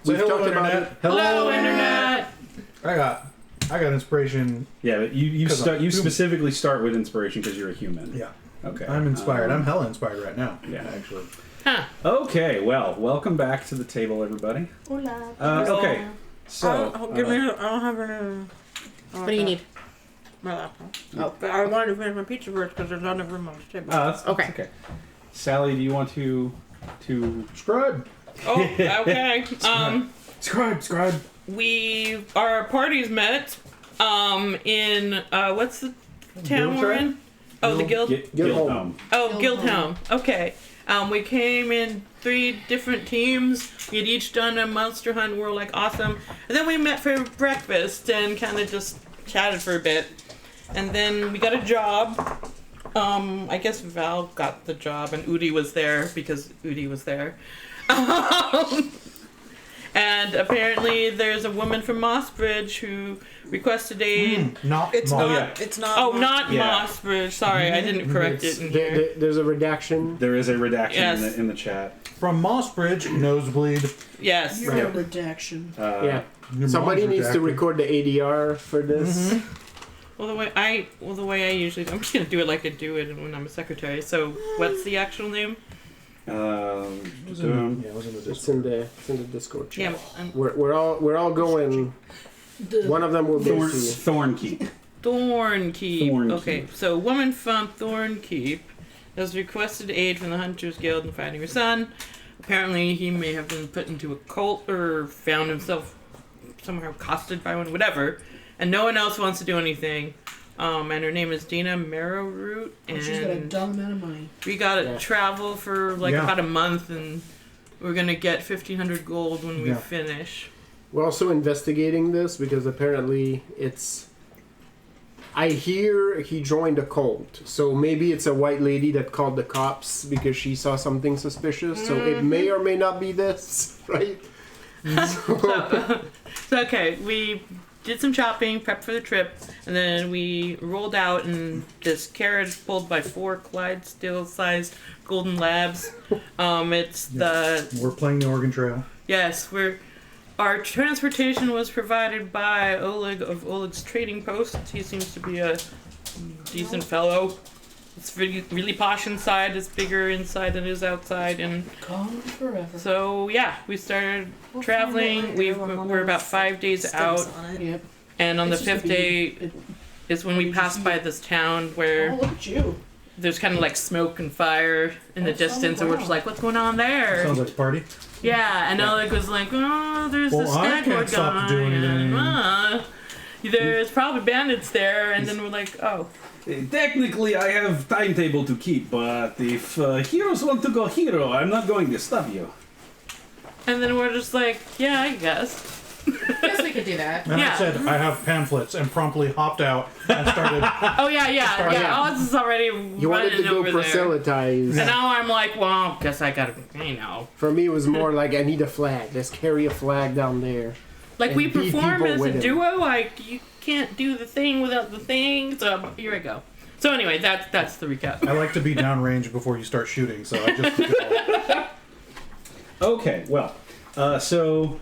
We've talked about it. Hello, Internet! I got inspiration. Yeah, but you specifically start with inspiration because you're a human. Yeah. Okay. I'm inspired. I'm hella inspired right now. Yeah. Actually. Huh. Okay, well, welcome back to the table, everybody. Hola. Okay, so... I don't have any... What do you need? My laptop. Oh, but I wanted to finish my pizza first because there's not enough room on the table. That's okay. Sally, do you want to Scribe? Oh, okay. Scribe. Our parties met in what's the town we're in? Oh, the Guild. Guildhome. Oh, Guildhome. Okay. We came in 3 different teams. We had each done a monster hunt. We were like awesome, and then we met for breakfast and kind of just chatted for a bit, and then we got a job. I guess Val got the job, and Udi was there because Udi was there. And apparently there's a woman from Mossbridge who requested aid. It's not Mossbridge. Sorry, I didn't correct it in here. There's a redaction. There is a redaction Yes. in the chat. From Mossbridge, nosebleed. Yes. You're a redaction. Yeah. Your Somebody mom's needs to redacted. record the ADR for this. Well, the way I usually, I'm just gonna do it like I do it when I'm a secretary. So, what's the actual name? It was in the It's in the Discord chat. Yeah, We're all going. One of them will be Thornkeep. Thornkeep. Okay, so a woman from Thornkeep has requested aid from the Hunters Guild in finding her son. Apparently, he may have been put into a cult or found himself somehow accosted by one, whatever. And no one else wants to do anything. And her name is Dina Marrowroot. And she's got a dumb amount of money. we gotta travel for about a month, and we're gonna get 1,500 gold when we finish. We're also investigating this because apparently I hear he joined a cult. So maybe it's a white lady that called the cops because she saw something suspicious. So it may or may not be this, right? So okay, we did some shopping, prepped for the trip, and then we rolled out in this carriage pulled by 4 Clydesdale-sized golden labs. We're playing the Oregon Trail. Yes, our transportation was provided by Oleg of Oleg's Trading Post. He seems to be a decent fellow. It's really, really posh inside. It's bigger inside than it is outside, and Gone forever. so we started traveling. We're about 5 days out, Yep. and on the It's just 5th day is when we passed by this town where Oh, look at you. there's kind of like smoke and fire in the distance, and we're just like, what's going on there? Sounds like a party. Yeah, and Oleg was like, oh, there's Well, this I stag can't lord stop to guy, do anything. and there's probably bandits there, and then we're like, oh. Technically, I have timetable to keep, but if heroes want to go hero, I'm not going to stop you. And then we're just like, yeah, I guess. Guess we could do that. And I said, I have pamphlets, and promptly hopped out and started. Oh, yeah. Oz is already You wanted to running go over there. proselytize. And now I'm like, well, guess I gotta, For me, it was more like I need a flag. Let's carry a flag down there. Like, And we beat perform people as with a him. duo, like, you can't do the thing without the thing, so here I go. So anyway, that's the recap. I like to be downrange before you start shooting, so I just. Okay, well, so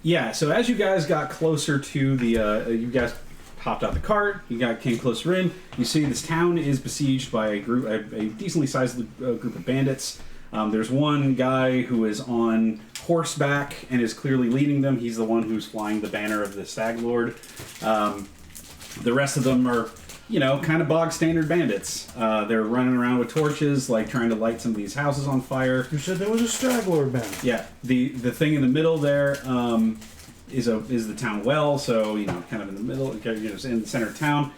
as you guys got closer to the, you guys hopped out the cart, came closer in, you see this town is besieged by a decently sized group of bandits. There's one guy who is on horseback and is clearly leading them. He's the one who's flying the banner of the Stag Lord. The rest of them are, kind of bog standard bandits. They're running around with torches, like trying to light some of these houses on fire. You said there was a Stag Lord band. Yeah, the thing in the middle there is the town well, so kind of in the middle, in the center of town.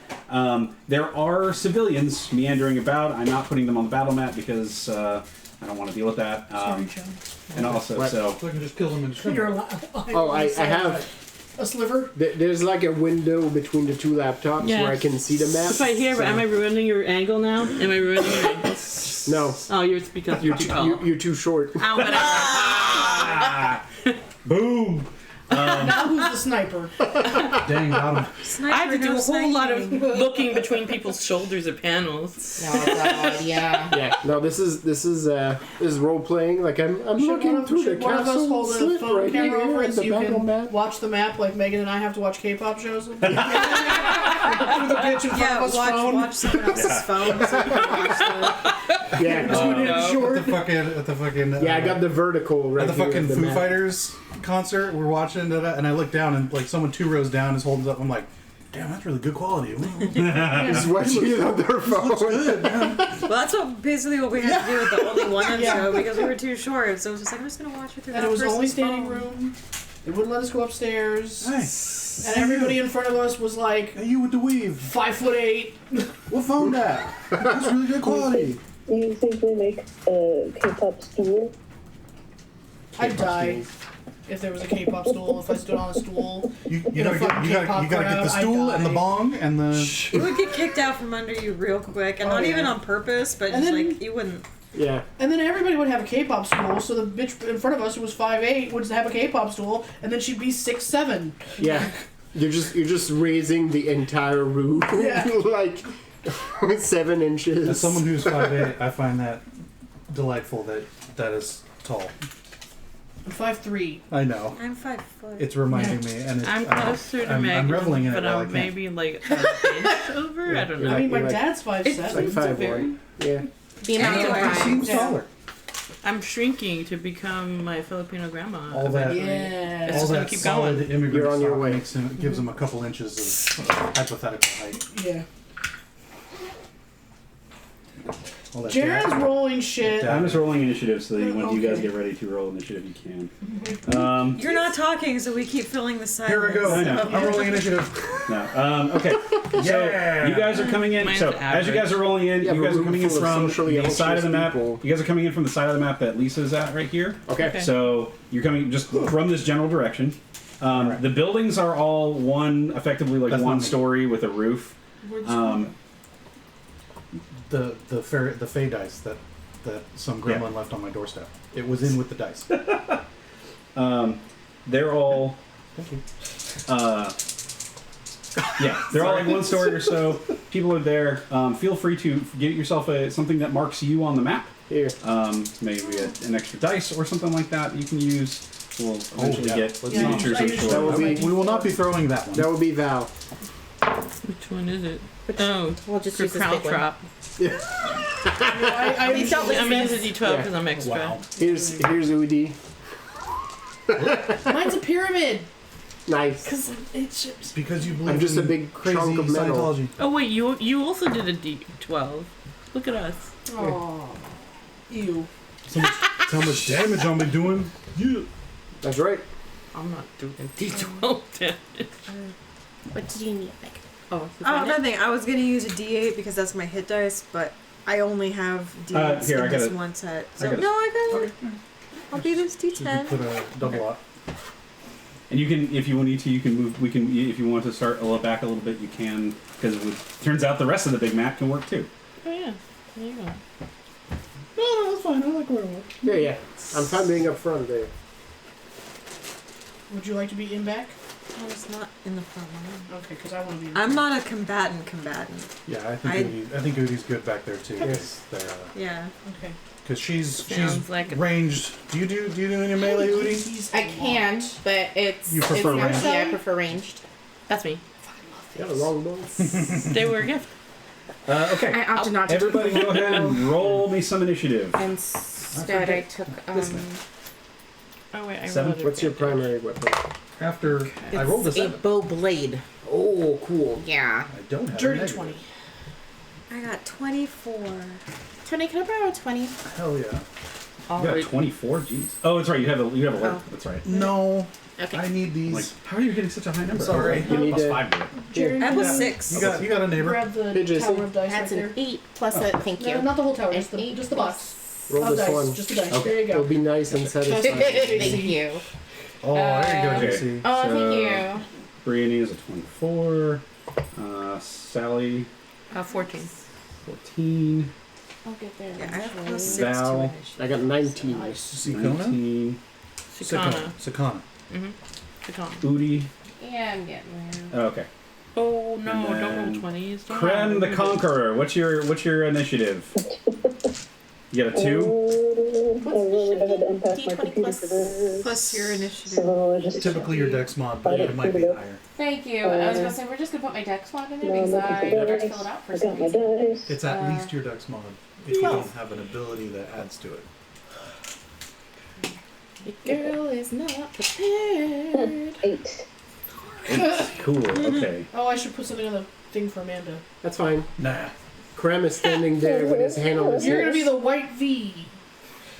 There are civilians meandering about. I'm not putting them on the battle mat because I don't want to deal with that. Sorry, John. And also, So I can just kill them in You're discriminate. I have. a sliver. There's like a window between the 2 laptops where I can see the map. It's right here, but am I ruining your angle now? Am I ruining your angle? No. Oh, because you're too tall. You're too short. Oh, whatever. boom. Now who's the sniper. Dang, got him. I had to do a whole lot of sniping. looking between people's shoulders at panels. Oh god, yeah. Yeah. No, this is role playing. Like I'm looking through the One of us castle hold a slit phone right camera here over at it so the you battle can map. watch the map like Megan and I have to watch K-pop shows. With the bitch in front Yeah, of us watch phone. someone else's phone so you can watch the... Yeah. At the fucking Yeah, I got the vertical right at the here fucking of the Foo map. Fighters concert. We're watching it, and I look down, and like someone 2 rows down is holding it up. I'm like, damn, that's really good quality. Just watching it on their phone. Well, that's basically what we had to do with the only one Yeah. show because we were too short. So it was just like, I'm just going to watch it through And that it was only person's standing phone. room. They wouldn't let us go upstairs. Nice. And everybody in front of us was like Hey, you with the weave? 5'8". What phone that? That's really good quality. Do you think we make a K-pop stool? I'd die if there was a K-pop stool. If I stood on a stool. You In a gotta fucking get K-pop you gotta get the crowd, I'd stool and the die. bong and the. You would get kicked out from under you real quick, and Oh, not yeah. even on purpose, but And just then- like you wouldn't. Yeah. And then everybody would have a K-pop stool, so the bitch in front of us who was 5'8" would have a K-pop stool, and then she'd be 6'7". Yeah. You're just raising the entire room Yeah. like 7 inches. As someone who's 5'8", I find that delightful. That is tall. I'm 5'3". I know. I'm 5 foot. It's reminding me, and it's, I'm closer to I'm Megan, reveling in it but while I I'm can't. maybe like an inch over. I don't know. I mean, my You're like- dad's 5'7". It's like 5'1". Yeah. The amount Anyway. of He time. seems Yeah. taller. I'm shrinking to become my Filipino grandma. All that, Yeah. It's all just gonna that keep solid going. immigrant You're on your stock way. gives him a couple inches of hypothetical height. Yeah. All that Jaren's jazz. rolling shit. I'm just rolling initiative so that when you guys Okay. get ready to roll initiative, you can. You're not talking, so we keep filling the silence. Here we go. I know. I'm rolling initiative. No. Okay. So you guys are coming in. Mine's So as you guys are rolling in, Yeah, you but guys are room coming in full of from socially the side of the map. anxious people. You guys are coming in from the side of the map that Lisa's at right here. Okay. Okay. So you're coming just from this general direction. Right. The buildings are all effectively like That's one not me. story with a roof. The fey dice that some gremlin left on my doorstep. It was in with the dice. They're all. Yeah, they're all like one story or so. People are there. Feel free to get yourself something that marks you on the map. Here. Maybe an extra dice or something like that you can use. We'll eventually yeah. get Let's miniatures, see. I'm That sure. would be- We will not be throwing that one. That would be Val. Which one is it? Oh, We'll just for use this crown big one. trap. I These don't I'm list using this. D12 because I'm extra. Wow. Here's Udi. Mine's a pyramid. Nice. Because it's just... Because you believe I'm just a in big crazy chunk of metal. Scientology. Oh wait, you also did a D12. Look at us. Oh. Ew. So much, how much damage I'm been doing. Yeah. That's right. I'm not doing D12 damage. What did you need? Like, oh, you Oh, found it? nothing. I was gonna use a D8 because that's my hit dice, but I only have D8s here, I in got this it. one set. I So got it. no, I got it. I'll do this You can D10. put a double up. And you can, if you need to, you can move. We can, if you want to start a little back a little bit, you can. Because it turns out the rest of the big map can work too. Oh yeah. There you go. No, that's fine. I like where I was. Yeah. I'm fine being up front there. Would you like to be in back? I was not in the front line. Okay, because I want to be in I'm front. not a combatant. Yeah, I- I think Udi's good back there too. Yes. Yeah. Okay. Because she's Sounds like a- ranged. Do you do any melee, Udi? He's I a can, but it's. You prefer it's not- ranged? Yeah, I prefer ranged. That's me. Yeah, the long bow. They were a gift. Okay. I opted not to. Everybody, go ahead and roll me some initiative. Instead, I took. Oh wait, I Seven? rolled What's your advantage. primary weapon? After I rolled a It's a 7. bow blade. Oh, cool. Yeah. I don't have a dirty negative. 20. I got 24. Tony, can I borrow 20? Hell yeah. All You got right. 24. Jeez. Oh, that's right. You have a Oh. That's right. No. Okay. I need these. Like, how are you getting such a high number? Sorry. You need Plus to. 5 to it. Jared, I was grab- 6. you got a neighbor. Grab the Hey, Jason. tower of dice That's right an there. 8 plus a thank No, you. not the whole tower, An just the 8 box. plus- Roll Of this dice, one. just the dice. Okay. There you It'll go. be nice and satisfying. Thank you. Oh, there you go, Okay. JC. Oh, So- thank you. Brianne is a 24. Sally, 14. 14. I'll get there. Yeah, I have eventually. plus 6 Val. to initiative. I got 19. Nice. Sikona? 19. Sakana. Sakana. Mm-hmm. The con. Udi. Yeah, I'm getting there. Oh, okay. Oh no! And Don't then roll 20s. Don't Krem roll the 20s. Conqueror. What's your initiative? You got a 2? I really had to unpack my D20 computer for this. Plus your initiative. So I just Typically your dex mod, but it might be higher. Thank you. I was gonna say we're just gonna put my dex mod in there No, because I'm looking I for forgot to dice. fill it out for I some got my reason. dice. It's at least your dex mod if you don't have an ability that adds to it. The girl is not prepared. 8. Cool. Okay. Oh, I should put something on the thing for Amanda. That's fine. Nah. Krem is standing there with his hand on his You're gonna be hips. the white V.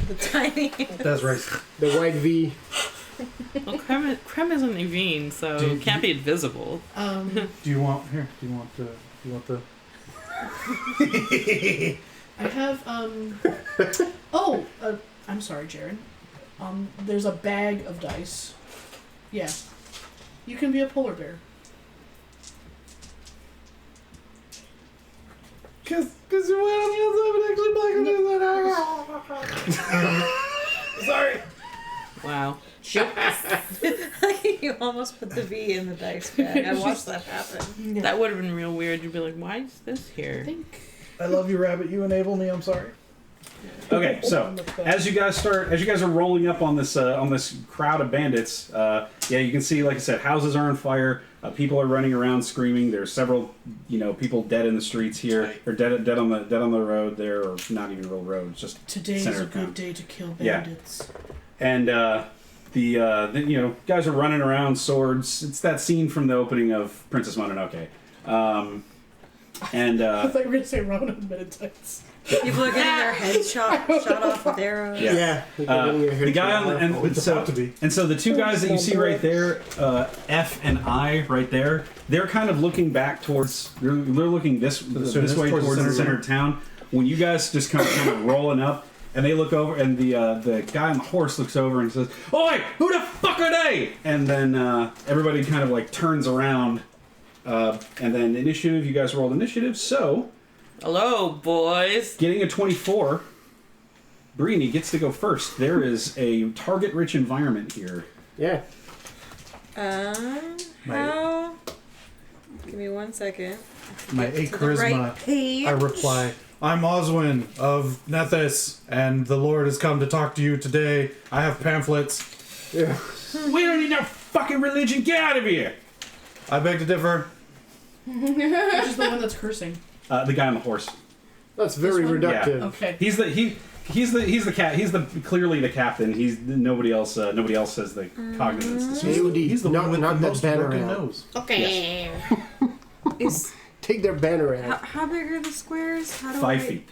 The tiny. That's right. The white V. Well, Krem isn't Evine, so Do you- it can't be invisible. Do you want here? Do you want the? I have I'm sorry, Jared. There's a bag of dice. Yeah. You can be a polar bear. Cause you went on the other side and actually black. Sorry. Wow. You almost put the V in the dice bag. I watched that happen. That would have been real weird. You'd be like, why is this I here? think. I love you, Rabbit. You enable me. I'm sorry. Okay, so as you guys are rolling up on this crowd of bandits, yeah, you can see, like I said, houses are on fire. People are running around screaming. There's several, people dead in the streets here, or dead on the road there, or not even a real road, it's just Today's center a of town. good day to kill Yeah. bandits. And the guys are running around, swords. It's that scene from the opening of Princess Mononoke. And I thought you were gonna say Ronan meditates. People are getting their heads shot off with arrows. yeah. The guy on It's about to be. and so the two guys that you see right there, F and I right there, they're kind of looking back towards. They're looking this way towards the center of town. When you guys just kind of rolling up, and they look over, and the guy on the horse looks over and says, "Oi, who the fuck are they?" And then everybody kind of like turns around, and then initiative. You guys rolled initiative, so. Hello, boys. Getting a 24, Brini gets to go first. There is a target-rich environment here. Yeah. How? Give me 1 second. My 8 To the right charisma. page. I reply. I'm Oswin of Nethys, and the Lord has come to talk to you today. I have pamphlets. Yeah. We don't need no fucking religion. Get out of here. I beg to differ. Which is the one that's cursing. The guy on the horse. That's very This one? reductive. Okay. He's the cat. He's clearly the captain. He's nobody else has the cognizance. To AOD. He's the not, one with not the that most banner broken out. nose. Okay. Is Take their banner out. how big are the squares? How do 5 I... feet.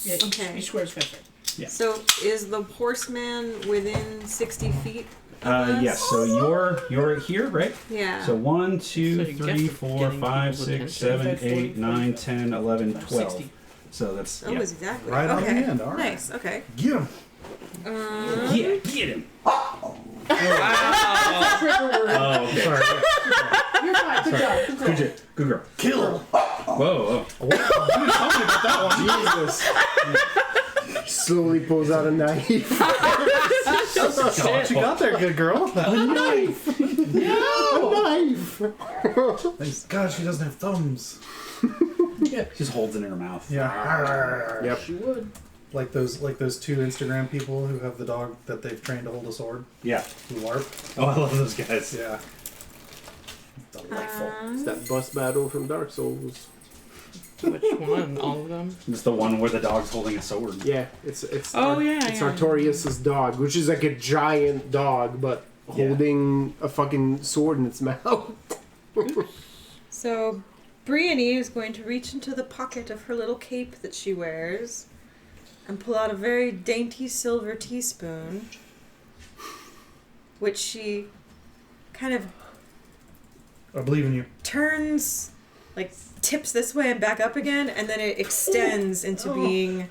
Yeah, Okay. each square's 5 feet. Yeah. So is the horseman within 60 feet? of us? Yes. So you're here, right? Yeah. So 1, So 2, you 3, guess 4, getting 5, people's 6, attention. 7, 8, 9, 45, 10, 11, 60. 12. So that's That was exactly Right on okay. the end, all right. Nice. Okay. Get him. Yeah, get him. Wow. Oh, okay. Sorry. You're fine. Good job. Good job. Good girl. Kill. Whoa. Jesus. Slowly pulls out a knife. What you got there, good girl? A knife! A knife! Thank God she doesn't have thumbs. Just holds it in her mouth. Yeah. Yep. She would. Like those two Instagram people who have the dog that they've trained to hold a sword. Yeah. Who LARP. Oh, I love those guys. Yeah. Delightful. It's that boss battle from Dark Souls. Which one? All of them? It's the one where the dog's holding a sword. Yeah, it's Oh, yeah, it's yeah. Artorias' dog, which is like a giant dog, but holding a fucking sword in its mouth. So Brienne is going to reach into the pocket of her little cape that she wears and pull out a very dainty silver teaspoon, which she kind of I believe in you. turns, like tips this way and back up again, and then it extends into being.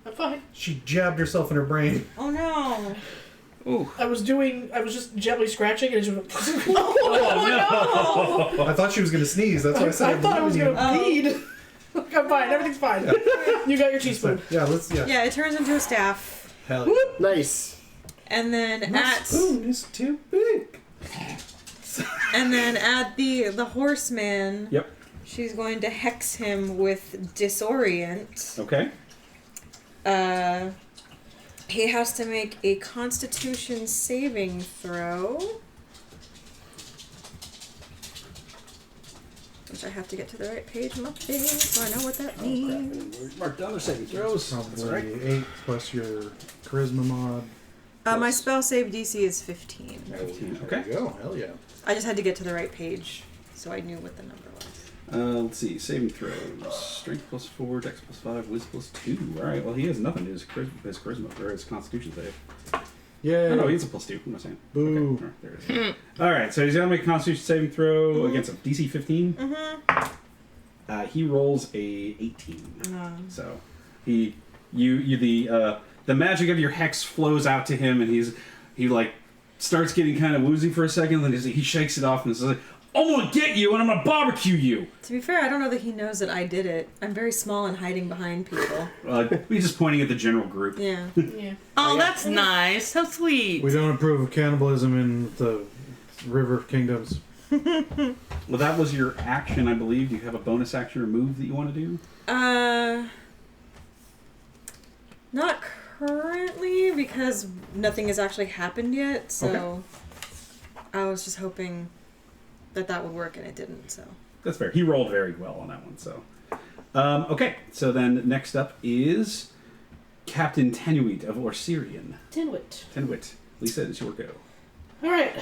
I'm fine. She jabbed herself in her brain. Oh no! Ooh. I was just gently scratching and it just went. Oh, no! I thought she was going to sneeze. That's why I said I thought I was believe in gonna you. bleed. I'm fine. Everything's fine. You got your teaspoon. Yeah, yeah. Yeah, it turns into a staff, Hell yeah. Nice. and then My at spoon is too big. And then add the horseman. Yep. She's going to hex him with disorient. Okay. He has to make a Constitution saving throw. Which I have to get to the right page of my thing so I know what that means. Mark down their saving throws. Probably 8 plus your charisma mod. My spell save DC is 15. 15. There Okay. you go. Hell yeah. I just had to get to the right page so I knew what the number was. Let's see. Saving throws. Strength +4, Dex +5, Wiz +2. All right. Well, he has nothing to his charisma or his Constitution save. Yeah. Oh, no, he's a +2. I'm not saying. Boo. Okay. All right, there it is. All right. So he's gonna make a Constitution saving throw against a DC 15. He rolls a 18. So the magic of your hex flows out to him, and he like starts getting kind of woozy for a second, and then he shakes it off and says, "I'm gonna get you, and I'm gonna barbecue you." To be fair, I don't know that he knows that I did it. I'm very small and hiding behind people. He's just pointing at the general group. Yeah. Yeah. Oh, that's nice. How sweet. We don't approve of cannibalism in the River Kingdoms. Well, that was your action, I believe. Do you have a bonus action or move that you want to do? Not currently because nothing has actually happened yet. So Okay. I was just hoping that would work, and it didn't. So That's fair. He rolled very well on that one. So, okay. So then next up is Captain Tenuit of Orsirian. Tinwit. Lisa, it's your go. Alright,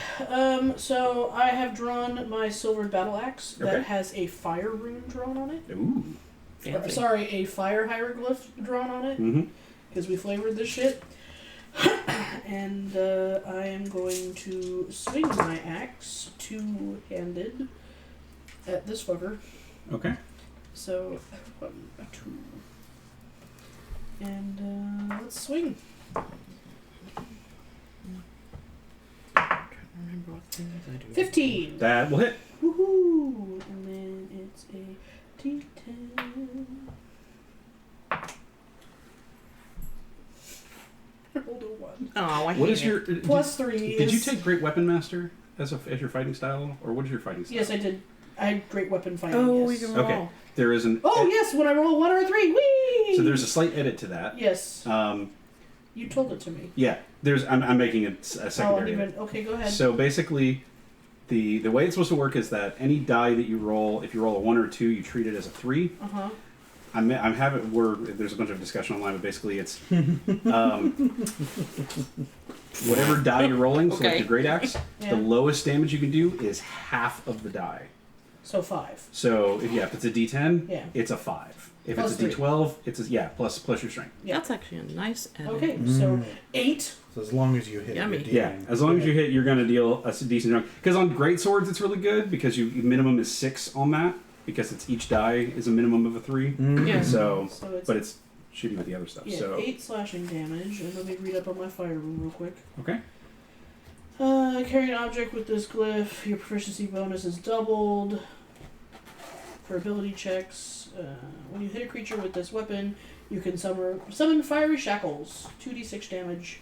so I have drawn my silver battle axe that Okay. has a fire rune drawn on it. Ooh. Fancy. Sorry, a fire hieroglyph drawn on it, Mm-hmm. because we flavored this shit. And I am going to swing my axe two-handed at this fucker. Okay. So, 1, 2. And let's swing. Remember what things I do. 15! That will hit. Woohoo! And then it's a D10. I rolled a 1. Oh, I What hate is it. your... Plus 3 Did you is... take Great Weapon Master as your fighting style? Or what is your fighting style? Yes, I did. I had great weapon fighting, Oh, yes. you can roll. Okay. There is an... Oh, yes, when I roll a 1 or a 3. Whee! So there's a slight edit to that. Yes. Um, You told it to me. yeah. I'm making it a Oh, secondary edit. okay, go ahead. So basically, the way it's supposed to work is that any die that you roll, if you roll a 1 or 2, you treat it as a 3. Uh-huh. I'm having there's a bunch of discussion online, but basically it's whatever die you're rolling. So like Okay. your great axe, Yeah. the lowest damage you can do is half of the die. So 5. So if it's a D10, Yeah. it's a 5. If Plus it's a D12, it's plus your strength. Yeah. That's actually a nice edit. Okay, so 8. So as long as you hit Yummy. your D. Yeah, as long as you hit, you're going to deal a decent chunk. Because on great swords, it's really good because you minimum is 6 on that because it's each die is a minimum of a 3. Yeah. So, So it's but it's shooting with the other stuff. yeah, So 8 slashing damage. And let me read up on my fire rune real quick. okay, Carry an object with this glyph. Your proficiency bonus is doubled. For ability checks, when you hit a creature with this weapon, you can summon fiery shackles. 2d6 damage.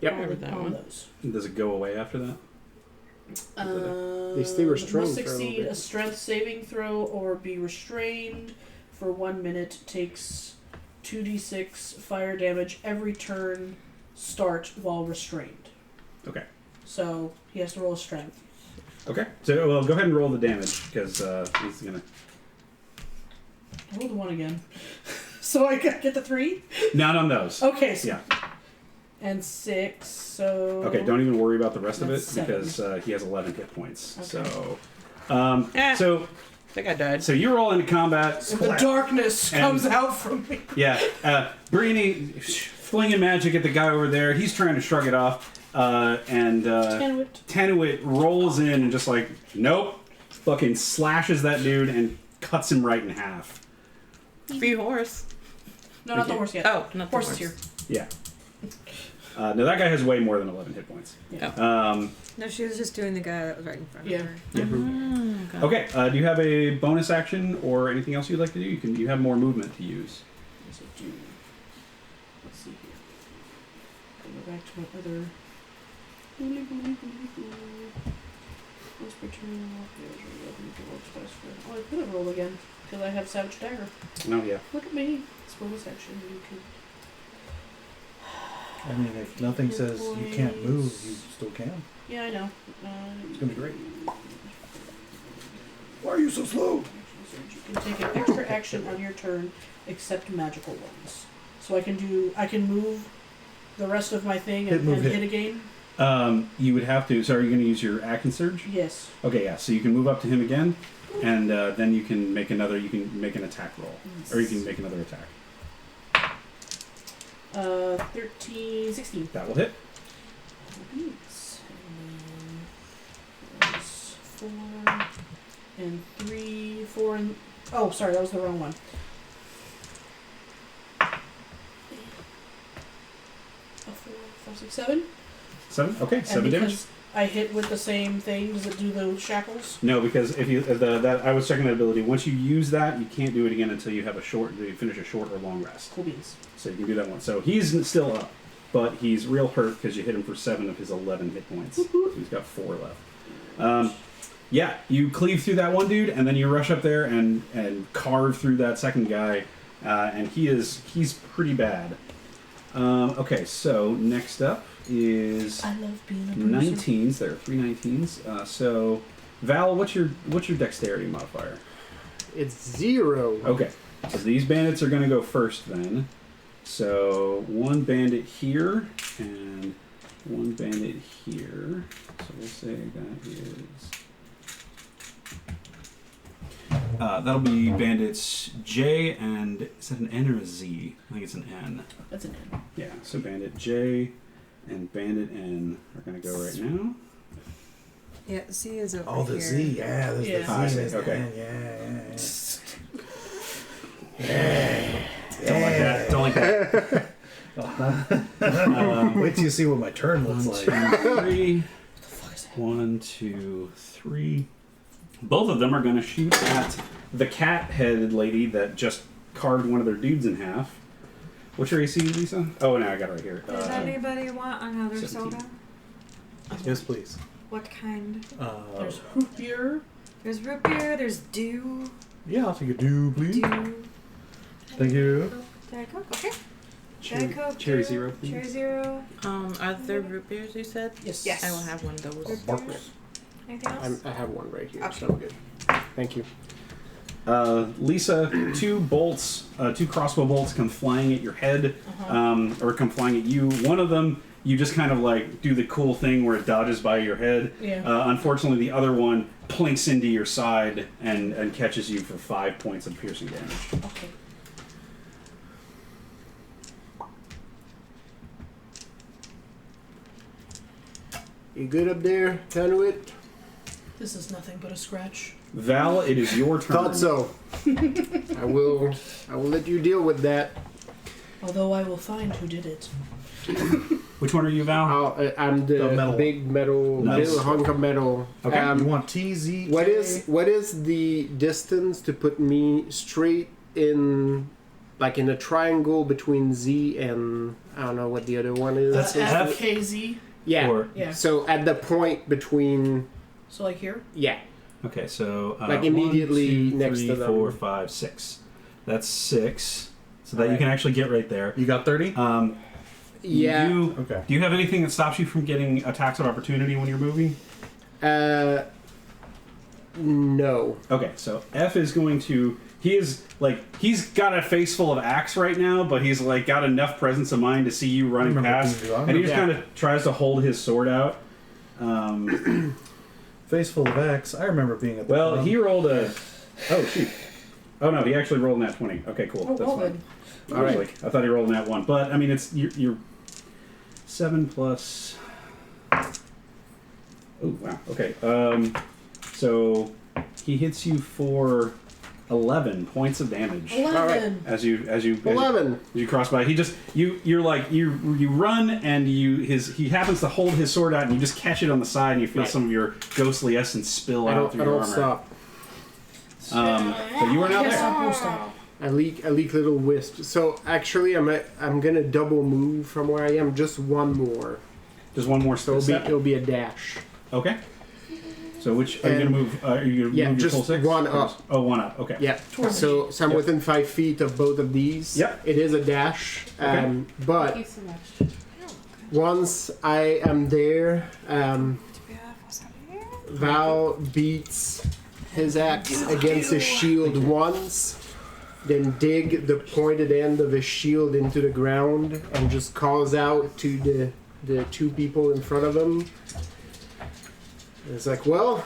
Yep. on, Remember that on one. those. does it go away after that? They stay restrained Must for a little succeed bit. a strength saving throw or be restrained for 1 minute. Takes 2d6 fire damage every turn. Start while restrained. Okay. So he has to roll a strength. Okay. So well, go ahead and roll the damage because he's gonna. I rolled a 1 again. So I get the 3? Not on those. Okay, so Yeah. and 6, so... Okay. Don't even worry about the rest of it That's 7. because he has 11 hit points. Okay. So, Eh. so I think I died. so you roll into combat. And the darkness And- comes out from me. Yeah, Brittany flinging magic at the guy over there. He's trying to shrug it off, and Tenuit rolls in and just like, nope, fucking slashes that dude and cuts him right in half. Free horse. No, not the horse yet. Oh, not the Horse horse. is here. Yeah. No, that guy has way more than 11 hit points. Yeah. no, she was just doing the guy that was right in front Yeah. of her. Okay. Okay, do you have a bonus action or anything else you'd like to do? You have more movement to use. Yes, I do. Let's see here. I'll go back to my other... Let's bring Oh, I could have rolled again because I have Savage Dagger. No, yeah. Look at me. It's bonus action. You can. I mean, if nothing says you can't move, you still can. Yeah, I know. It's gonna be great. Why are you so slow? You can take an extra action on your turn, except magical ones. So I can move the rest of my thing and hit again. You would have to. So are you going to use your action surge? Yes. Okay, yeah. So you can move up to him again, and then you can make another. You can make an attack roll, or you can make another attack. 13, 16. That will hit. Beats. And then there's 4 and 3, 4 and. Oh, sorry, that was the wrong one. A 4, 5, 6, 7. 7. Okay, 7 and damage. because I hit with the same thing, does it do those shackles? No, because if you that I was checking that ability. Once you use that, you can't do it again until you have you finish a short or long rest. Cool beans. So you can do that one. So he's still up, but he's real hurt because you hit him for 7 of his 11 hit points. So he's got 4 left. Yeah, you cleave through that one dude, and then you rush up there and carve through that second guy, and he's pretty bad. Okay, so next up is I love being a bruiser. 19s. There are 3 19s. So Val, what's your dexterity modifier? It's 0. Okay, so these bandits are going to go first then. So 1 bandit here and 1 bandit here. So we'll say that is. That'll be bandits J and is that an N or a Z? I think it's an N. That's an N. Yeah, so bandit J and bandit N are going to go right now. Yeah, Z is over Oh, the here. Z, yeah, there's Yeah. the I Z. see, there's okay. Don't like that. Don't like that. Wait till you see what my turn looks 1, like. 2, 3. What the fuck is that? 1, 2, 3. Both of them are going to shoot at the cat-headed lady that just carved one of their dudes in half. What's your AC, Lisa? Oh, no, I got it right here. Does anybody want another 17. soda? Yes, please. What kind? There's root beer. There's root beer, there's dew. Yeah, I'll take a do, please. Dew. Thank you. Diet Coke, okay. Cherry, Diet Coke, cherry dew, zero, please. Cherry Zero. Are there root beers you said? Yes. Yes. I will have one of those. Root beers. Anything else? I have one right here, Okay. so I'm good. Thank you. Lisa, 2 bolts, 2 crossbow bolts come flying at your head, or come flying at you. One of them, you just kind of like do the cool thing where it dodges by your head. Yeah. Unfortunately, the other one plinks into your side and catches you for 5 points of piercing damage. Okay. You good up there, Tanuit? This is nothing but a scratch. Val, it is your turn. Thought so. I will let you deal with that. Although I will find who did it. Which one are you, Val? I'm the metal big metal, Nice. little hunk of metal. Okay. You want TZ? What is the distance to put me straight in, like in a triangle between Z and I don't know what the other one is. That's F, F. K, Z. Yeah. Or- Yeah. So at the point between, So like here? yeah. Okay, so Like immediately 1, 2, next 3, to them. 4, 5, 6. That's 6. So that you can actually get right there. You got 30? Yeah. Okay. Do you have anything that stops you from getting attacks of opportunity when you're moving? No. Okay, so F is going to. He's got a face full of axe right now, but he's like got enough presence of mind to see you running remember past, being gone. and he just Yeah. kind of tries to hold his sword out. Face full of X. I remember being at the Well, club. he rolled a. Oh shoot! Oh no, he actually rolled in that 20. Okay, cool. Oh, That's well fine. then. I was Alright. like, I thought he rolled in that 1, but I mean, it's you're 7 plus. Oh wow. Okay. So he hits you for 11 points of damage 11. as you 11. you cross by. He just you run and he happens to hold his sword out and you just catch it on the side and you feel Right. some of your ghostly essence spill I out don't, through I your don't armor. stop. So you are now Yes, there. I'll stop. I leak little wisps. So actually, I'm gonna double move from where I am. Just one more. Just one more So step. it'll be a dash. Okay. So which are you gonna move? Are you gonna Yeah, move your just full 6? one Or up. just- Oh, one up. Okay. Yeah. So I'm Yep. within 5 feet of both of these. Yep. It is a dash. Okay. But Thank you so much. once I am there, Val beats his axe against his shield once, then dig the pointed end of his shield into the ground and just calls out to the two people in front of him. And it's like, well,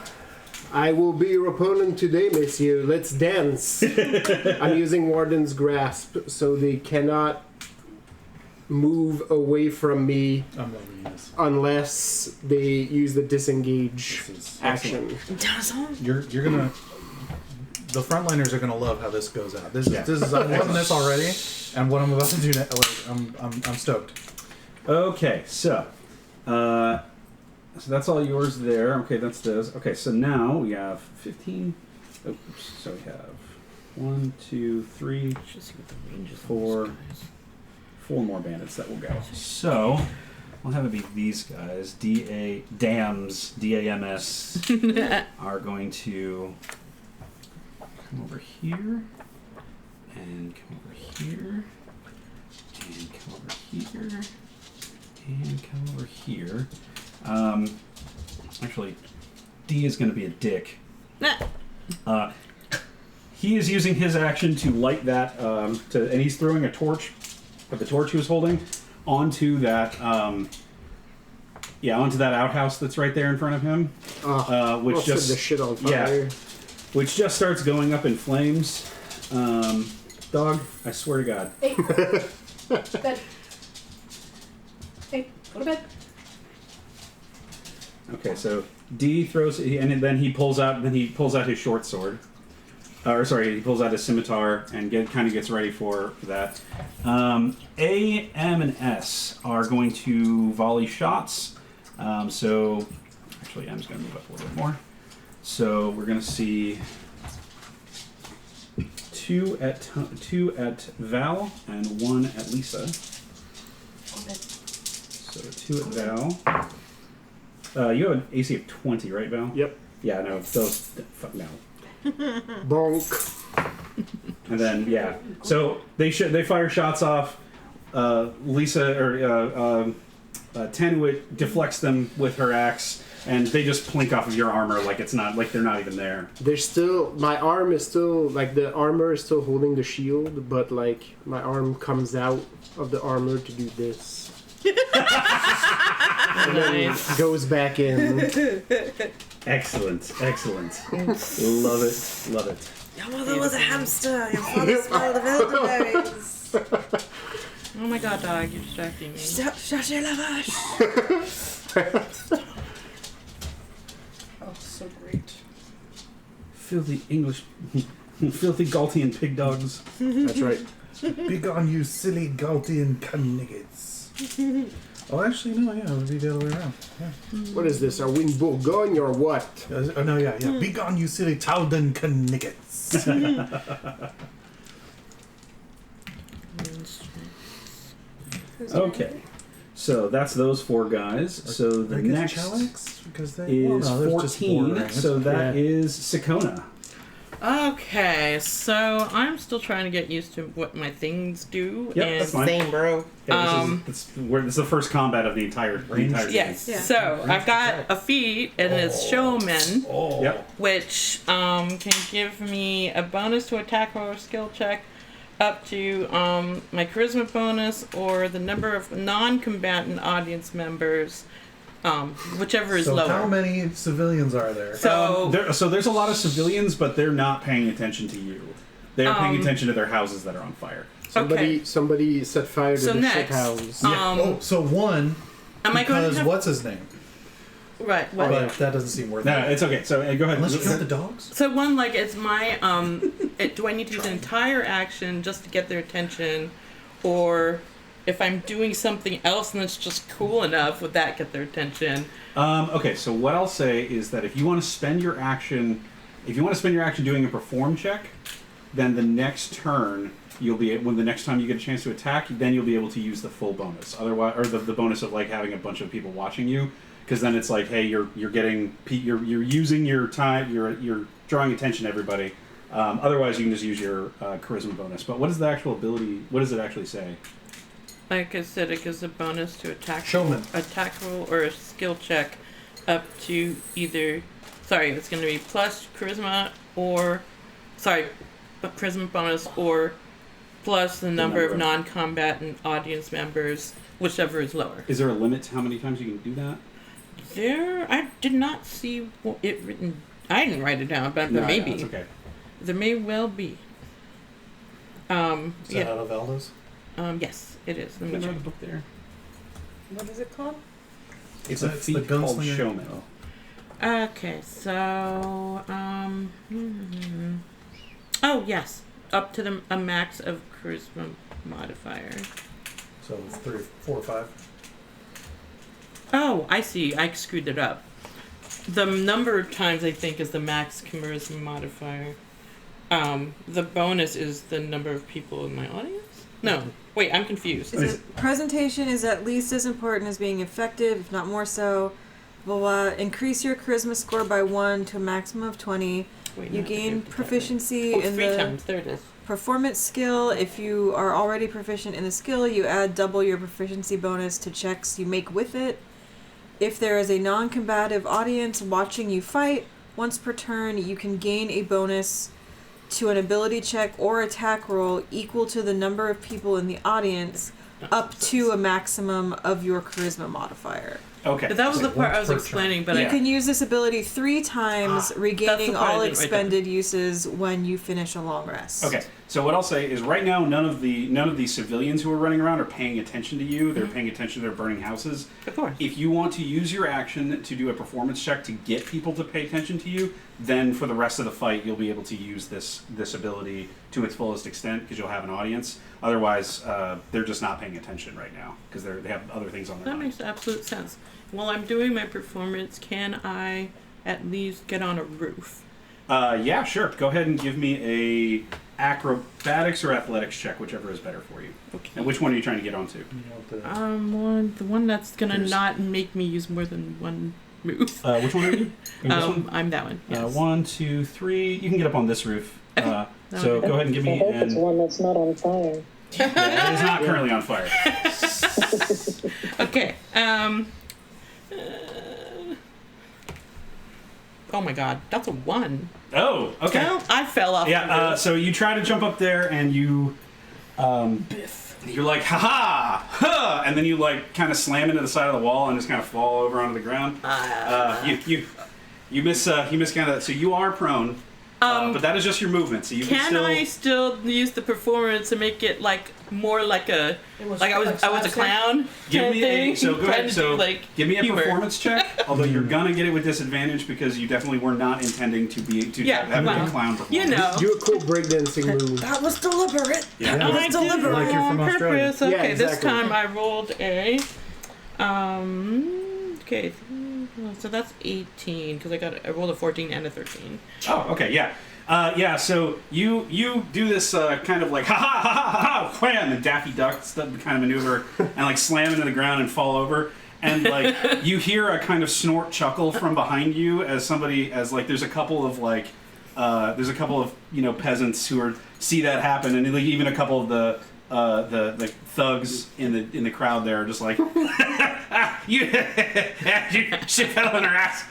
I will be your opponent today, monsieur. Let's dance. I'm using Warden's Grasp, so they cannot move away from me I'm loving this. unless they use the disengage This is action. You're gonna. The frontliners are gonna love how this goes out. This Yeah. is I'm loving this already, and what I'm about to do next, I'm stoked. Okay. So that's all yours there. Okay, that's this. Okay, so now we have 15. Oops. So we have 1, 2, 3, 4. 4 more bandits that will go. So we'll have it be these guys. Dams are going to come over here and come over here and come over here and come over here. Actually, D is going to be a dick. He is using his action to light that, and he's throwing a torch, the torch he was holding, onto that, onto that outhouse that's right there in front of him, which I'll set just the shit on fire. which just starts going up in flames. Dog, I swear to God. Hey. Bed. Hey, go to bed. Okay, so D throws, and then he pulls out his short sword. He pulls out his scimitar and kind of gets ready for that. A, M, and S are going to volley shots. So, actually, M's going to move up a little bit more. So we're going to see 2 at Val and 1 at Lisa. So 2 at Val. You have an AC of 20, right, Val? Yep. Yeah, no, those. Fuck no. Bonk. And then so they fire shots off. Lisa or Tenuit deflects them with her axe, and they just plink off of your armor like it's not like they're not even there. There's still my arm is still like the armor is still holding the shield, but like my arm comes out of the armor to do this. And then goes back in. Excellent. Love it. Your mother was a hamster. Your father smelled of elderberries. Oh my god, dog, you're distracting me. Shut your lavash. Oh, so great. Filthy filthy Galtian pig dogs. That's right. Begone, you silly Galtian cunniggets. Oh, actually, no, yeah, it would be the other way around. Yeah. What is this? Are we in Bourgogne or what? Oh, no, yeah. Begone, you silly Talden cunniggets. Okay, so that's those 4 guys. So the next Because is 14. So that is Sikona. Okay, so I'm still trying to get used to what my things do. Yep, and that's fine. Same, bro. Yeah, this is the first combat of the entire game. Yes. Yeah. So I've got a feat, and it's showman, Yep. which can give me a bonus to attack or skill check, up to my charisma bonus or the number of non-combatant audience members, whichever is So lower. how many civilians are there? So There's a lot of civilians, but they're not paying attention to you. They're paying attention to their houses that are on fire. Somebody set fire to So the next, shit house. So one, am I going because to have, what's his name? right? What? But that doesn't seem worth No, it. it's okay. So go ahead. Unless you count the dogs? So one, like, it's my do I need to use an entire action just to get their attention, or if I'm doing something else and it's just cool enough, would that get their attention? Okay, so what I'll say is that if you want to spend your action doing a perform check, then the next turn when the next time you get a chance to attack, then you'll be able to use the full bonus. Otherwise, or the bonus of like having a bunch of people watching you. because then it's like, hey, you're using your time, you're drawing attention to everybody. Otherwise, you can just use your charisma bonus. But what is the actual ability? What does it actually say? Like I said, it gives a bonus to attack roll or a skill check up to either. Sorry, it's going to be plus charisma or. Sorry, but charisma bonus or plus the number of non-combatant audience members, whichever is lower. Is there a limit to how many times you can do that? I did not see it written. I didn't write it down, but there may be. That's okay. There may well be. Is that out of Elda's? Yes, it is. Let me Can I check. have the book there? What is it called? It's the a feat called gunslinger. Showman. Okay, so oh yes, up to a max of charisma modifier. So 3, 4, 5. Oh, I see. I screwed it up. The number of times I think is the max charisma modifier. The bonus is the number of people in my audience. No, wait, I'm confused. Presentation is at least as important as being effective, if not more so. Blah, blah. Increase your charisma score by 1 to a maximum of 20. Wait, You not gain 50, proficiency oh, in 3 the times. There it is. performance skill. If you are already proficient in the skill, you add double your proficiency bonus to checks you make with it. If there is a non-combative audience watching you fight, once per turn, you can gain a bonus to an ability check or attack roll equal to the number of people in the audience, up to a maximum of your charisma modifier. Okay. But that was the part I was once per explaining, but You I can use this ability 3 times, regaining part I all didn't write expended uses when you finish a long rest. Okay, so what I'll say is right now none of the civilians who are running around are paying attention to you. They're paying attention to their burning houses. Of course. If you want to use your action to do a performance check to get people to pay attention to you, then for the rest of the fight you'll be able to use this ability to its fullest extent because you'll have an audience. Otherwise, they're just not paying attention right now because they have other things on their That mind. makes absolute sense. While I'm doing my performance, can I at least get on a roof? Yeah, sure. Go ahead and give me a acrobatics or athletics check, whichever is better for you. Okay. And which one are you trying to get onto? The one that's gonna Here's- not make me use more than one move. Which one are you? This one? I'm that one. Yes. 1, 2, 3. You can get up on this roof. Okay. So go ahead and give I me hope it's an. one that's not on fire. Yeah, it is not currently on fire. Okay. Oh my God, that's a 1. Oh, okay. Well, I fell off. the Yeah. roof. So you try to jump up there, and you, you're like, ha ha, ha, and then you like kind of slam into the side of the wall and just kind of fall over onto the ground. You miss kind of. So you are prone. But that is just your movement, so you can Can still. I still use the performance to make it like more like a I was a clown? Give kind me of a thing? so go Trying ahead. to So do, like, give me a humor. performance check. Although you're gonna get it with disadvantage because you definitely were not intending to Yeah, have well, a clown performance. You know. Do a cool breakdancing move. That was deliberate. Yeah. I That's did it deliberate. Like you're on from Australia. purpose. Okay, Yeah, this exactly. time I rolled a okay, so that's 18 because I rolled a 14 and a 13. Oh, okay, yeah. Yeah, so you do this kind of like ha ha ha ha ha wham and Daffy Duck kind of maneuver and like slam into the ground and fall over and like you hear a kind of snort chuckle from behind you as like there's a couple of peasants who see that happen and like, even a couple of the thugs in the crowd there are just like you she fell in her ass.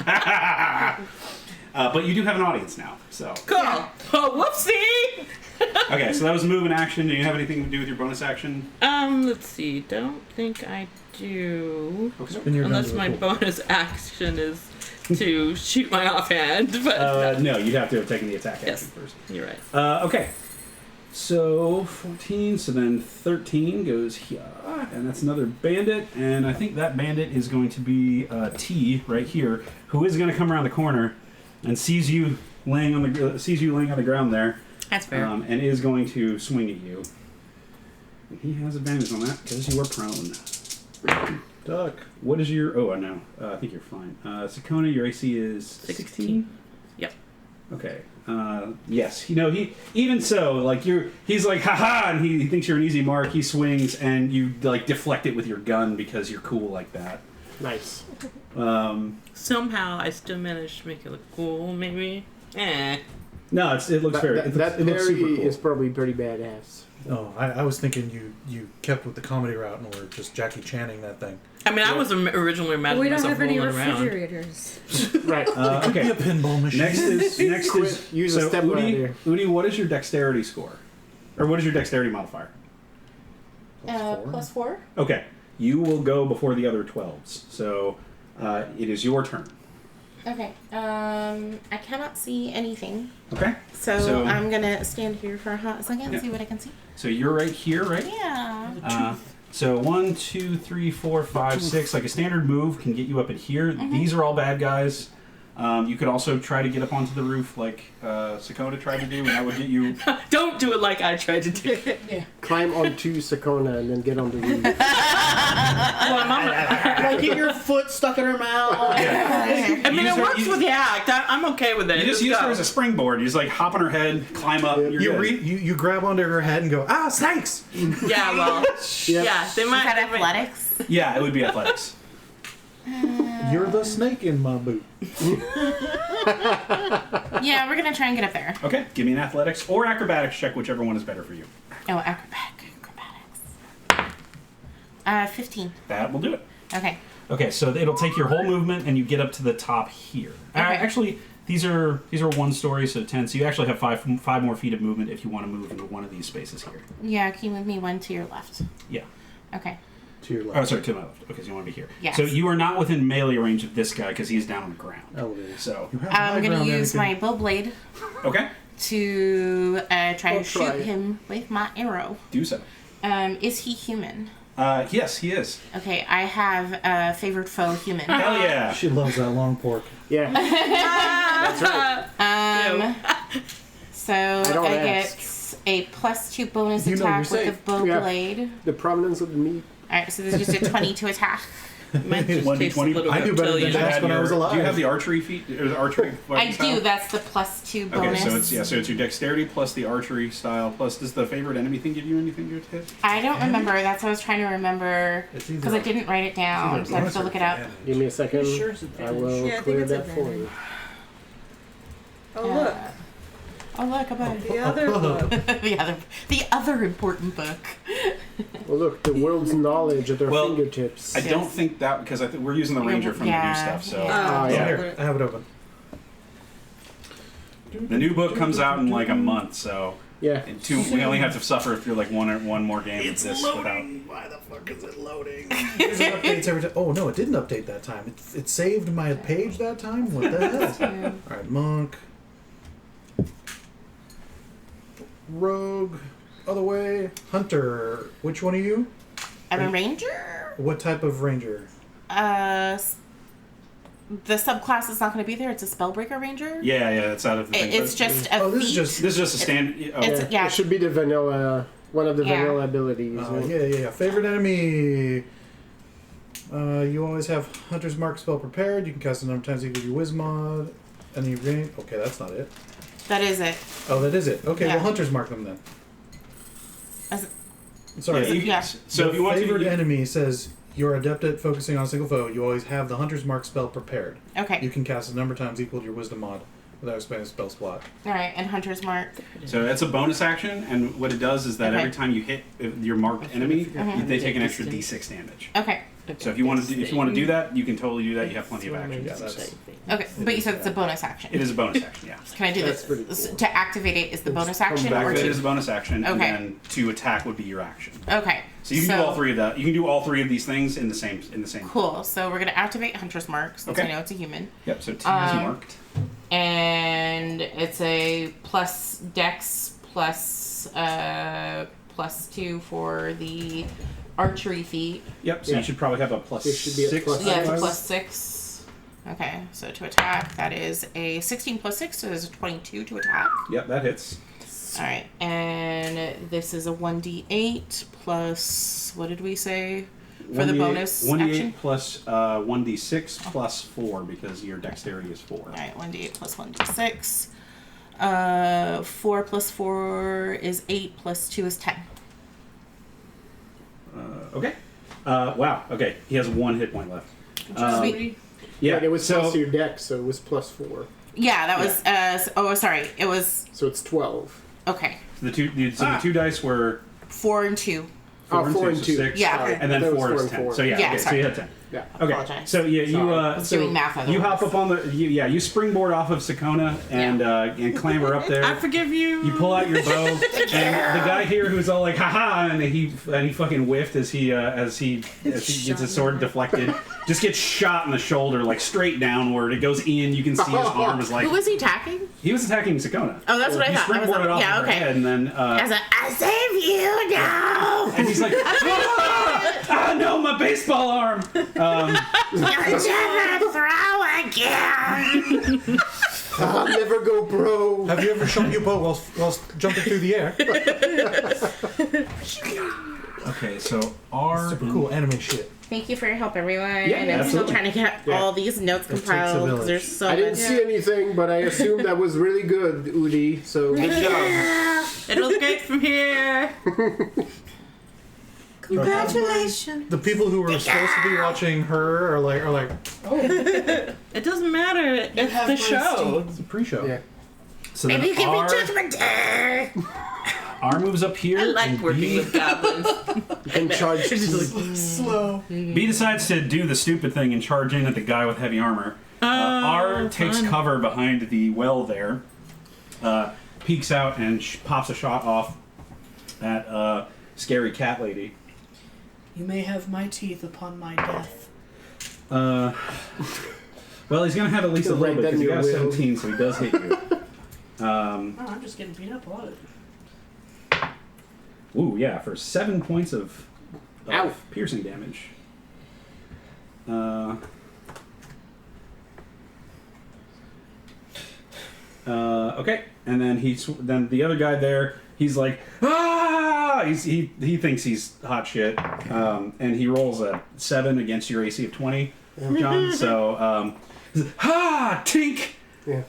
But you do have an audience now, so. Cool. Oh, whoopsie. Okay, so that was a move and action. Do you have anything to do with your bonus action? Let's see. Don't think I do. Okay. Then you're Unless done my with the bonus action is to shoot my offhand, but No, you'd have to have taken the attack action Yes. first. you're right. Okay. So 14, so then 13 goes here, and that's another bandit, and I think that bandit is going to be T right here, who is going to come around the corner and sees you laying on the ground there, That's fair. and is going to swing at you. And he has advantage on that because you are prone. Duck. What is your? Oh, no. I think you're fine. Sakona, your AC is 16? Yep. Okay. Yes. You know, he even so, like he's like haha, and he thinks you're an easy mark. He swings, and you like deflect it with your gun because you're cool like that. Nice. Somehow I still managed to make it look cool, maybe. No, it looks very. That It looks parry super cool. is probably pretty badass. Oh, I was thinking you kept with the comedy route and were just Jackie Channing that thing. I mean, I was originally Well, imagining we don't myself have any rolling around. refrigerators. Right. Okay. Be a pinball machine. Next is Quit. Use a so step ladder. Udi, what is your dexterity score, or what is your dexterity modifier? +4. Okay, you will go before the other 12s. So it is your turn. Okay. I cannot see anything. Okay. So I'm gonna stand here for a hot second and Yeah. see what I can see. So you're right here, right? Yeah. So 1, 2, 3, 4, 5, 6. Like a standard move can get you up in here. Mm-hmm. These are all bad guys. You could also try to get up onto the roof like Sakota tried to do, and that would get you. Don't do it like I tried to do. Climb onto Sakona and then get on the roof. Well, I'm on the- Like get your foot stuck in her mouth. I mean, use it her- works you- with the act. I'm okay with it. You just Let's use her go. as a springboard. You just like hop on her head, climb up. You're You, good. you grab onto her head and go, ah, snakes! Yeah, well, yeah, they might. Is that they might- athletics? Yeah, it would be athletics. You're the snake in my boot. Yeah, we're gonna try and get up there. Okay, give me an athletics or acrobatics check, whichever one is better for you. Oh, acrobatics. 15. That will do it. Okay. Okay, so it'll take your whole movement, and you get up to the top here. Okay. Actually, these are 1 story, so 10. So you actually have five more feet of movement if you want to move into one of these spaces here. Yeah, can you move me one to your left? Yeah. Okay. To your Oh, left. sorry, to my left. Okay, so you want to be here. Yes. So you are not within melee range of this guy because he's down on the ground. Elevator. So You have high I'm gonna ground, use my Anakin. bow blade okay, to try I'll to shoot try. him with my arrow. do so. Is he human? Yes, he is. Okay, I have a favored foe human. Hell yeah. She loves that long pork. Yeah. That's right. So don't I ask. get a +2 bonus You know attack you're with safe. the bow Yeah. blade. The prominence of the meat. Alright, so this is just a 20 to attack. Might just 1d20. taste a little I bit knew better till than you- that. That's when I was alive. Do you have the archery feat? Or the archery I fighting style? do, that's the +2 bonus. Okay, so it's your dexterity plus the archery style plus does the favorite enemy thing give you anything to hit? I don't remember, that's what I was trying to remember. It's either- Because I didn't write it down, it's so I have bonus to or look it up. advantage. Give me a second. Pretty sure it's I advantage. will Yeah, I think clear it's that for advantage. you. Oh, look. Oh look, a book. The other book. the other important book. Well, look, the world's knowledge at their Well, fingertips. I don't think that because I think we're using the ranger from the new Yeah, stuff. So yeah. Oh, yeah. Here, I have it open. the new book comes out in like a month. So Yeah. we only have to suffer through like one more game of this without. Why the fuck is it loading? It updates every time. Oh no, it didn't update that time. It saved my page that time. What the hell? All right, monk, rogue, other way, hunter. Which one are you? I'm a ranger? What type of ranger? The subclass is not going to be there. It's a spellbreaker ranger. Yeah, it's out of the thing. It's but just a Oh, this is feat. just. this is just a stand. Oh, It's- yeah. It should be the vanilla, one of the Yeah. vanilla abilities. Yeah. Favorite enemy. You always have Hunter's Mark spell prepared. You can cast it a number of times equal to your Wizmod. Any range? Okay, that's not it. That is it. Oh, that is it. Okay, Yeah. well, Hunter's Mark them then. As- Sorry. Yeah, Yeah. So if you want favorite to, enemy says you're adept at focusing on a single foe. You always have the Hunter's Mark spell prepared. Okay. You can cast a number of times equal to your Wisdom mod without expending a spell slot. All right. And Hunter's Mark. so that's a bonus action, and what it does is that Okay. every time you hit your marked enemy, they take an extra d6 damage. Okay. So if you want to do that, you can totally do that. You have plenty of actions. Yeah, that's- Okay. But you said it's a bonus action. It is a bonus action, yeah. Can I do That's this? pretty cool. To activate it is the bonus come action, back or It to? is a bonus action, and Okay. then to attack would be your action. Okay. So you can do all three of that. You can do all three of these things in the same. Cool. So we're gonna activate Hunter's Mark since Okay. I know it's a human, Yep. So T is marked. and it's a plus Dex +2 for the archery feat. Yep. So Yeah. you should probably have a plus It should be a 6. plus Yeah, it's a Otherwise- +6. Okay, so to attack, that is a 16 + 6, so there's a 22 to attack. Yep, that hits. All right, and this is a 1d8 plus, what did we say for the bonus 1d8 action? plus 1d6 plus 4 because your dexterity is 4. All right, 1d8 plus 1d6. 4 plus 4 is 8 plus 2 is 10. Okay. Wow. Okay. He has 1 hit point left. Sweet. Yeah, But it was so plus your deck, so it was +4. Yeah, that was. Oh, sorry. It was So it's 12. okay. the two dice were 4 and 2. 4 and so 2. 6, Yeah. Sorry. and then I thought it was 4 is 4 and 10. 4. So yeah, Yeah, okay, so sorry. you had 10. Yeah. Okay, Apologize. so yeah, Sorry. I was doing math you hop otherwise. up on the you springboard off of Sakona and clamber up there. I forgive you. You pull out your bow, and the guy here who's all like haha, and he fucking whiffed as he gets his sword deflected, just gets shot in the shoulder like straight downward. It goes in. You can see his arm is like Who was he attacking? he was attacking Sakona. Oh, that's what I He thought. I was springboarded like, off yeah, of her okay. head, and then I was like, I save you now. and he's like, ah, no, my baseball arm. You'll never throw again. I'll never go pro. Have you ever shot your bow whilst jumping through the air? Okay, so R. Super cool anime shit. Thank you for your help, everyone. Yeah, and I'm still absolutely. trying to get Yeah. all these notes takes a compiled because village. there's so I didn't much. see anything, but I assumed that was really good, Udi. So good job. It was great from here. Congratulations. The people who were supposed to be watching her are like, It doesn't matter. It's the show. it's a pre-show. Yeah. So Maybe you then can be R, judgmental. R moves up here. I like and working B, with goblins. And charge. Slow. B decides to do the stupid thing and charge in at the guy with heavy armor. R takes fun. cover behind the well there, peeks out and pops a shot off at scary cat lady. You may have my teeth upon my death. Well, he's gonna have at least a You'll little write bit that because he in got your 17, so he does hit you. Oh, I'm just getting beat up a lot. Ooh, yeah, for 7 points of Ow. piercing damage. Okay, and then then the other guy there, he's like, ah! He thinks he's hot shit, and he rolls a 7 against your AC of 20, John. So, he's like, ah, tink. Yeah.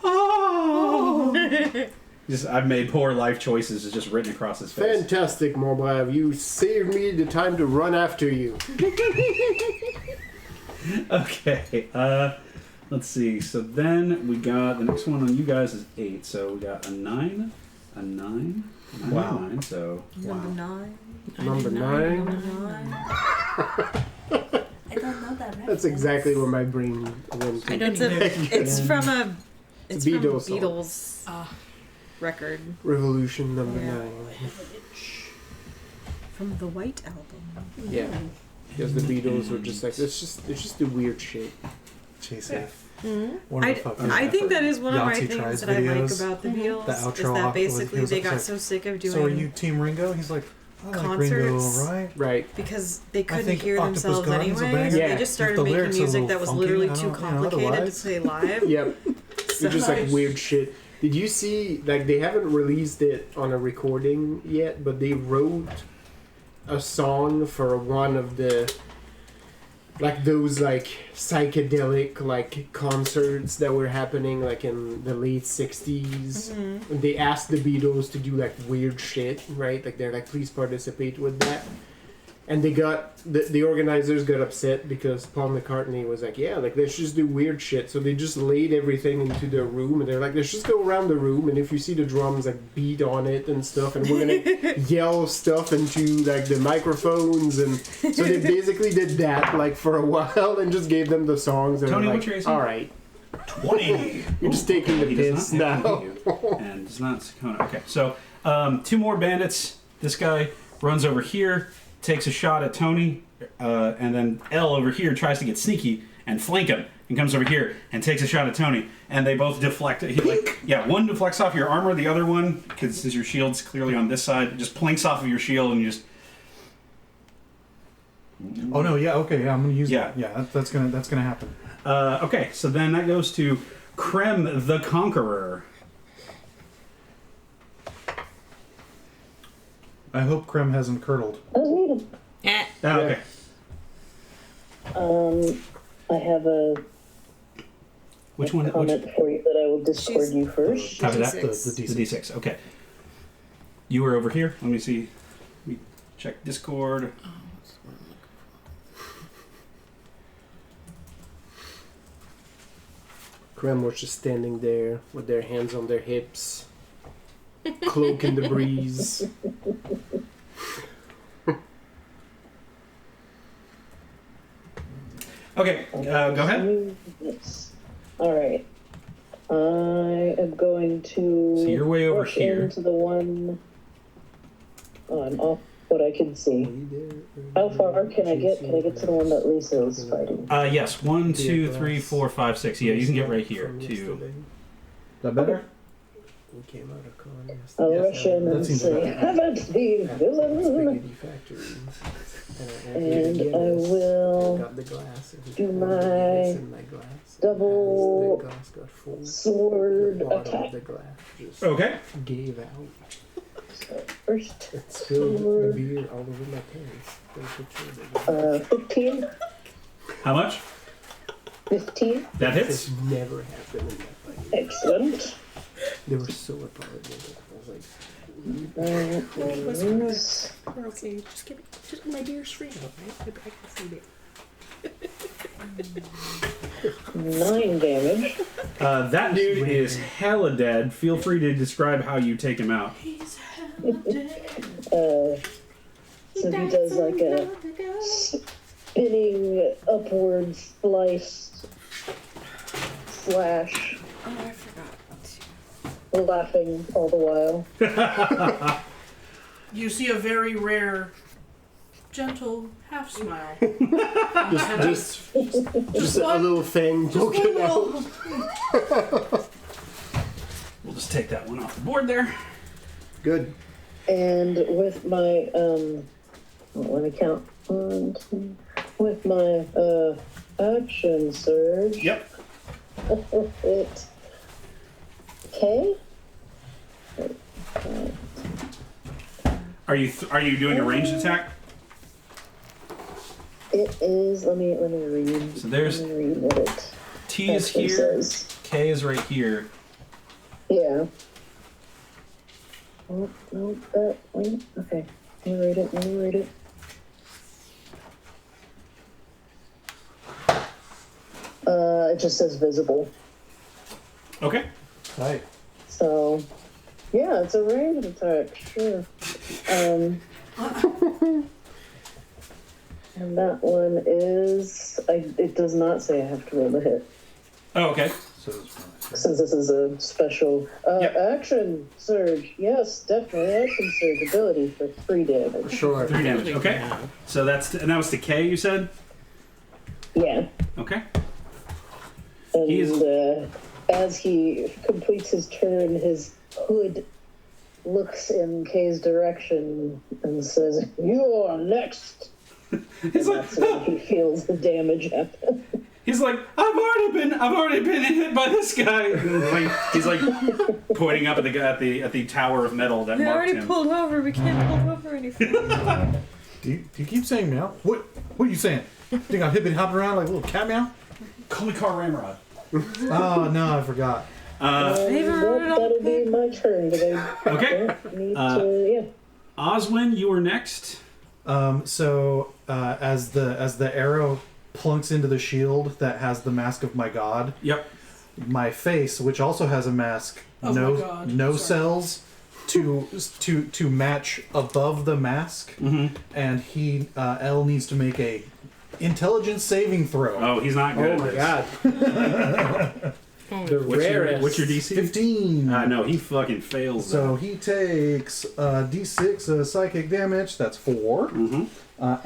Oh. I've made poor life choices is just written across his face. Fantastic, Mobile. You saved me the time to run after you. Okay, let's see. So then we got the next one on you guys is 8. So we got a 9, a 9, a Wow. 9. So Number 9. Number 9. Number 9. I don't know that. That's exactly where my brain went to. I don't It's a. It's from a. It's from a Beatles song. Beatles record Revolution number Yeah. 9. from the White Album. Yeah. Because the Beatles were just like, it's just the weird shit. Jason. Mm-hmm. One of the fucking I think that is one of my Yahtzee things tries that I like videos. about the Beatles The is outro that off was- basically he was they got like, so sick of doing So are you Team Ringo? He's like, I like concerts. Ringo, right? Right. because they couldn't think hear Octopus themselves Gun is a anyway. banger. So Yeah. they just If started the making lyrics are a music little that was funky, literally I too don't- complicated to otherwise- play live. Yep. It's just like weird shit. Did you see, like, they haven't released it on a recording yet, but they wrote a song for one of the, like, those, like, psychedelic, like, concerts that were happening, like, in the late 60s. Mm-hmm. And they asked the Beatles to do, like, weird shit, right? Like, they're like, please participate with that. And they got, the organizers got upset because Paul McCartney was like, yeah, like, let's just do weird shit. So they just laid everything into the room, and they're like, let's just go around the room, and if you see the drums, like, beat on it and stuff, and we're gonna yell stuff into, like, the microphones. And so they basically did that, like, for a while, and just gave them the songs. And Tony, were what's your like, AC? all right, 20. you're just taking the He does piss not have now. you, and does not Sakona. Okay, so 2 more bandits. This guy runs over here, takes a shot at Tony, and then L over here tries to get sneaky and flank him, and comes over here and takes a shot at Tony, and they both deflect. One deflects off your armor, the other one, because your shield's clearly on this side, just planks off of your shield, and you just. Oh no, yeah, okay, yeah, I'm gonna use Yeah. that. Yeah, that's gonna happen. Okay, so then that goes to Krem the Conqueror. I hope Krem hasn't curdled. That was needed. Eh. Oh, okay. I have a Which one? Which, comment for you that I will Discord She's- you first. Copy that. The D6. The D6. Okay. You were over here. Let me see. Let me check Discord. Krem was just standing there with their hands on their hips, cloak in the breeze. Okay, go ahead. Yes. All right. I am going to. So you're way over rush here. into the one. Oh, I'm off what I can see. How far can I get? Can I get to the one that Lisa is fighting? Yes, 1, 2, 3, 4, 5, 6. Yeah, you can get right here too. Is that better? We came out of con I'll yesterday. rush in that and seems say, better. "Haven't the villain?" Spaghetti factory. And I will got the glass. And do poured my the Guinness in that glass. double As the glass got full, sword the bottom attack. of the glass just Okay. gave out. So first, It spilled the sword, beer all over my pants. There's a picture of it. 15. How much? 15. That This hits. never happened in that fight. Excellent. They were so apologetic. I was like, That is we're okay. Just give me, just my beer's free, right? I can see it. 9 damage. That dude is hella dead. Feel free to describe how you take him out. So he does like a spinning upward slice slash, Oh, I forgot. laughing all the while. You see a very rare, gentle half smile. Just a one- little thing poking out. We'll just take that one off the board there. Good. And with my let me count. 1, 2, with my action surge. Yep. It okay. Are you doing a ranged attack? It is. Let me read. So there's Let me read what it T is actually here, says. K is right here. Yeah. Oh no, wait. Okay. Let me read it. It just says visible. Okay. Right. So, yeah, it's a ranged attack, sure. And that one is. It does not say I have to roll the hit. Oh, okay. So it's fine. Since this is a special Yep. action surge. Yes, definitely action surge ability for 3 damage. Sure. 3 damage. Okay. So and that was to K, you said? Yeah. Okay. And He is- as he completes his turn, his hood looks in Kay's direction and says, "You're next." He's like, That's when he feels the damage happen. he's like, I've already been hit by this guy. He's like pointing up at the guy at the tower of metal that We marked already him. pulled over. We can't pull over anything. Do you keep saying meow? What are you saying? Think I'm hipping hopping around like a little cat meow? Call me Car Ramrod. Oh no, I forgot. That'll be my turn, but I Okay. don't need to. Yeah. Oswin, you are next. So as the arrow plunks into the shield that has the mask of my god, Yep. my face, which also has a mask, Oh no my God, no sorry. cells to match above the mask, and he L needs to make a intelligence saving throw. Oh, he's not good. Oh my at this. god. The rarest. What's your DC? 15. No, he fucking fails. So he takes d6 psychic damage. That's 4. Mm-hmm.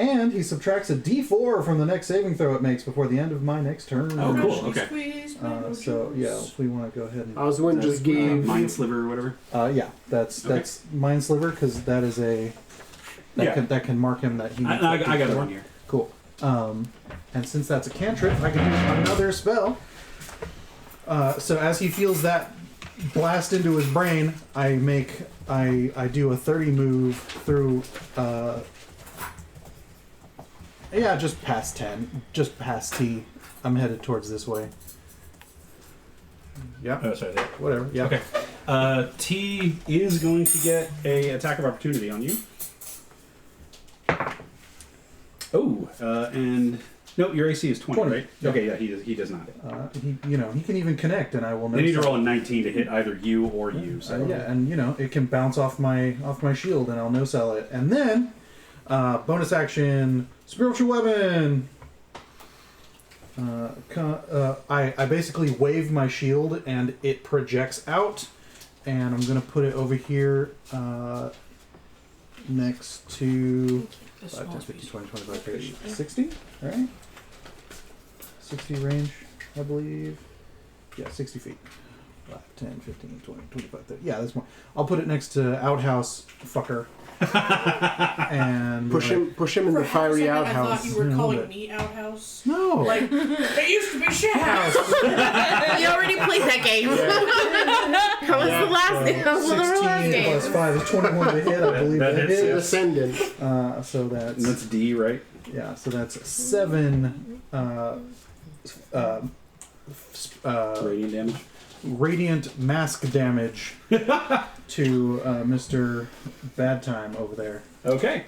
And he subtracts a d4 from the next saving throw it makes before the end of my next turn. Oh, cool. Okay. Squeeze, mango So yeah, juice. if we want to go ahead and Oswin just gave. Mind Sliver or whatever. yeah, that's Mind Sliver because that is a that can mark him that he. I got it on here. Cool. And since that's a cantrip, I can do another spell. So as he feels that blast into his brain, I do a 30 move through. Just past 10, just past T. I'm headed towards this way. Yeah. Oh, sorry. There. Whatever. Yeah. Okay. T is going to get a attack of opportunity on you. Oh, and No, your AC is 20, 20, right? yeah. Okay, yeah, he does not. He can even connect, and I will. They need to roll a 19 to hit either you or you. So yeah, and it can bounce off my shield, and I'll no sell it, and then bonus action, spiritual weapon. I basically wave my shield, and it projects out, and I'm gonna put it over here next to 5, 10, 15, 20, 25, 30, 60, right? 60 range, I believe. Yeah, 60 feet. 5, 10, 15, 20, 25, 30. Yeah, that's more. I'll put it next to outhouse fucker. And Push him in the fiery I outhouse. thought you were Yeah, calling but- me outhouse. No. Like, it used to be shit house. We already played that game. That was the last game. That was the last 16 game. plus 5 is 21 to hit, I believe that that hits, hits. Ascendant. So and that's that's D, right? yeah. So that's 7 Radiant damage. radiant mask damage to Mr. Bad Time over there. Okay.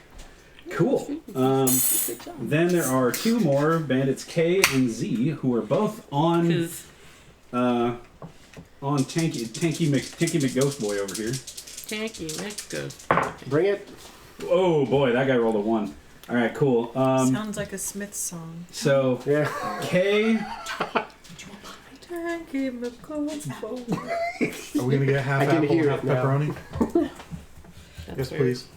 Cool. Then there are 2 more bandits, K and Z, who are both on Tanky McGhost Boy over here. Tanky, let's go. Bring it. Oh boy, that guy rolled a 1. All right, cool. Sounds like a Smith song. So Yeah. K. Tanky McGhost. Are we gonna get half I can apple, hear half it now. pepperoni? Yes, please.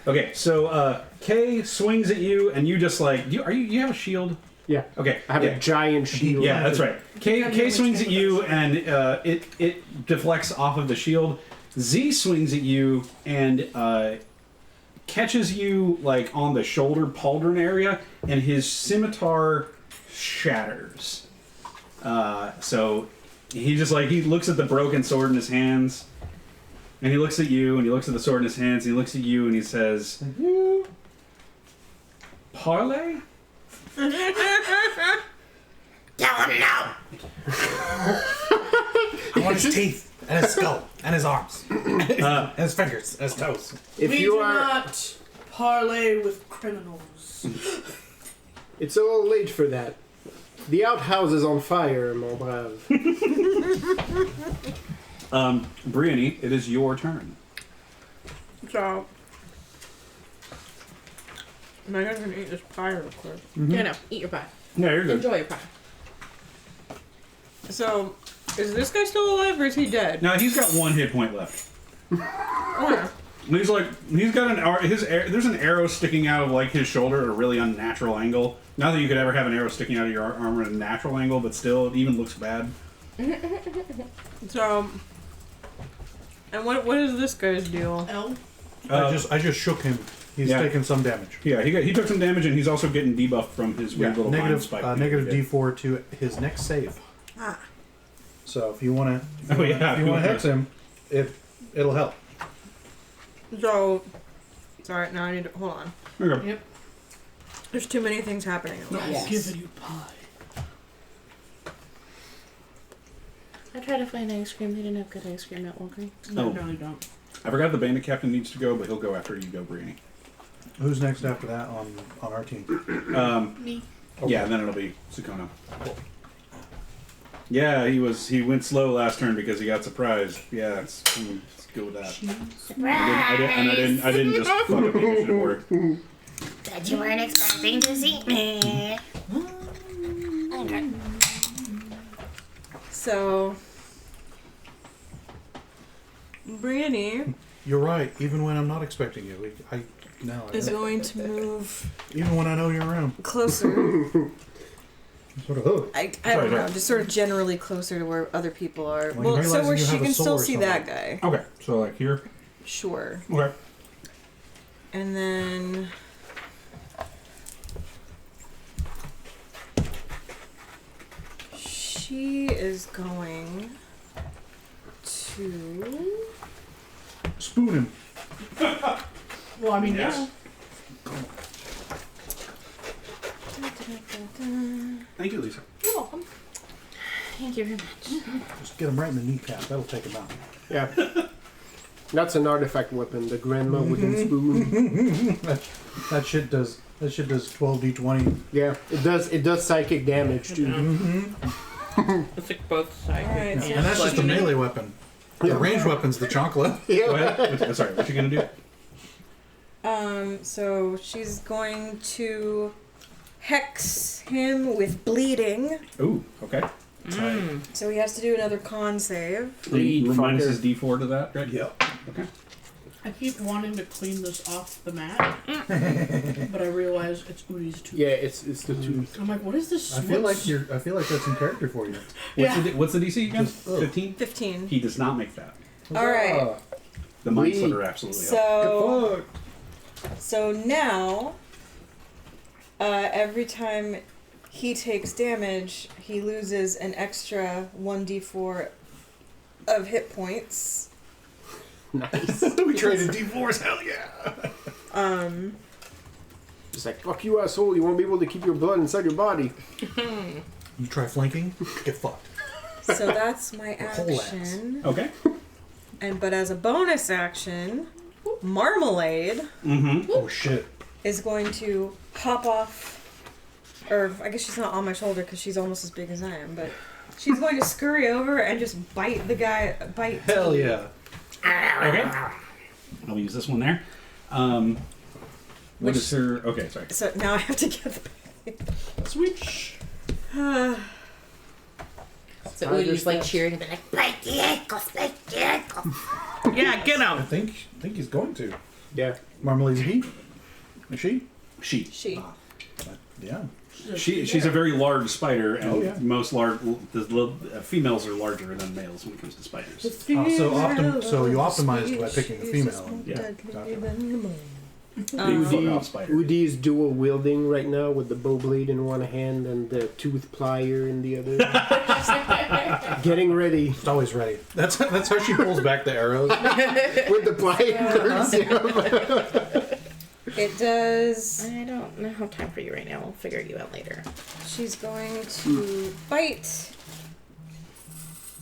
Okay, so K swings at you, and you just like you have a shield. Yeah. Okay, I have yeah. a giant shield. Yeah, that's right. K swings at you, and it deflects off of the shield. Z swings at you and catches you like on the shoulder pauldron area, and his scimitar shatters. So he just he looks at the broken sword in his hands, and he looks at you, and he looks at the sword in his hands, and he looks at you, and he says, "Parlay." Tell him no. I want his teeth and his skull and his arms and his fingers and his toes. If we you do are, not parlay with criminals. it's a little late for that. The outhouse is on fire, mon brave. Brittany, it is your turn. So, am I gonna eat this pie real quick? Yeah, no. Eat your pie. Yeah, you're good. Enjoy your pie. So, is this guy still alive or is he dead? Now he's got 1 hit point left. Where? He's got there's an arrow sticking out of like his shoulder at a really unnatural angle. Not that you could ever have an arrow sticking out of your arm at a natural angle, but still, it even looks bad. So, and what is this guy's deal? L. I just shook him. He's Yeah. taken some damage. Yeah, he took some damage, and he's also getting debuffed from his weird little mind negative spike. negative D4 to his next save. Ah. So if you want to, Oh, yeah. if you want to hex him, it'll help. So, sorry, now I need to, hold on. Okay. Yep. There's too many things happening. I've given you pie. I tried to find ice cream. They didn't have good ice cream at Walgreens. Oh. No, they don't. I forgot the bandit captain needs to go, but he'll go after you go, Brittany. Who's next after that on our team? Me. Yeah, and then it'll be Sukono. Yeah, he went slow last turn because he got surprised. Yeah, let's go with that. Surprise! I didn't just fuck up the initiative order. Bet you weren't expecting to see me. Okay. So, Brittany You're right. Even when I'm not expecting you, is going to move even when I know you're around. closer. Sort of. I Sorry, don't know, sorry. just sort of generally closer to where other people are. When Well, you so realize where you she have a can soul still or see that guy. Okay, so like here. Sure. Okay. And then she is going to Spoon him. Well, I mean, Yes. Thank you, Lisa. You're welcome. Thank you very much. Just get him right in the kneecap. That'll take him out. Yeah. That's an artifact weapon, the grandma wooden spoon. That shit does That shit does 12d20. Yeah, it does. It does psychic damage too. It's like both sides. Alright, so- And that's just a melee weapon. The ranged weapon's the chocolate. Go ahead. Sorry, what you gonna do? So she's going to hex him with bleeding. Ooh, okay. So he has to do another con save. Bleed, Minus fucker. his D4 to that, right? Yep. Okay. I keep wanting to clean this off the mat, but I realize it's Udi's tooth. Yeah, it's the tooth. I'm like, what is this? I feel like that's in character for you. What's the DC again? Just, ugh. 15? 15. He does not make that. Alright. The Mind Bleed. Slitter absolutely helps. So now, every time he takes damage, he loses an extra 1d4 of hit points. Nice. We traded D4s, hell yeah! It's like, fuck you, asshole. You won't be able to keep your blood inside your body. You try flanking, get fucked. So that's my Whole ass. action. Okay. But as a bonus action, Marmalade Mm-hmm. Oh shit. is going to hop off, or I guess she's not on my shoulder because she's almost as big as I am, but she's going to scurry over and just bite the guy. Hell yeah. Okay. I'll use this one there. What Which- is her... Okay, sorry. So now I have to get the. Switch. So Udi's like cheering and be like, bite the ankles, bite the ankles. Yeah, get I him. think he's going to. Yeah. Marmalade's a he? A she? She. She. Yeah. She's a very large spider, and Oh, yeah. most females are larger than males when it comes to spiders. So you optimized by picking a female. Yeah. Big fuck off spider. Udi is dual wielding right now with the bow blade in one hand and the tooth plier in the other. Getting ready It's always ready. That's how she pulls back the arrows. with the pliers. Yeah. It does. I don't have time for you right now. We'll figure you out later. She's going to bite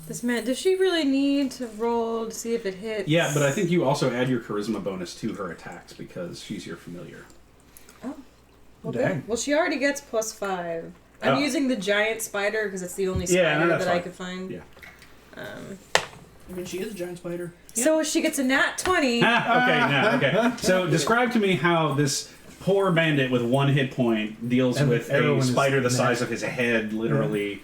this man. Does she really need to roll to see if it hits? Yeah, but I think you also add your charisma bonus to her attacks because she's your familiar. Well, Dang. good. Well, she already gets +5. I'm Oh. using the giant spider because it's the only spider Yeah, no, that's that I fine. could find. Yeah. I mean, she is a giant spider. So she gets a nat 20. Okay. So describe to me how this poor bandit with 1 hit point deals And with the arrow in a his spider the neck. size of his head, literally.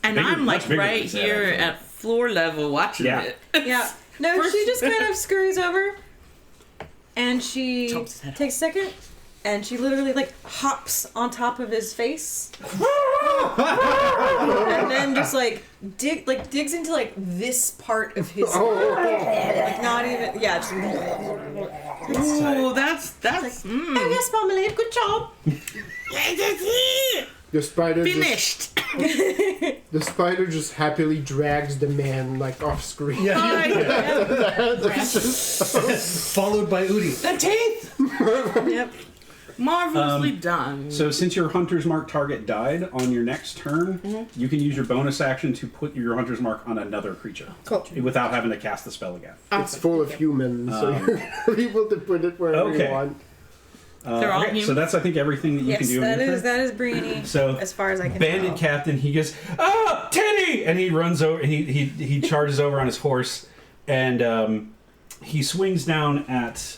And Bigger- I'm much like bigger right than that, here actually. at floor level watching Yeah. it. Yeah. No, First- she just kind of scurries over and she Chomps his head takes a second and she literally like hops on top of his face and then just like digs into like this part of his like not even just Ooh, that's oh yes, Marmalade, good job. The spider finished. the spider just happily drags the man like off screen. Followed by Udi. The teeth. Yep. Marvelously done. So since your hunter's mark target died on your next turn, you can use your bonus action to put your hunter's mark on another creature. Cool. Without having to cast the spell again. It's full of humans, so you're able to put it wherever Okay. you want. They're all Okay, so humans? that's I think everything that you Yes, can do. that in your is turn. Brienne. So as far as I can Bandit tell. Captain, he goes, "Ah, Teddy!" And he runs over. He charges over on his horse, and he swings down at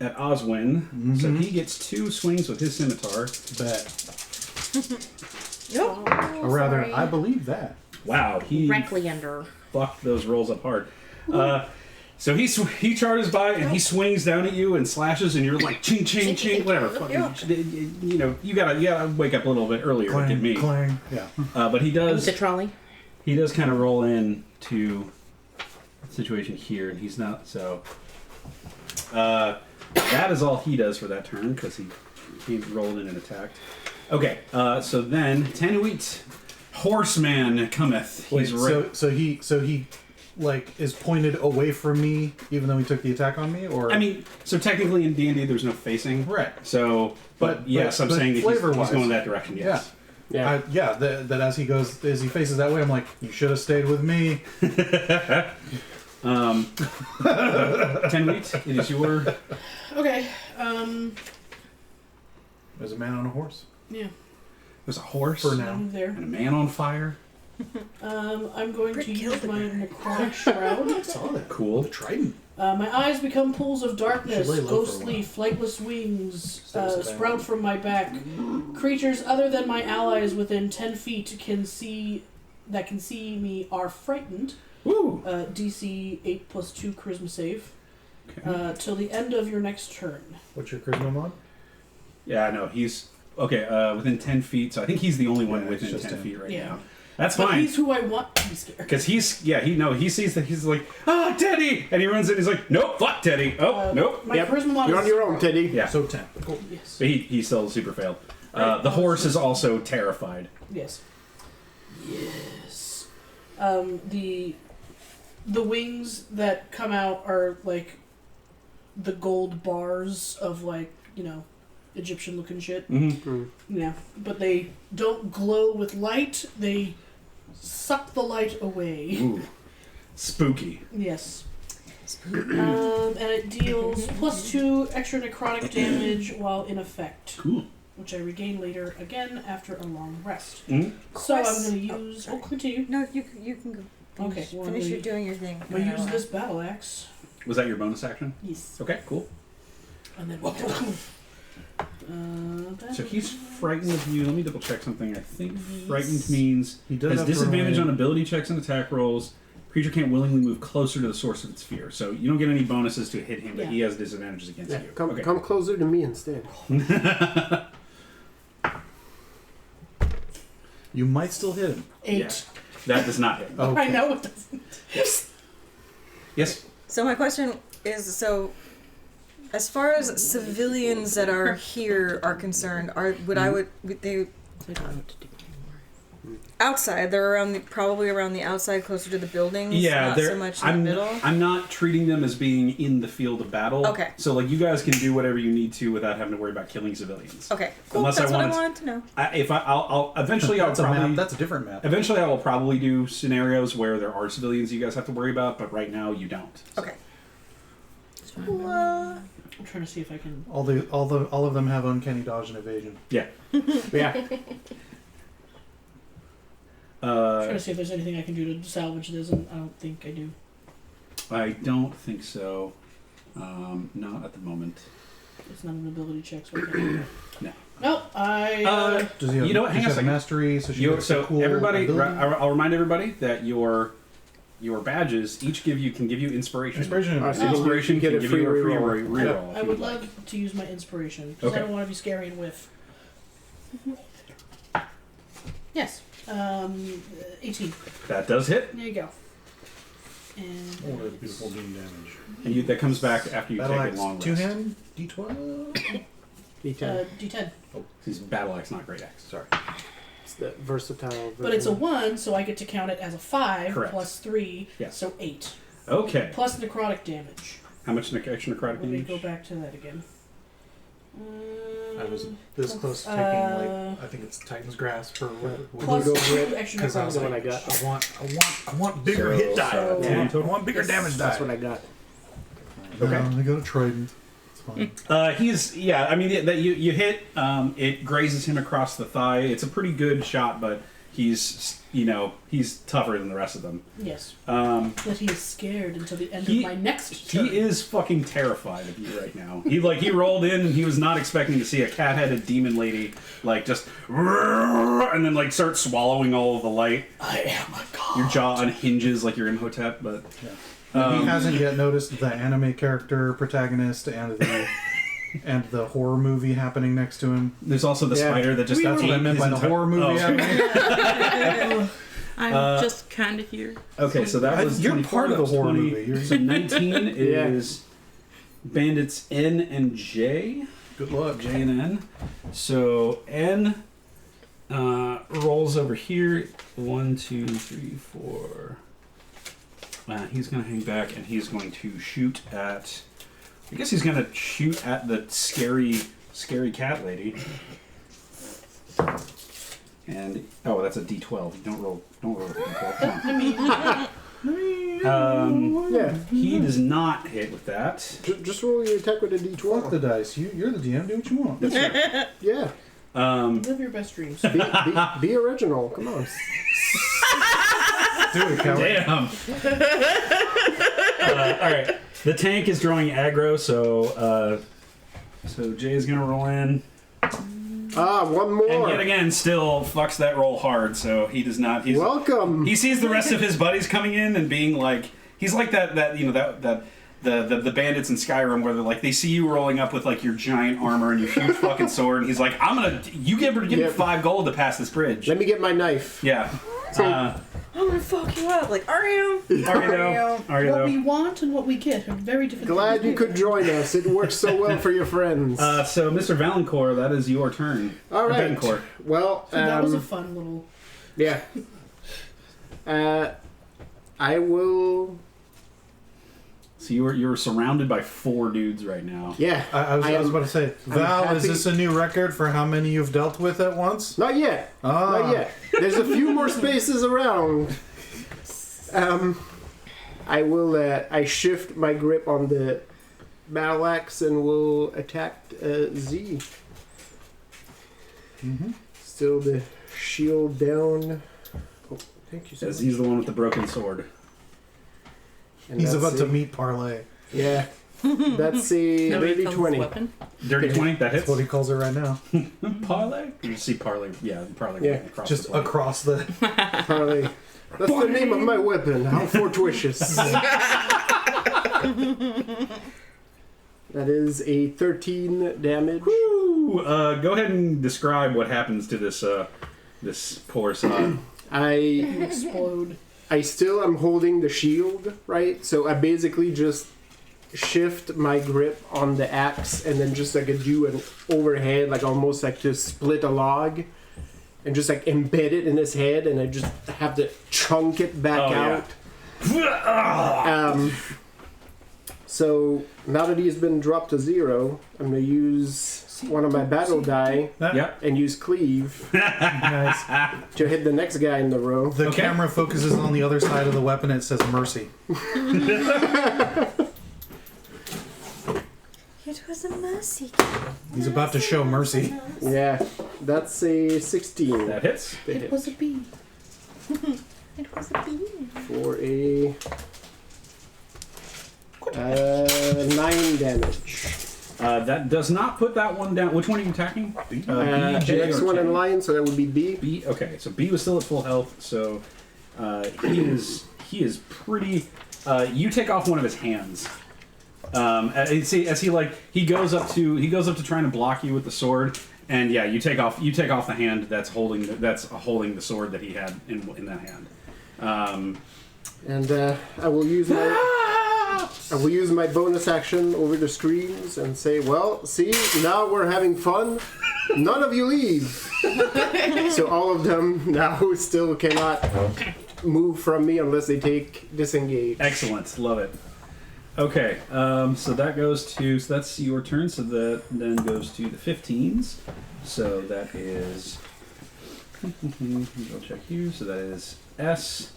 Oswin. So he gets 2 swings with his scimitar. Nope. Or rather, I believe that. Wow, he Frankly under. fucked those rolls up hard. So he charges by and he swings down at you and slashes, and you're like ching ching ching, whatever. Fucking, you gotta wake up a little bit earlier to get me. Clang. Yeah. But he does. The trolley. He does kind of roll in to the situation here, and he's not so. That is all he does for that turn because he rolled in and attacked. Okay, so then Tenuit, horseman cometh. He's right. So he like is pointed away from me, even though he took the attack on me, or I mean, so technically in D&D there's no facing. Right. So, but yes, I'm but saying that flavor-wise. he's going that direction. Yes. Yeah. that as he faces that way, I'm like, you should have stayed with me. Tenuit, it is your. Okay. There's a man on a horse. Yeah. There's a horse For now. I'm there. and a man on fire. I'm going Brick to killed use the my guy. necrotic shroud. I saw that. Cool. The trident. My eyes become pools of darkness. Should lay low for a Ghostly, flightless wings Stay so sprout bad. from my back. Creatures other than my allies within 10 feet can see me are frightened. Woo. DC 8 plus 2 charisma save. Okay. Till the end of your next turn. What's your charisma mod? Yeah, I know. He's okay. Within 10 feet. So I think he's the only one Yeah, it's within just 10 him. feet right Yeah. now. That's But fine. he's who I want to be scared. Because he sees that he's like, ah, Teddy! And he runs in, he's like, nope, fuck Teddy. Oh, nope. My Yep. charisma mod You're is on your own, Teddy. Yeah. So 10. Cool. Yes. But he still super failed. Right. The horse is also terrified. Yes. Yes. The wings that come out are like the gold bars of like, Egyptian looking shit. Mm-hmm. Yeah. But they don't glow with light, they suck the light away. Ooh. Spooky. Yes. And it deals plus 2 extra necrotic damage while in effect. Cool. Which I regain later again after a long rest. Mhm. So I'm Quest- going to use. Continue. No, you can go. Finish, Okay, well, finish I'm your doing your thing. I'm going to use this battle axe. Was that your bonus action? Yes. Okay, cool. And then. So he's frightened of you. Let me double check something. I think frightened means He does has have to disadvantage roll on ability checks and attack rolls. Creature can't willingly move closer to the source of its fear. So you don't get any bonuses to hit him, but Yeah. he has disadvantages against Yeah, you. come Okay. come closer to me instead. You might still hit him. 8. Yeah. That does not hit. Oh, I know it doesn't. Yes. So my question is, as far as civilians that are here are concerned, outside? They're probably around the outside, closer to the buildings. Yeah, not they're. so much in I'm, the middle. I'm not treating them as being in the field of battle. Okay. So like you guys can do whatever you need to without having to worry about killing civilians. Okay, cool. Unless That's I what I wanted- wanted to know. I'll eventually I'll That's a probably map. That's a different map. eventually I will probably do scenarios where there are civilians you guys have to worry about, but right now you don't. Okay. I'm trying to see if I can. All of them have uncanny dodge and evasion. Yeah. Yeah. I'm trying to see if there's anything I can do to salvage this, and I don't think I do. I don't think so. Not at the moment. It's not an ability check, so I can't do that. No. Nope, I. Does he have, You know what? Hang does on a he have second. mastery, so she gets So a cool everybody, ability? I'll remind everybody that your badges each can give you inspiration. Inspiration. Oh, so you Inspiration get can a give free you a free reroll. reroll. I if would you'd like. love to use my inspiration because Okay. I don't want to be scary and whiff. Yes. 18. That does hit, There you go. Oh, And that's beautiful doing damage. and that comes back after you Battle take axe, a long rest. two-hand, D12. D10. D10. He's battle axe, not great axe. Sorry. It's the versatile. But it's a version. 1, so I get to count it as a 5 Correct. plus 3, Yes. so 8. Okay. Plus necrotic damage. How much extra necrotic Let me damage? go back to that again. I was this close to taking, I think it's Titan's Grasp or what. Plus go 2 with- extra Because I was necrotic like, damage. I want bigger So- hit die. so- Yeah. I want bigger damage die. That's what I got. Okay. I got a trident. It's fine. He's I mean that you hit. It grazes him across the thigh. It's a pretty good shot, but he's he's tougher than the rest of them. Yes. Um, But he is scared until the end He- of my next turn. he is fucking terrified of you right now. He rolled in and he was not expecting to see a cat-headed demon lady just and then start swallowing all of the light. I am a god. Your jaw unhinges like you're Imhotep, but He hasn't yet noticed the anime character protagonist and the horror movie happening next to him. there's also the Yeah. spider that just That's what I ate meant his by the entire- horror movie Oh, okay. happening. I'm just kind of here. Okay, so that was You're 24, part of that the was horror 20. movie. You're- So 19 Yeah. is bandits N and J. Good luck. J and N. So N rolls over here. 1, 2, 3, 4. He's going to hang back and he's going to shoot at. I guess he's going to shoot at the scary cat lady. And that's a D12. You don't roll a D12. Come on. Yeah. He does not hit with that. Just roll your attack with a d12. Fuck the dice. You're the DM. Do what you want. Yeah. Live your best dreams. Be original. Come on. Do it, coward. Damn. All right. The tank is drawing aggro, so Jay is gonna roll in. One more. And yet again, still fucks that roll hard, so he does not. Welcome. He sees the rest of his buddies coming in and being like, he's like that the bandits in Skyrim where they're like, they see you rolling up with like your giant armor and your huge fucking sword, and he's like, you give me 5 gold to pass this bridge. Let me get my knife. Yeah. I'm gonna fuck you up. Like, are you? What we want and what we get are very different. Glad you could join us. It works so well for your friends. So, Mr. Valancourt, that is your turn. All right. Valancourt. Well, So that was a fun little. yeah. I will. So you're surrounded by 4 dudes right now. Yeah. I was about to say, Val, is this a new record for how many you've dealt with at once? Not yet. Not yet. There's a few more spaces around. I will. I shift my grip on the battle axe and will attack Z. Mm-hmm. Still the shield down. Oh, thank you so much. He's the one with the broken sword. And He's that's about to a- meet Parlay. Yeah. That's a Nobody dirty comes 20. Weapon. Dirty 20, that hits. That's what he calls it right now. Parlay? You see parlay, parlay Yeah, across Just the board. across the... Parlay. That's the name of my weapon. How fortuitous. That is a 13 damage. Woo! Go ahead and describe what happens to this this poor sod. I Explode. still am holding the shield, right? So I basically just shift my grip on the axe and then just like do an overhead, like almost like to split a log and just like embed it in his head, and I just have to chunk it back out. So now that he's been dropped to 0, I'm gonna use one of my battle die Yep. and use cleave Nice. to hit the next guy in the row. The camera focuses on the other side of the weapon. It says mercy. It was a mercy. He's about to show mercy. Yeah, that's a 16. That hits. to It hit was a bee. It was a bean. for a 9 damage. That does not put that one down. Which one are you attacking? B, The J, next or one K? in line, so that would be B. B. Okay, so B was still at full health. So he is pretty. You take off one of his hands. As he goes up to trying to block you with the sword, and yeah, you take off the hand that's holding the sword that he had in that hand. And I will use my bonus action over the screens and say, well, see, now we're having fun. None of you leave. So all of them now still cannot move from me unless they take disengage. Excellent, love it. Okay, so that's your turn. So that then goes to the 15s. So that is. I'll check you. So that is S,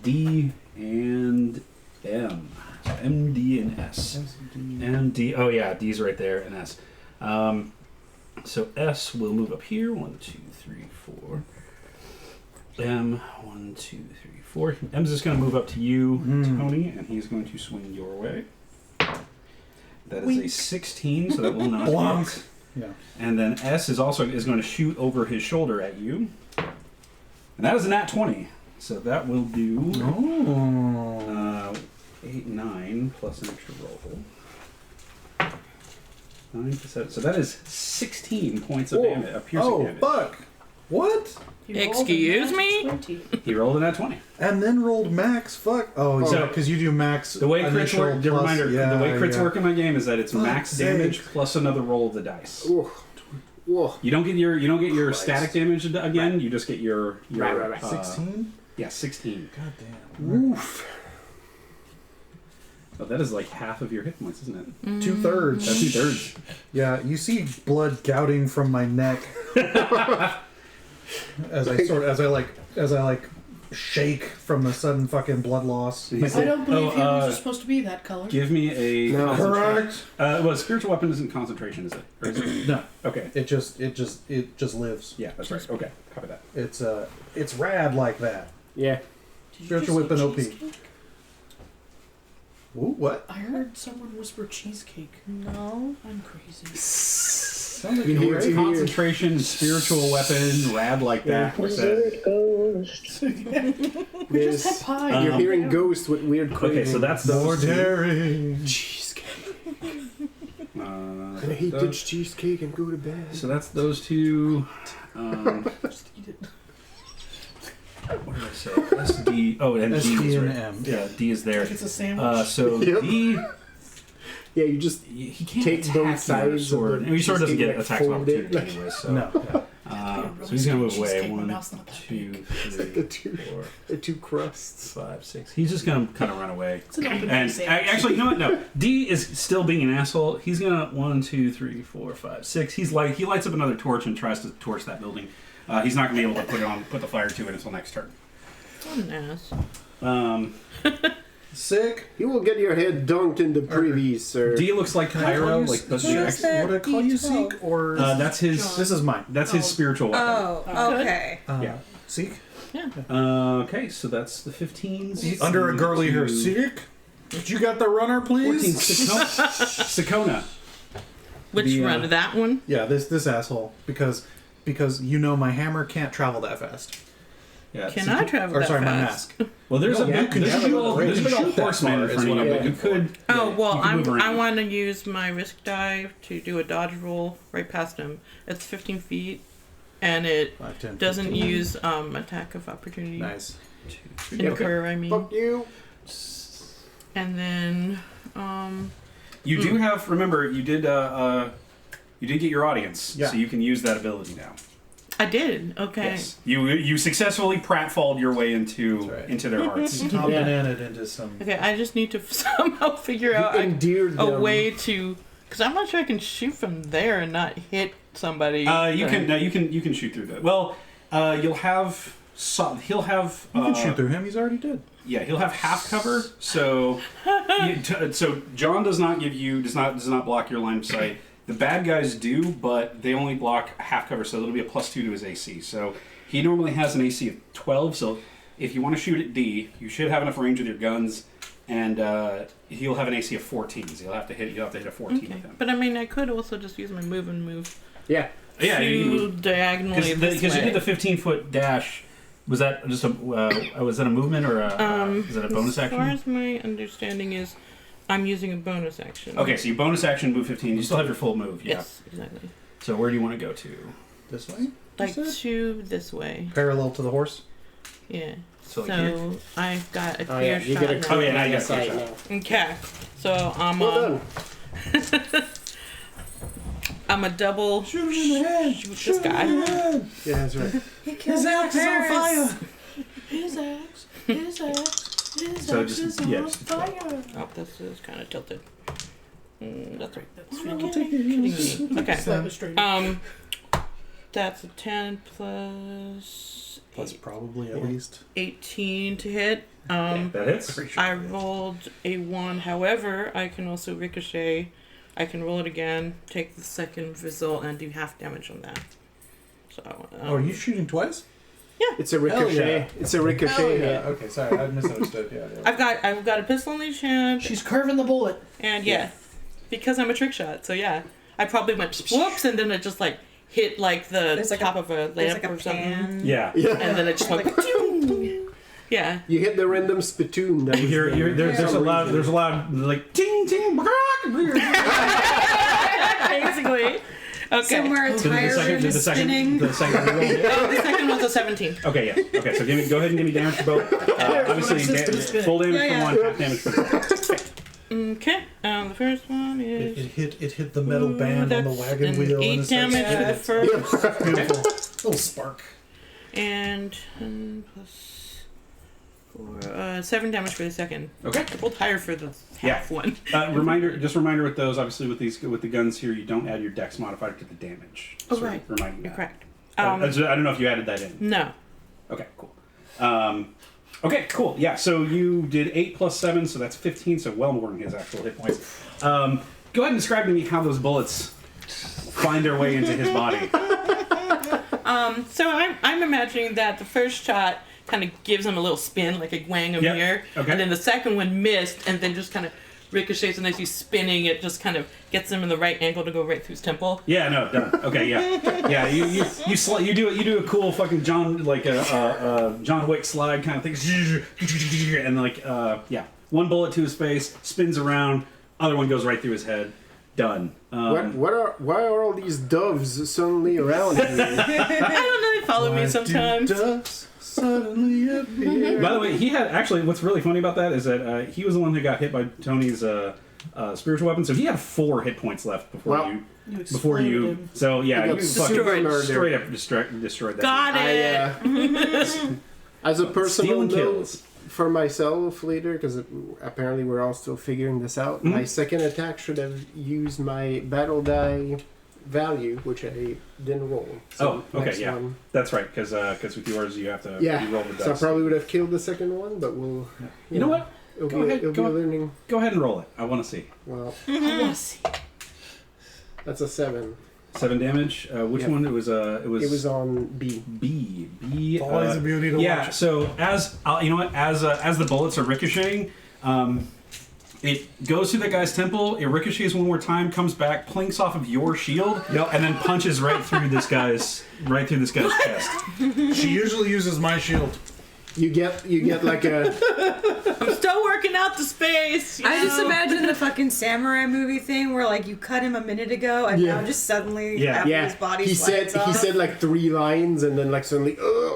D, and M. So M, D, and S. M, D. Oh yeah, D's right there, and S. So S will move up here. 1, 2, 3, 4. M. 1, 2, 3, 4. M's just going to move up to you, Tony, and he's going to swing your way. That is a 16, so that will not hit. Yeah. And then S is going to shoot over his shoulder at you, and that is a nat 20. So that will do 8, 9 plus an extra roll. 9 to 7. So that is 16 points of damage, of piercing damage. Fuck! What? You rolled a Excuse nat me? 20. He rolled a nat 20. And then rolled max. Fuck. Oh, So- yeah, because you do max. The way crits initial work, plus- reminder, yeah, the way crits yeah. work in my game is that it's Fuck's max sake. damage plus another roll of the dice. Ooh. Whoa. You don't get your Christ. static damage again. You just get your Right. 16? Yeah, 16. God damn. Oof. Oh, that is like half of your hit points, isn't it? 2/3. That's 2/3. Yeah, you see blood gouting from my neck as I shake from the sudden fucking blood loss. I don't believe heroes are supposed to be that color. Give me a No. Correct. well, spiritual weapon isn't concentration, is it? Or is it? No, Okay. it just lives. Yeah, that's right. Okay, copy that. It's rad like that. Yeah. Did you Spiritual just say weapon OP. cheesecake? Ooh, what? I heard someone whisper cheesecake. No. I'm crazy. Sounds like You you're hear right. it? Concentration, spiritual weapon, rad like that. What's that? Desert ghost. We just had pie. You're hearing ghosts with weird craving. Okay, so that's More those two. daring. cheesecake. Uh, I hate those- this cheesecake and go to bed. So that's those two. Just eat it. What did I say? SD. Oh, and D SD is and right. M. Yeah, D is there. Like it's a sandwich. So Yep. D, Yeah, you just he can't take attack both your sides of sword. the And he sort of doesn't get cheesecake, attacks of like, fold it, opportunity like- anyway. So, No. so he's gonna move away. Cheesecake, my 1, mouth's not that 2, big. the 3, two, 4, the two crusts. 5, 6. He's just gonna kind of run away. It's an open And sandwich. actually, you know what? No, D is still being an asshole. He's gonna 1, 2, 3, 4, 5, 6. He lights up another torch and tries to torch that building. He's not gonna be able to put the fire to it until next turn. What an ass. Sick. You will get your head dunked in the privy, sir. D looks like Pyro, like those Who's tracks. that? What I call you, D12? Seek? Or That's his. this is mine. That's his spiritual weapon. Oh, okay. Yeah. Seek. Okay, so that's the 15s. Under a girly hair. Seek. You got the runner, 14. please. Sakona. Which The, run? That one? Yeah, this asshole because you know my hammer can't travel that fast. Yeah. Can I travel Or that sorry, my fast? mask. Well, there's No, a you big, can there's a big shoot old, that there's a big far, old is what horseman in I'm front of you, but saying. you could. Oh well, you can move around. I want to use my risk die to do a dodge roll right past him. It's 15 feet, and it 5, 10, doesn't 15. use attack of opportunity. Nice. Incur, I mean. Fuck you. And then You do have. Remember, you did get your audience, Yeah. so you can use that ability now. I did. Okay. Yes. You successfully pratfalled your way into That's right. into their hearts. Tom Yeah. bananaed into some. Okay. I just need to somehow figure You out endeared a them. way to, because I'm not sure I can shoot from there and not hit somebody. You can shoot through that. Well, you'll have some. He'll have. You can shoot through him. He's already dead. Yeah, he'll have half cover. So, so John does not block your line of sight. The bad guys do, but they only block half cover, so it'll be a +2 to his AC. So he normally has an AC of 12. So if you want to shoot at D, you should have enough range with your guns, and he'll have an AC of 14. So you'll have to hit a 14 Okay. with him. But I mean, I could also just use my move Yeah. Yeah, to diagonally this because you way. did the 15-foot dash. Was that just was that a movement or is that a bonus As far action? as my understanding is, I'm using a bonus action. Okay, so you bonus action move 15. You still have your full move. Yeah. Yes, exactly. So where do you want to go to? This way. Like said? to this way. Parallel to the horse. Yeah. So, So like here? I've got a Oh, clear yeah. You shot. get a now. Oh, yeah, now you got a clear sight shot. now. Okay. So I'm Well done. I'm a double Shoot him in the head. shoot this guy. Yeah, that's right. His axe is on fire. His axe, his axe, his So axe just- is yeah, on just- fire. Oh, this is kind of tilted. That's right. That's No, freaking take kidding me. Slap Okay. it straight. That's a 10 plus Plus probably at least. 18 to hit. That hits. I rolled a 1. However, I can also ricochet. I can roll it again, take the second result, and do half damage on that. So. Oh, are you shooting twice? It's a ricochet. yeah. It's a ricochet Hell hit. yeah. Okay, sorry, I misunderstood. Yeah. I've got a pistol in each hand, She's curving the bullet. and because I'm a trick shot. So yeah, I probably went whoops, and then it just like hit like the There's like top of a There's lamp like a or something, pan. Yeah. Yeah. and then it just went. Yeah. You hit the random spittoon. That was there. There's a loud like ting ting. Basically. Okay. Somewhere a So tire room is spinning. the second roll. The second one's a 17. Okay, yeah. Okay, so go ahead and give me damage for both. Obviously, full damage Yeah, for one, half damage for both. Okay. The first one is. It hit the metal band on the that's wagon an wheel 8 and it starts damage for spinning. the first, Beautiful. Little spark. and 10 plus 4, 7 damage for the second. Okay. They're both higher for the half one. Reminder with those. Obviously, with the guns here, you don't add your dex modifier to the damage. Oh, So right. Reminding You're that. correct. I don't know if you added that in. No. Okay, cool. Okay, cool. Yeah, so you did 8 plus 7, so that's 15, so well more than his actual hit points. Go ahead and describe to me how those bullets find their way into his body. So I'm imagining that the first shot kind of gives him a little spin, like a wang of air, okay. and then the second one missed, and then just kind of ricochets, and as he's spinning, it just kind of gets him in the right angle to go right through his temple. Yeah, no, done. Okay, yeah. You do a cool fucking John Wick slide kind of thing, and one bullet to his face, spins around, other one goes right through his head. Done. Why are all these doves suddenly around here? I don't know. They follow me sometimes. Doves suddenly appear. By the way, he had actually. What's really funny about that is that he was the one who got hit by Tony's spiritual weapon, so he had 4 hit points left before you. Him. So yeah, You you got fucking straight up destroyed that. Got it. As a personal Stealing note kills. for myself later, because apparently we're all still figuring this out, my second attack should have used my battle die value, which I didn't roll. So next one- That's right, because with yours you have to you roll the dice. So I probably would have killed the second one, but we'll. You know what? It'll Go ahead, be a learning. Go ahead and roll it. I want to see. Well, Yes. that's a 7. 7 damage. Which one? It was. It was on B. B. Always a beauty to yeah. watch. So as you know what, as the bullets are ricocheting, it goes through the guy's temple. It ricochets one more time, comes back, plinks off of your shield, and then punches right through this guy's chest. She usually uses my shield. You get like a. I'm still working out the space. I just imagine the fucking samurai movie thing where like you cut him a minute ago and now just suddenly after his body he slides said off. he said like 3 lines and then like suddenly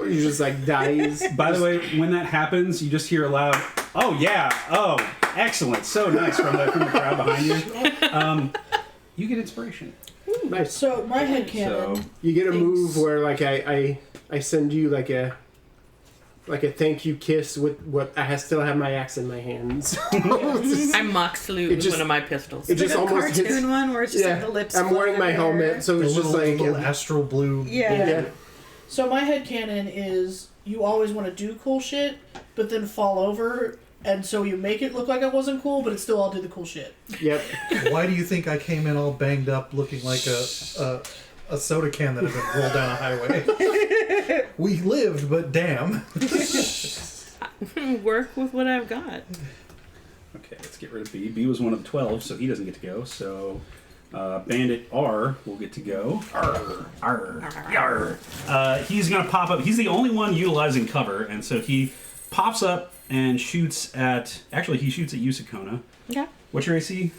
he just like dies. By the way, when that happens, you just hear a loud, "Oh yeah, oh excellent, so nice" from the crowd behind you. You get inspiration. Nice. So my headcanon. So You get a move where like I send you like a thank you kiss with what I still have my axe in my hands. I mock salute It with just- one of my pistols. It just the almost cartoon hits. one where it's just Yeah, like the lips. I'm wearing my float everywhere. helmet, so The it's just little like astral blue. Yeah. So my headcanon is you always want to do cool shit, but then fall over, and so you make it look like I wasn't cool, but it's still I'll do the cool shit. Yep. Why do you think I came in all banged up, looking like a soda can that had been rolled down a highway? We lived, but damn. Work with what I've got. okay, let's get rid of B. B was one of the 12, so he doesn't get to go. So Bandit R will get to go. Arr. He's gonna pop up. He's the only one utilizing cover, and so he pops up and shoots at. Actually, he shoots at Yusakona. Okay. What's your AC?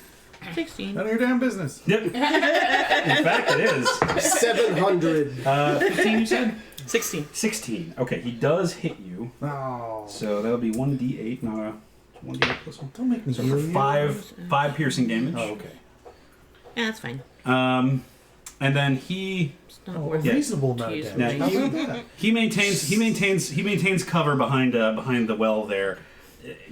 16. None of your damn business. Yep. In fact, it is. 700. 15, you said? 16. 16. Okay, he does hit you. Oh. So that'll be 1d8, not a 1d8 plus 1. Don't make me So heal for you. five piercing damage. Oh, okay. Yeah, that's fine. And then he It's not Oh, a worth reasonable it. amount of Use damage. Yeah, How about that? he maintains cover behind the well there,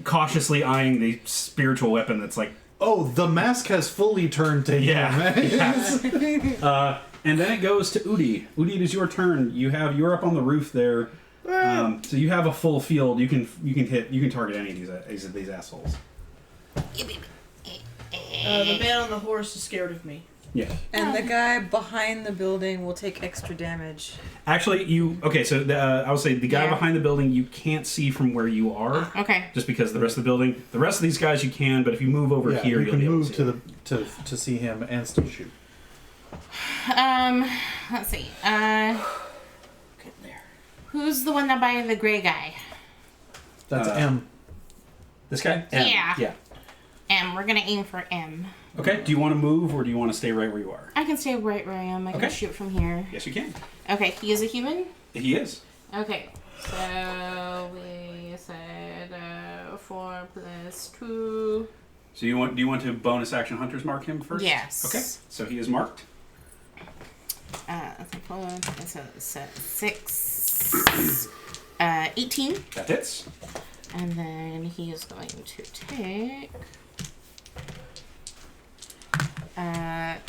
cautiously eyeing the spiritual weapon that's like Oh, the mask has fully turned to him. yeah. And then it goes to Udi. Udi, it is your turn. You're up on the roof there, so you have a full field. You can target any of these assholes. The man on the horse is scared of me. Yeah. And the guy behind the building will take extra damage. Actually, so I would say the guy Yeah. behind the building you can't see from where you are. Okay. Just because the rest of the building, the rest of these guys you can, but if you move over Yeah, here, you you'll can be able move to see. to see him and still shoot. Let's see. Get there. Who's the one that by the gray guy? That's M. This guy? Yeah. Yeah. M. We're gonna aim for M. Okay. Do you want to move or do you want to stay right where you are? I can stay right where I am. I Okay. can shoot from here. Yes, you can. Okay, he is a human? He is. Okay. So we said 4 plus 2. So do you want to bonus action hunters mark him first? Yes. Okay. So he is marked. It's a 6. 18. That hits. And then he is going to take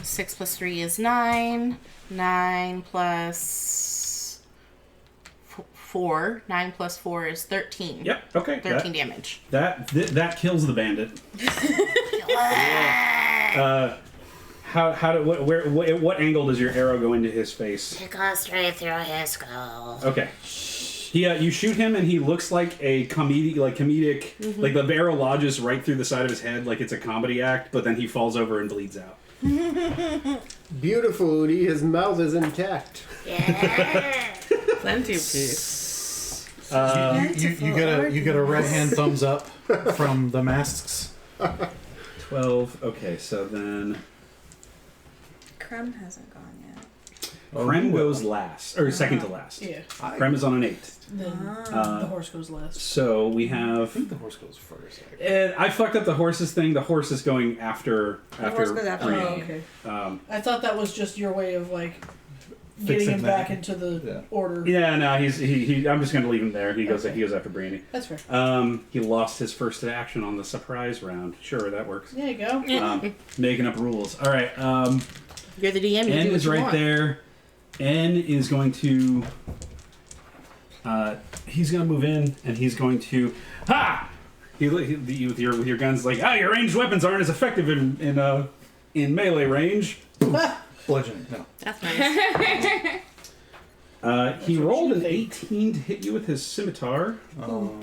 6 plus 3 is 9. 9 plus 4. 9 plus 4 is 13. Yep. Okay. 13 damage. That kills the bandit. What angle does your arrow go into his face? It goes straight through his skull. Okay. You shoot him and he looks like a comedic, like the arrow lodges right through the side of his head, like it's a comedy act. But then he falls over and bleeds out. Beautiful, Udi. His mouth is intact. Yeah. Plenty of peace. You get a red hand thumbs up from the masks. 12. Okay, so then Krem hasn't gone yet. Krem goes last, or second to last. Yeah. Krem is on an 8. Then the horse goes last. So we have. I think the horse goes first. I fucked up the horses thing. The horse is going after. horse goes after Brienne. me. Okay. Um, I thought that was just your way of getting him that. back into the Yeah. order. yeah, no, he. I'm just gonna leave him there. He goes after Brandy. That's fair. He lost his first action on the surprise round. Sure, that works. There you go. Making up rules. All right. You're the DM. You N do what is you right want. there. N is going to. He's going to move in, and he's going to. Ha! With your guns, like, your ranged weapons aren't as effective in melee range. Bludgeoning. No. That's nice. He rolled an 18 to hit you with his scimitar.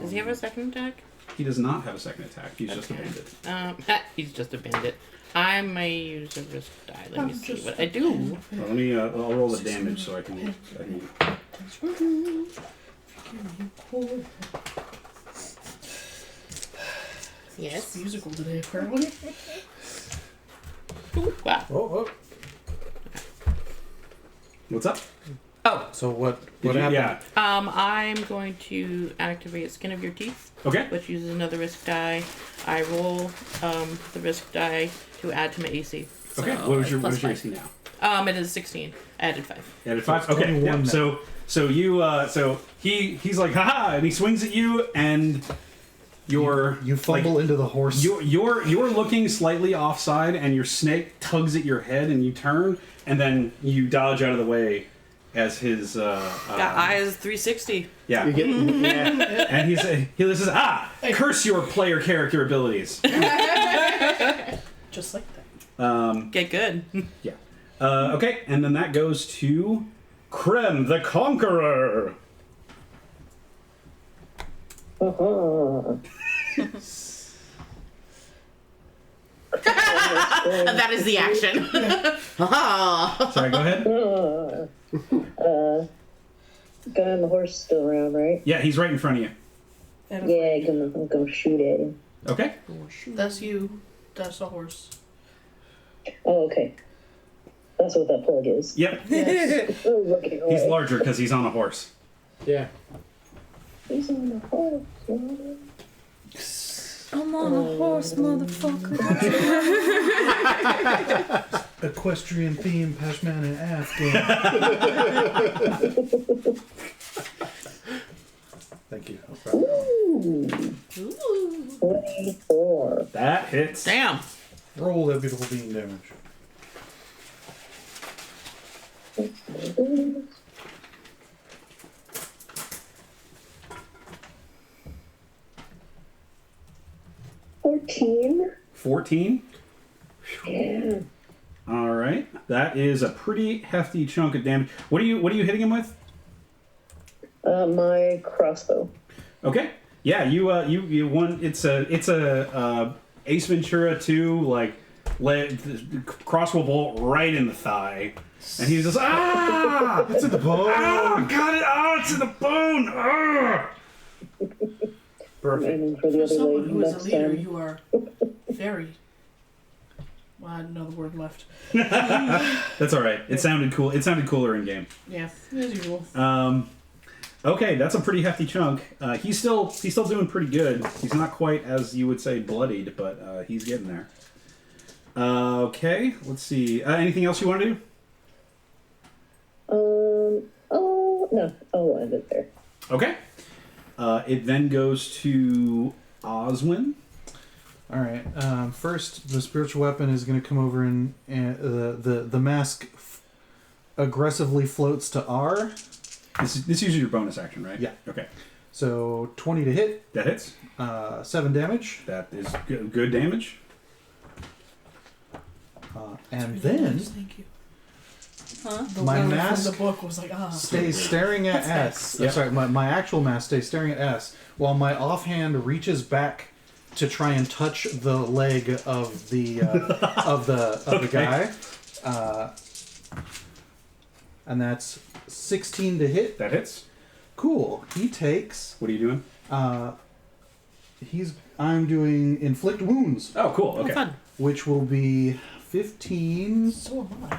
Does he have a second attack? He does not have a second attack. He's just a bandit. He's just a bandit. I may use a risk die. Let me see what I do. Well, let me. I'll roll the damage so I can. Yes. Musical today, apparently. Ooh, wow. Oh. What's up? Oh, So what Did you- happened? Yeah. I'm going to activate Skin of Your Teeth, Okay. which uses another risk die. I roll the risk die to add to my AC. So Okay. What was your plus five. AC now? It is 16. I added 5. Added 5. So it's Okay. 21 Yeah. now. So he's like, haha, and he swings at you, and You fumble into the horse. You're looking slightly offside, and your snake tugs at your head, and you turn, and then you dodge out of the way as his. Got eyes 360. Yeah. You get, yeah. And he says, curse your player character abilities. Just like that. Get good. Yeah. Okay, and then that goes to Krem the Conqueror. That is the action. Sorry, go ahead. Guy on the horse is still around, right? Yeah, he's right in front of you. Yeah, I'm gonna shoot at him. Okay. That's you. That's the horse. Oh, okay. That's what that plug is. Yep. Yes. Oh, looking away. He's larger because he's on a horse. Yeah. He's on the horse. I'm on a horse, motherfucker. Equestrian theme, Pashman and Afghan. Thank you. Ooh. 24. That hits. Damn. Roll that beautiful bean damage. $14. 14. Yeah. All right. That is a pretty hefty chunk of damage. What are you hitting him with? My crossbow. Okay. Yeah, you won. It's a Ace Ventura 2 crossbow bolt right in the thigh, and he's just It's in the bone. got it! It's in the bone! Perfect. Aiming for the For other someone leg who is a next leader, time. you are very. Well, I had another word left. That's all right. It sounded cool. It sounded cooler in game. Yeah, as usual. Okay, that's a pretty hefty chunk. He's still doing pretty good. He's not quite as you would say bloodied, but he's getting there. Okay, let's see. Anything else you want to do? Oh, no. I'll end it there. Okay. It then goes to Oswin. All right. First, the spiritual weapon is going to come over and the mask aggressively floats to R This uses your bonus action, right? Yeah. Okay. So 20 to hit, That hits. 7 damage, That is good damage. and then Thank you. Huh? The My one mask from the book was like, stays staring at S. Yeah. Sorry, my actual mask stays staring at S, while my offhand reaches back to try and touch the leg of the of the guy, and that's 16 to hit. That hits. Cool. He takes. What are you doing? I'm doing inflict wounds, Oh, cool. Okay. Fun. which will be 15, so am I.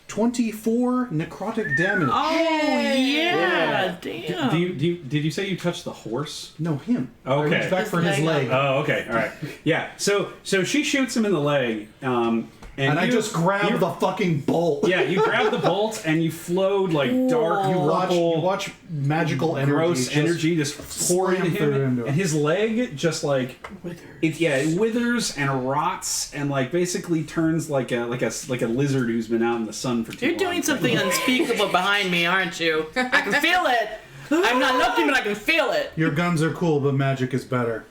24 necrotic damage. Oh yeah, damn. Did you say you touched the horse? No, him. Okay. I reached back for his His leg. leg. Oh, okay. All right. Yeah. So she shoots him in the leg, and I you- just grab you- the fucking bolt. Yeah, you grab the bolt and you flowed like dark, You purple, watch magical energy. gross just energy just pour into slam through him, into him. and his leg just like Wither. it withers and rots and like basically turns like a lizard who's been out in the sun for too long. You're doing something unspeakable behind me, aren't you? I can feel it. I'm not looking, but I can feel it. Your guns are cool, but magic is better.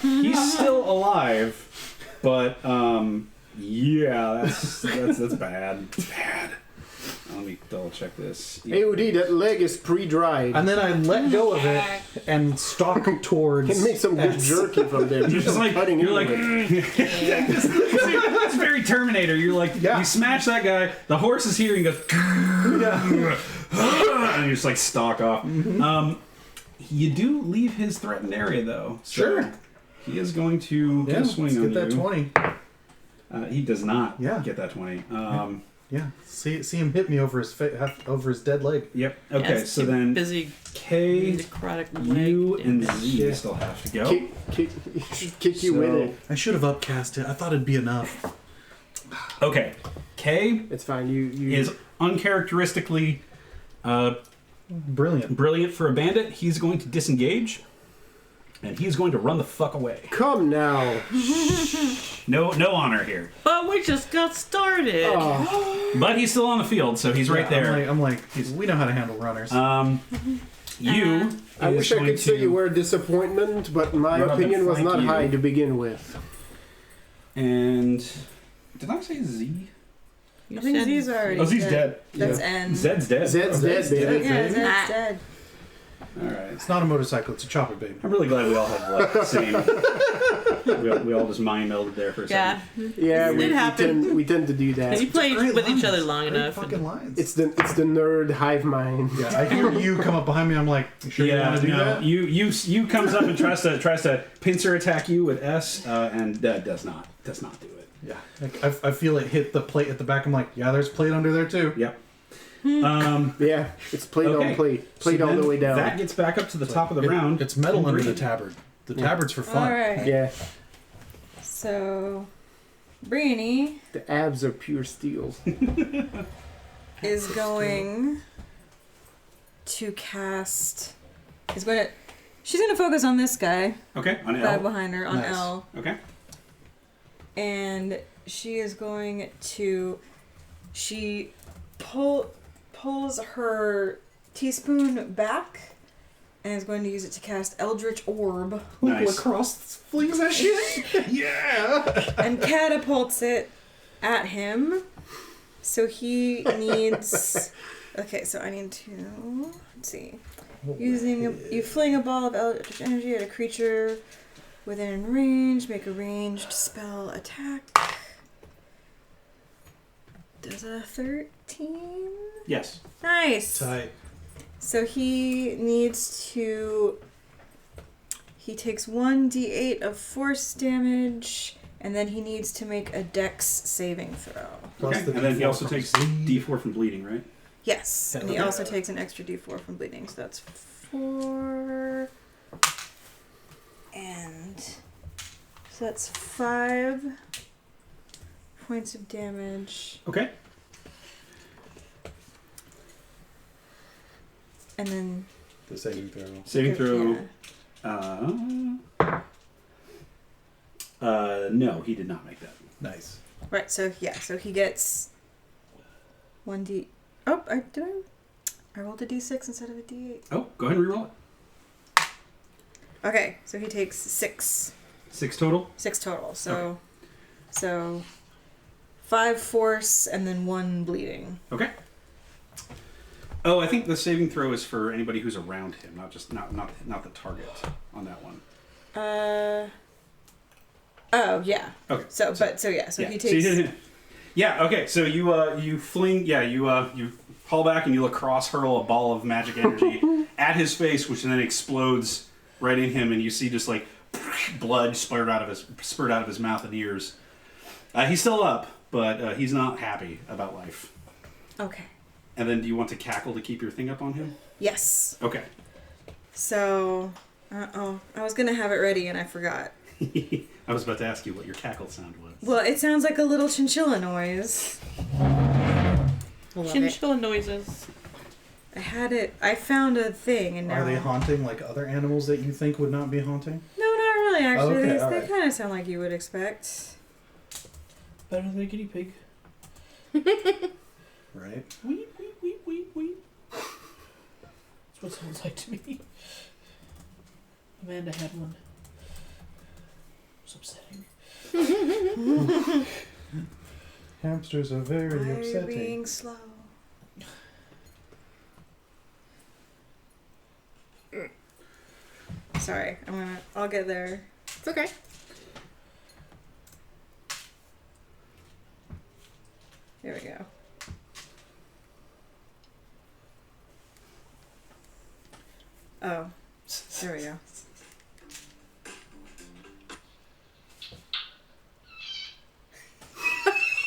He's still alive, but yeah, that's bad. It's bad. Let me double check this. AOD, that leg is pre-dried. And then I let go of it and stalk towards. Can make some good jerky from there. You're just like cutting you're like into it. it's very Terminator. You're like Yeah. you smash that guy. The horse is here and goes and you just like stalk off. You do leave his threatened area though. So Sure. he is going to get a swing let's on get that you. 20. He does not Yeah. get that 20. Yeah, see him hit me over his dead leg. Yep. Yeah, Okay. it's So too then busy K, necrotic leg. you, and Z Yeah. still have to go. Kick you with it. I should have upcast it. I thought it'd be enough. Okay. K It's fine. You is uncharacteristically Brilliant. brilliant for a bandit. He's going to disengage, and he's going to run the fuck away. come now. No honor here. But we just got started. Oh, But he's still on the field, so he's right there. I'm like, we know how to handle runners. You. I is wish I going could say to- you were a disappointment, but my run up and opinion was flank not you. high to begin with. And did I say Z? You I think said- Z's already Oh, Z's dead. dead. That's Yeah. N. Zed's dead. Zed's dead, baby. Yeah, Zed's Ah. dead. All right. It's not a motorcycle. It's a chopper, baby. I'm really glad we all have like the same. we all just mind melded there for a Yeah. second. Yeah, It we happened. tend to do We that. played Great with each lines. other long Great enough. fucking lines. It's the nerd hive mind. Yeah, I hear you come up behind me. I'm like, you sure you want to do that? You comes up and tries to pincer attack you with S, and does not do it. Yeah. Like, I feel it hit the plate at the back. I'm like, yeah, there's plate under there too. Yep. Yeah, it's plate Okay. on plate. Plate So all the then way down. That gets back up to the top of the round. It's metal in under the green. tabard. The tabard's for fun. Alright. Yeah, So, Brainy the abs are pure steel. is going to cast. She's going to focus on this guy, Okay, on guy L. behind her, on Nice. L. Okay. And she is going to. She pulls her teaspoon back and is going to use it to cast Eldritch Orb Nice. Lacrosse flings that shit. Yeah. and catapults it at him. So he needs. Okay, so I need to. Let's see. You fling a ball of eldritch energy at a creature within range. Make a ranged spell attack. Does a 13? Yes. Nice. Tight. So he needs to. He takes 1d8 of force damage, and then he needs to make a dex saving throw. Plus Okay. the And then he D4 also from takes bleed. D4 from bleeding, right? Yes, and he Okay. also takes an extra d4 from bleeding, so that's 4. And so that's 5 points of damage. Okay. And then. The saving throw. Saving throw. Yeah. No, he did not make that. Nice. Right, so yeah, so he gets 1d. Oh, did I? I rolled a d6 instead of a d8. Oh, go ahead and reroll it. Okay, so he takes 6. 6 total? 6 total. So 5 force and then 1 bleeding. Okay. Oh, I think the saving throw is for anybody who's around him, not the target on that one. Oh yeah. Okay. So he takes. Okay. So you fling. Yeah. You haul back and you across hurl a ball of magic energy at his face, which then explodes right in him, and you see just like blood spurt out of his mouth and ears. He's still up, but he's not happy about life. Okay. And then, do you want to cackle to keep your thing up on him? Yes. Okay. So, I was gonna have it ready and I forgot. I was about to ask you what your cackle sound was. Well, it sounds like a little chinchilla noise. Chinchilla noises. I found a thing and now... Are they haunting like other animals that you think would not be haunting? No, not really, actually. Okay, they alright. kind of sound like you would expect. Better than a guinea pig. Right. Wee, wee, wee, wee, wee. That's what it sounds like to me. Amanda had one. It was upsetting. Hamsters are very Why are you upsetting. being slow? Sorry, I'll get there. It's okay. Here we go. Oh, there we go.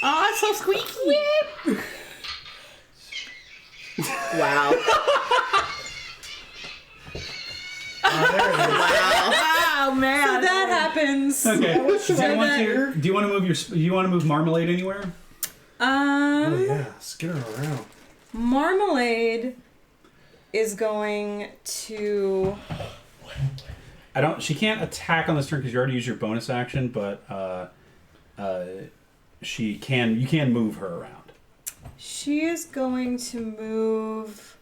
Oh, it's so squeaky. Wow. Wow, man. So that happens. Okay. So that- Do you want to move Marmalade anywhere? Oh yeah, skid her around. Marmalade is going to... She can't attack on this turn because you already used your bonus action, but you can move her around. She is going to move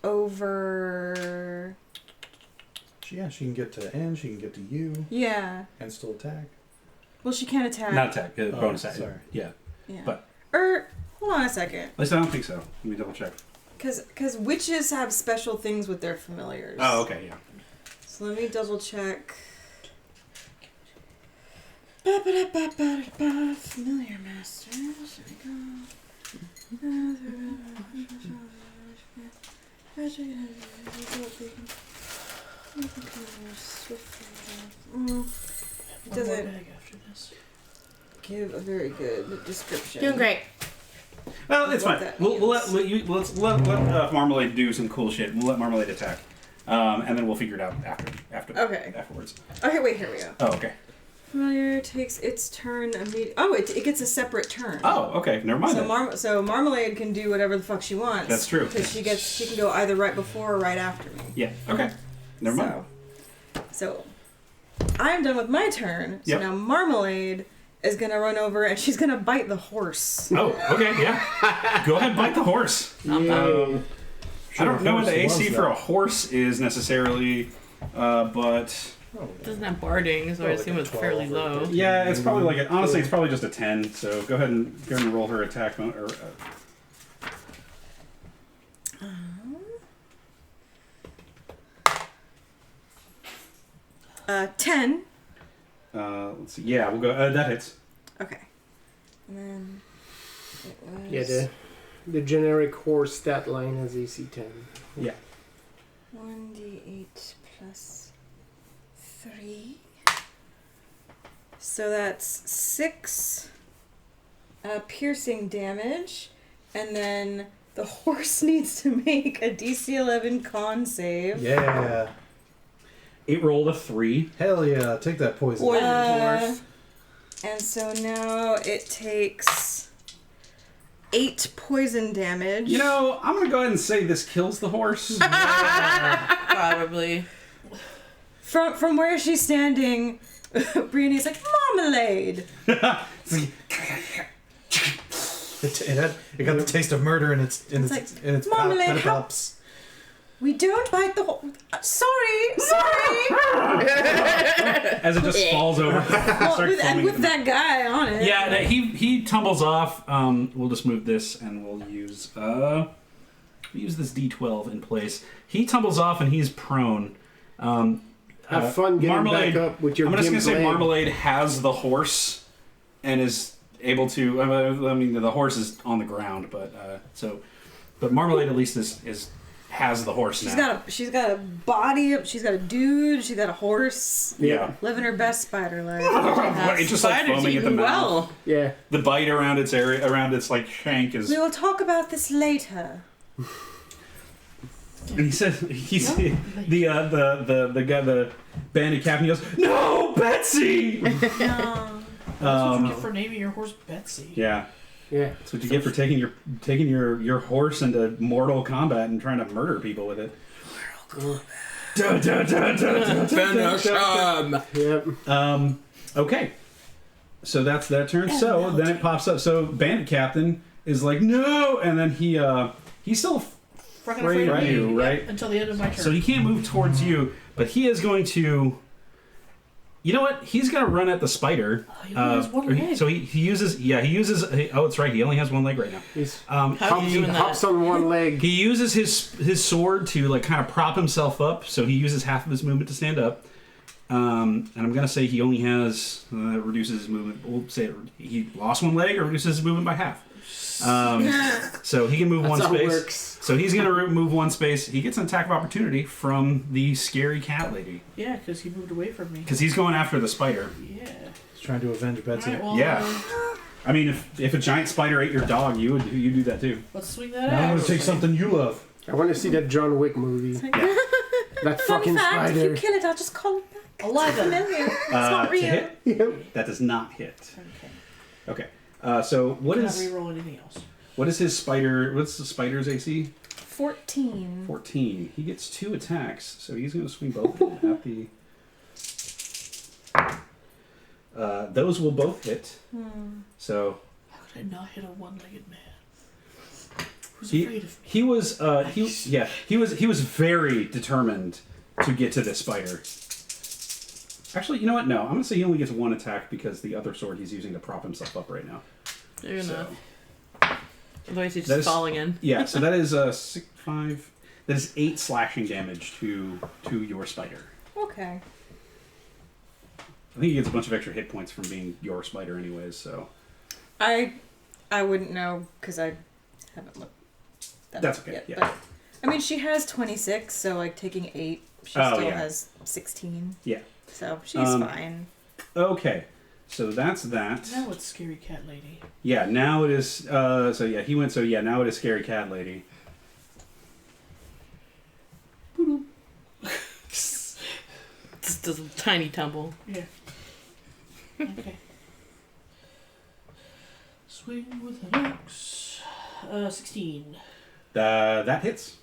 over... Yeah, she can get to N, she can get to you, Yeah. and still attack. Well, she can't attack. Not attack, bonus action. sorry. Yeah. Yeah. But Hold on a second. at least I don't think so. Let me double check. Because witches have special things with their familiars. Oh, okay, yeah. So let me double check. Familiar masters. There we go. It doesn't After this. give a very good description. Doing great. Well, it's What fine. that Let's let Marmalade do some cool shit. We'll let Marmalade attack, and then we'll figure it out afterwards. Okay, wait, here we go. Oh, okay. Familiar takes its turn immediately. Oh, it gets a separate turn. Oh, okay. Never mind. So Marmalade can do whatever the fuck she wants. That's true. Because she can go either right before or right after me. Yeah. Okay. Never mind. So I'm done with my turn. So Yep. now Marmalade is gonna run over and she's gonna bite the horse. Oh, okay. Yeah. Go ahead and bite the horse. Yay. I don't know what the horse AC loves for that. a horse is necessarily, but It doesn't have barding, so I assume it's fairly low. yeah, it's probably like honestly, it's probably just a 10. So go ahead and roll her attack. 10. Let's see. Yeah, we'll go. That hits. Okay. And then it was Yeah, the generic horse stat line has AC 10. Yeah. 1d8 plus 3. So that's 6 piercing damage, and then the horse needs to make a DC 11 con save. Yeah. It rolled a 3. Hell yeah, take that poison. Poison dwarf. And so now it takes 8 poison damage. You know, I'm gonna go ahead and say this kills the horse. Probably. From where she's standing, Brianne's like, Marmalade! It got the taste of murder in its like, in its Marmalade, how- pedipalps. We don't bite the whole. Sorry. As it just falls over. Well, starts foaming. with that guy on it. Yeah, he tumbles off. We'll just move this and we'll use this D12 in place. He tumbles off and he's prone. Have fun getting Marmalade, back up with your I'm just gimp gonna say leg. Marmalade has the horse and is able to. I mean, the horse is on the ground, but but Marmalade at least has the horse now. She's got a body. She's got a dude. She's got a horse. Yeah. Living her best spider life. It's just like Spiders foaming at the eating mouth. well. Yeah. The bite around its area, around its like shank is. We will talk about this later. And he says, the guy, the bandit captain goes, "No, Betsy!" No. That's what you get for naming your horse Betsy. Yeah, Yeah. that's what you get for taking your horse into mortal combat and trying to murder people with it. Finish him. Yep. Okay, so that's that turn. So then it pops up. So bandit captain is like, "No," and then he's still Fucking afraid of me. you, Yep, right? until the end of my turn. So he can't move towards you, but he is going to. You know what? He's going to run at the spider. he only has one leg. So he uses. Yeah, he uses. Oh, it's right. He only has one leg right now. He's How are you doing hops that? on one leg. He uses his sword to like kind of prop himself up. So he uses half of his movement to stand up. And I'm going to say he only has reduces his movement. We'll say he lost one leg or reduces his movement by half. So he can move That's one how it space. works. So he's going to move one space. He gets an attack of opportunity from the scary cat lady Yeah, because he moved away from me. because he's going after the spider. Yeah. He's trying to avenge Betsy. Alright, well, Yeah. I mean, if a giant spider ate your dog, you do that too. let's swing that Now I'm out. going to take something you love. I want to see that John Wick movie. That fucking Fun fact, if you spider. kill it, I'll just call it back. Alive. Familiar. It's not To real. hit, Yep. that does not hit. Okay. Okay. So what Cannot is reroll anything else. what is his spider? What's the spider's AC? 14. 14. He gets 2 attacks, so he's going to swing both of them at the. Those will both hit. So How could I not hit a one-legged man? Who's he afraid of me? he was he was very determined to get to this spider. Actually, you know what? No, I'm going to say he only gets 1 attack because the other sword he's using to prop himself up right now. Fair So, enough. Otherwise, he's That just is- falling in. yeah, so that is 6, 5. That is 8 slashing damage to your spider. Okay. I think he gets a bunch of extra hit points from being your spider, anyways. So I wouldn't know because I haven't looked that That's up okay, yet. yeah. But I mean, she has 26, so like taking 8, she Oh, still yeah. has 16. yeah. So she's fine. Okay, so that's that. Now it's Scary Cat Lady. Yeah, now it is. So yeah, he went. So yeah, now it is scary cat lady. Just does a tiny tumble. Yeah. Okay. Swing with an axe. 16. That hits.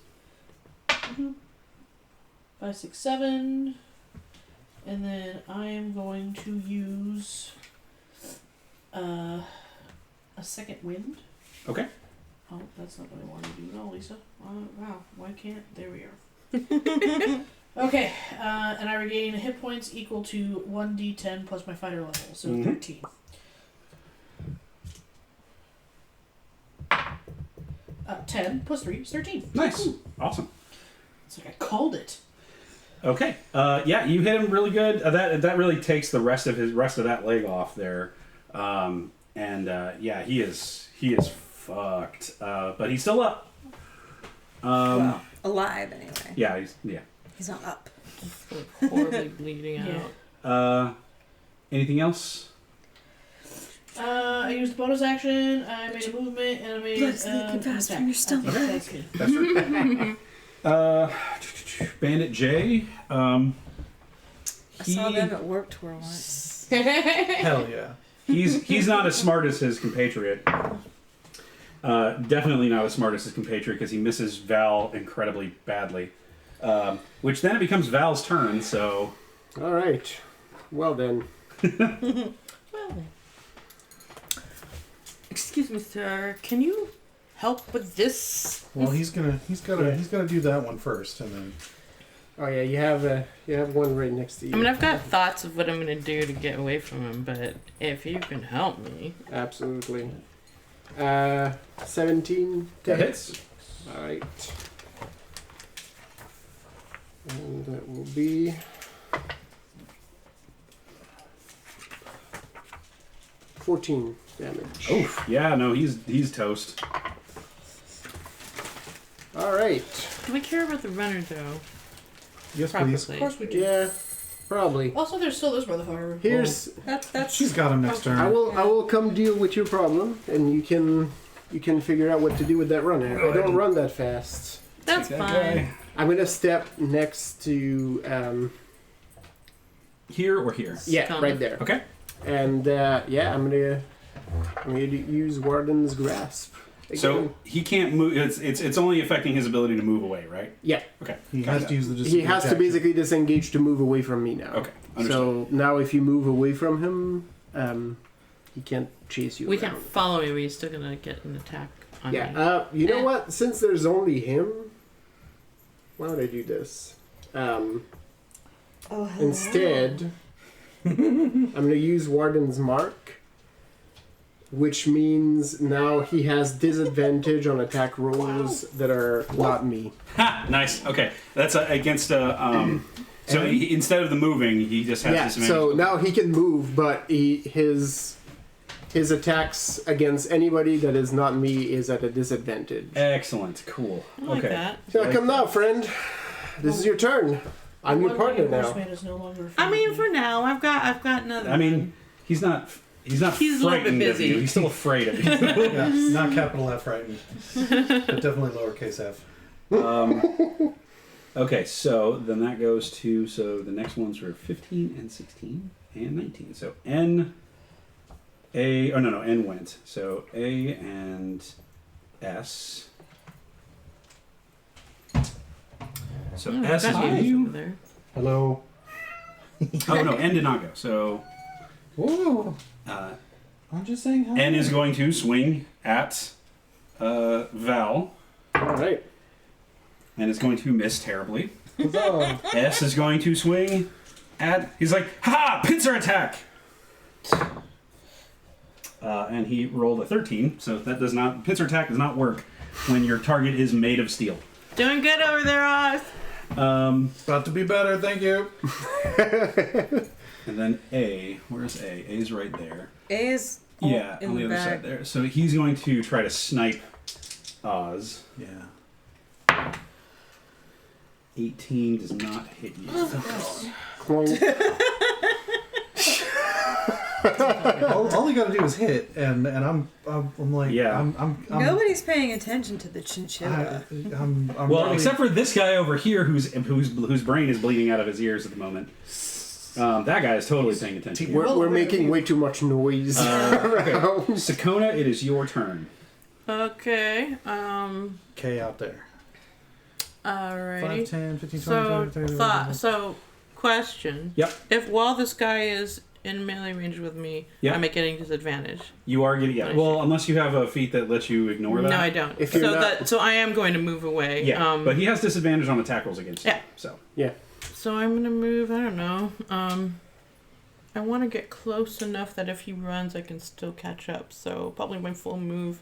5, 6, 7. And then I am going to use a second wind. Okay. Oh, that's not what I want to do. No, Lisa. Wow. Why can't? There we are. Okay. And I regain hit points equal to 1d10 plus my fighter level. So 13. 10 plus 3 is 13. Nice. Ooh. Awesome. It's like I called it. Okay. Yeah, you hit him really good. That really takes the rest of that leg off there. Yeah, he is fucked. But he's still up. Well, alive anyway. Yeah, He's not up. Horribly bleeding out. Anything else? I used the bonus action, I made a movement, and I made Blood's leaking an fast attack. from your stomach. Okay, that's good. That's right. Bandit J. I saw them at Warped Tour once. Hell yeah. He's not as smart as his compatriot. Definitely not as smart as his compatriot because he misses Val incredibly badly. Which then it becomes Val's turn, so... Alright. Well then. Well then. Excuse me, sir. Can you help with this? Well, he's gotta do that one first, and then. Oh yeah, you have one right next to you. I mean, I've got thoughts of what I'm gonna do to get away from him, but if you can help me. Absolutely. 17 to That hit. hits. All right. And that will be 14 damage. Oof. Yeah, no, he's toast. All right. Do we care about the runner though? Yes, Probably. please. Of course we do. Yeah, probably. Also, there's still this motherfucker. Here's That's She's got him next turn. I will come deal with your problem, and you can figure out what to do with that runner. I don't run that fast. That's Take that fine. guy. I'm gonna step next to Here or here? yeah, Come. right there. Okay. And yeah, I'm gonna use Warden's Grasp. Again. So he can't move. It's only affecting his ability to move away, right? Yeah, Okay. He Got has that. to use the he disengage has to action. basically disengage to move away from me now. Okay. Understood. So now, if you move away from him, he can't chase you. We around. can't follow me, but he's still gonna get an attack on me. Yeah. You know Eh. what? Since there's only him, why would I do this? oh, hello. Instead, I'm going to use Warden's Mark, which means now he has disadvantage on attack rolls that are not me. Ha! Nice. Okay. That's against So instead of the moving, he just has Yeah, disadvantage. so now he can move, but his attacks against anybody that is not me is at a disadvantage. Excellent. Cool. I like okay. that. So come now, friend. This is your turn. I'm your partner now. Horseman is no longer I mean, for now, I've got another. I mean, he's not He's a little bit frightened of busy. you. He's still afraid of you. Yeah, not capital F frightened, but definitely lowercase f. Okay, so then that goes to the next ones were 15 and 16 and 19. So N went. So A and S. So Oh, S is got with you you. over there. Hello. Oh no, N did not go. So Ooh. uh, I'm just saying hi. N is going to swing at Val, All right. and is going to miss terribly. Huzzah. S is going to swing at. He's like, ha! Pincer attack! And he rolled a 13, so that does not. Pincer attack does not work when your target is made of steel. Doing good over there, Oz. About to be better, thank you. And then A. Where's A? A's right there. A is Yeah, in on the other back. side there. So he's going to try to snipe Oz. Yeah. 18 does not hit you. Clunk. all you gotta do is hit, and I'm like, Yeah. I'm Nobody's paying attention to the chinchilla. I'm Well, really- except for this guy over here whose brain is bleeding out of his ears at the moment. That guy is totally paying attention. We're making way too much noise. Okay. Sakona, it is your turn. Okay. K out there. Alrighty. 5, 10, 15, 20, So 30, 30, thought. So question. Yep. If while this guy is in melee range with me, Yep. am I getting disadvantage? You are getting well, unless you have a feat that lets you ignore that. No, I don't. If you're So not- so I am going to move away. Yeah, but he has disadvantage on attack rolls against you. Yeah. So Yeah. So I'm gonna move. I don't know. I want to get close enough that if he runs, I can still catch up. So probably my full move.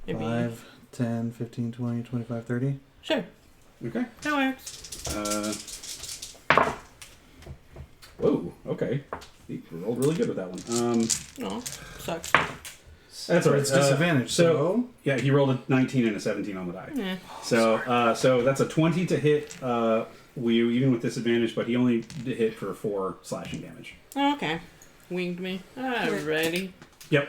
Maybe. 5, 10, 15, 20, 25, 30. Sure. okay. That works. Whoa. Okay. He rolled really good with that one. Oh, sucks. That's all right. It's disadvantage. So Yeah, he rolled a 19 and a 17 on the die. Yeah. So that's a 20 to hit you even with disadvantage, but he only did hit for 4 slashing damage. Oh, okay. Winged me. Alrighty. Yep.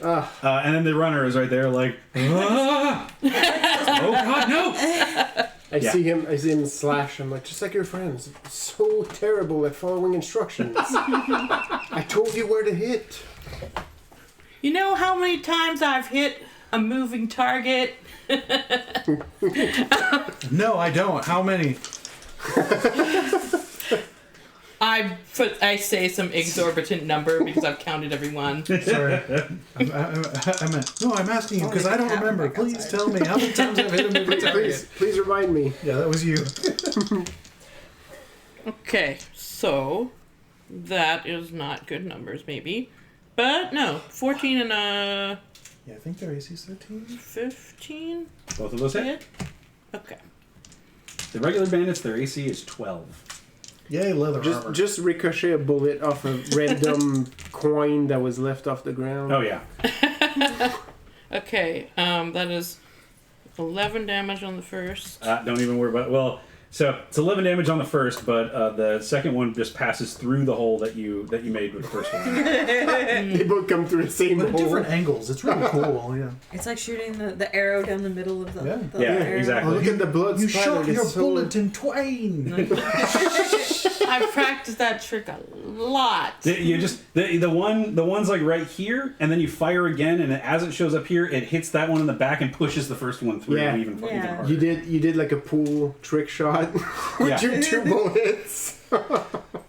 And then the runner is right there, like, ah! Oh God, no! I see him slash. I'm like, just like your friends, so terrible at following instructions. I told you where to hit. You know how many times I've hit a moving target? no, I don't. How many? I say some exorbitant number because I've counted everyone. Sorry. I'm asking you because I don't remember. Please tell me how many times I've hit him every target. Please remind me. Yeah, that was you. Okay, so that is not good numbers, maybe. But no, 14 and Yeah, I think their AC's 13. 15? Both of those hit. Hit? Okay. The regular bandits, their AC is 12. Yay, leather armor. Just ricochet a bullet off a random coin that was left off the ground. Oh yeah. Okay, that is 11 damage on the first. Don't even worry about it. Well, so it's 11 damage on the first, but the second one just passes through the hole that you made with the first one. They both come through the same But at hole. different angles. It's really cool, yeah. It's like shooting the arrow down the middle of the. Yeah. the Yeah, arrow. exactly. Oh, look at the blood You splatter. shot your It's so- bullet in twain. I've practiced that trick a lot. You just the one's like right here, and then you fire again, and as it shows up here, it hits that one in the back and pushes the first one through Yeah. even Yeah. harder. You did like a pool trick shot with Yeah. your 2 bullets.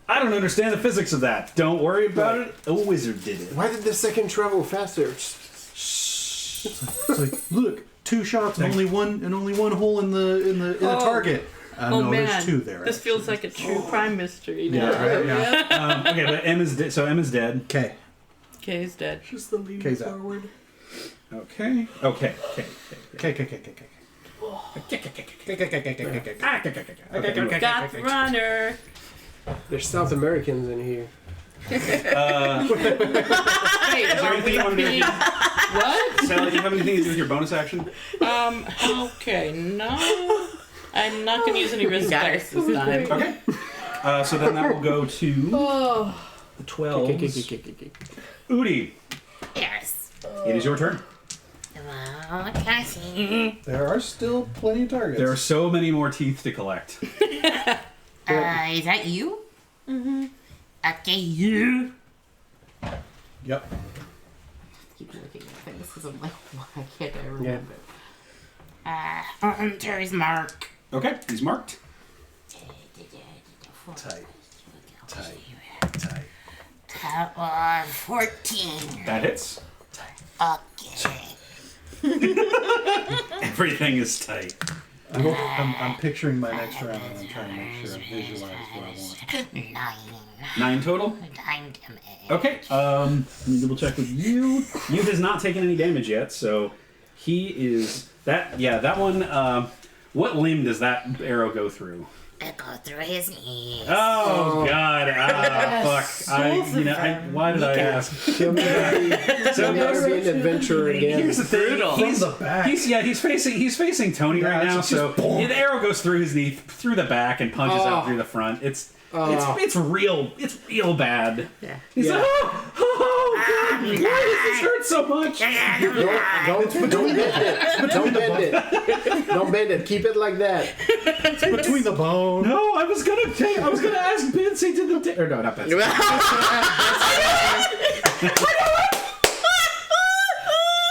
I don't understand the physics of that. Don't worry about it. A wizard did it. Why did the second travel faster? It's like, look, 2 shots and only one hole in the target. Oh no, man, there's 2 there. this feels like a true crime mystery now. Yeah, right, yeah. Okay, but Emma's so Emma's dead. Okay. Okay, he's dead. Just the lean K's out. forward. Okay. Okay. Got the runner. There's South Americans in here. Hey, Is there anything you want to do? what? Sally, do you have anything to do with your bonus action? Okay, no. I'm not going to use any respects this time. Okay. So then that will go to the 12. Udi, Yes. it is your turn. Well, can I see? There are still plenty of targets. There are so many more teeth to collect. Is that you? Mm-hmm. Okay, you. Yep. Keep looking at things because I'm like, why can't I remember? Hunter's mark. Okay, he's marked. Tight. 14. That hits. Okay. Everything is tight. I'm picturing my next round and I'm trying to make sure I visualize what I want. 9. 9 total? 9 damage. Okay, let me double check with you. You has not taken any damage yet, so he is... that one, what limb does that arrow go through? It goes through his knees. Oh, God. Fuck. Why did I ask? He'll never be an adventurer again. Here's the thing. From the back. He's facing Tony right now, it's so just boom. the arrow goes through his knee, through the back, and punches out through the front. It's real bad. Yeah. He's like, oh, God, why does this hurt so much? Don't bend it. Don't bend it. Don't bend it. Keep it like that. It's between the bone. No, I was gonna ask Betsy to the or no, not Betsy.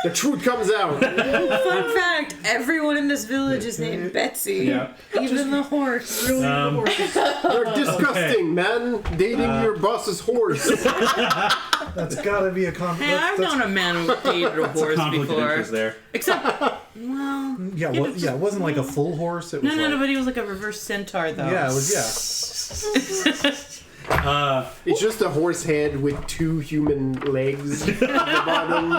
The truth comes out. Fun fact: everyone in this village is named Betsy. Yeah. Even the horse. You're disgusting, man. Dating your boss's horse. That's gotta be a conflict. Hey, I've known a man who dated a horse Conflict of before. interest there. Except, well, it wasn't like a full horse. It was no, like, but he was like a reverse centaur, though. Yeah, it was, It's just a horse head with 2 human legs at the bottom.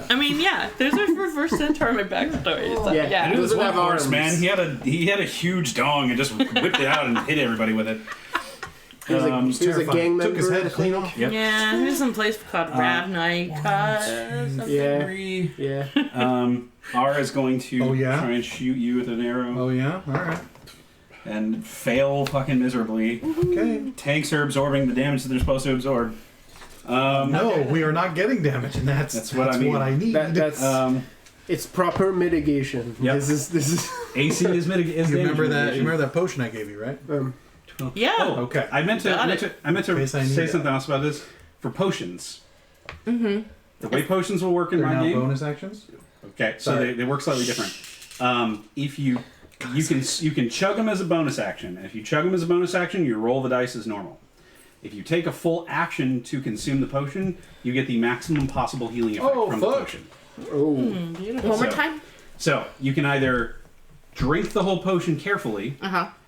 I mean, yeah, there's a reverse centaur in my backstory. It's like, Yeah. It was doesn't one have horse, arms. man. He had a huge dong and just whipped it out and hit everybody with it. He was a gang member. Took his head clean off. Yep. Yeah, there's some place called Ravnica. Yeah. R is going to Oh, yeah? try and shoot you with an arrow Oh yeah, all right. and fail fucking miserably. Okay. Tanks are absorbing the damage that they're supposed to absorb. No, we are not getting damage, and that's what I mean. what I need. That's it's proper mitigation. Yep. This is AC is mitigated. you remember that? You remember that potion I gave you, right? Yeah. Oh, Okay. I meant to Case I need say that. something else about this. For potions. Mm-hmm. The way potions will work in They're my now game. bonus actions. Okay, so Sorry. they work slightly different. If you can chug them as a bonus action. If you chug them as a bonus action, you roll the dice as normal. If you take a full action to consume the potion, you get the maximum possible healing effect from the potion. One more time. So you can either drink the whole potion carefully,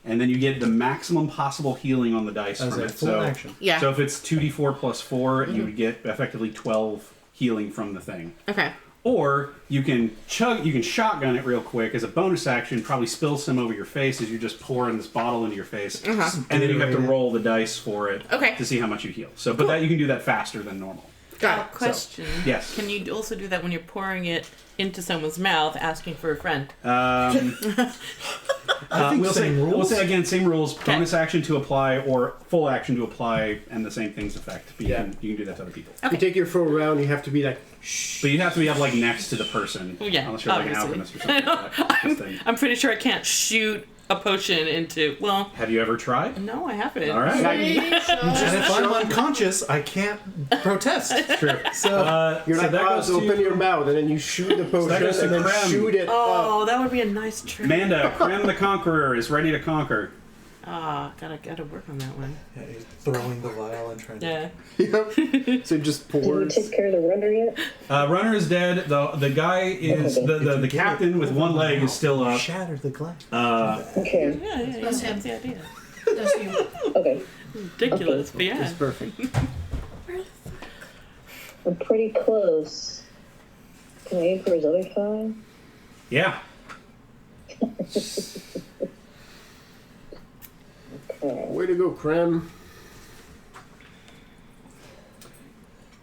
and then you get the maximum possible healing on the dice As from a it. full So, action. Yeah. so if it's 2d4 plus 4, you would get effectively 12 healing from the thing. Okay. Or you can shotgun it real quick as a bonus action, probably spill some over your face as you're just pouring this bottle into your face. And then you have to roll the dice for it to see how much you heal. So, but that you can do that faster than normal. Got it. Question. Yes. Can you also do that when you're pouring it into someone's mouth, asking for a friend? I think We'll same say, rules. we'll say again, same rules. Bonus action to apply or full action to apply, and the same thing's effect. But you can do that to other people. You take your full round, you have to be like, But you have to be up like next to the person. Yeah, Unless you're like an obviously. alchemist or something like that. This thing. I'm pretty sure I can't shoot a potion into. Well, Have you ever tried? no, I haven't. All right. And if I'm unconscious, I can't protest. True. so you're so like, that oh, goes so to- open your mouth, and then you shoot the potion, goes to and then Krem. shoot it. Oh, that would be a nice trick. Amanda, Krem the Conqueror is ready to conquer. Ah, gotta work on that one. Yeah, he's throwing the vial and trying to... Yeah. So it just Did we pours. take care of the runner yet? Runner is dead. The guy is the captain with one leg is still up. Shatter the glass. Okay. Yeah, That's that's the idea. That's you. Okay. Ridiculous, but yeah. It's perfect. I'm pretty close. Can I aim for his other thigh? Yeah. Okay. Way to go, Krem.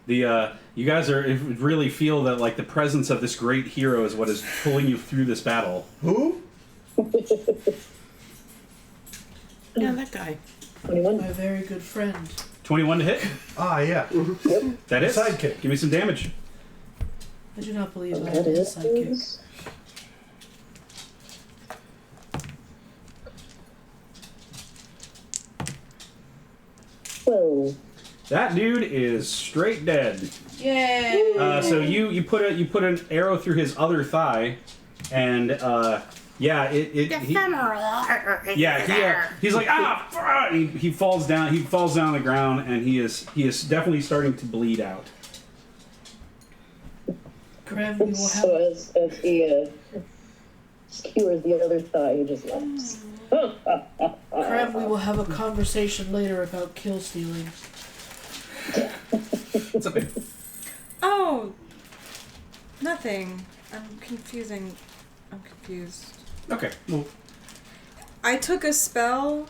You guys really feel that like the presence of this great hero is what is pulling you through this battle. Who? Yeah, that guy. 21. My very good friend. 21 to hit. Ah, yeah. That is Sidekick. Give me some damage. I do not believe I That have a is. sidekick. Whoa. That dude is straight dead. Yay! So you put an arrow through his other thigh, and yeah, he's like he falls down. He falls down on the ground, and he is definitely starting to bleed out. Graham, we will have. So as he skewers the other thigh, he just laughs. Graham, we will have a conversation later about kill stealing. What's up, babe? Oh, nothing. I'm confused. Okay. Well, I took a spell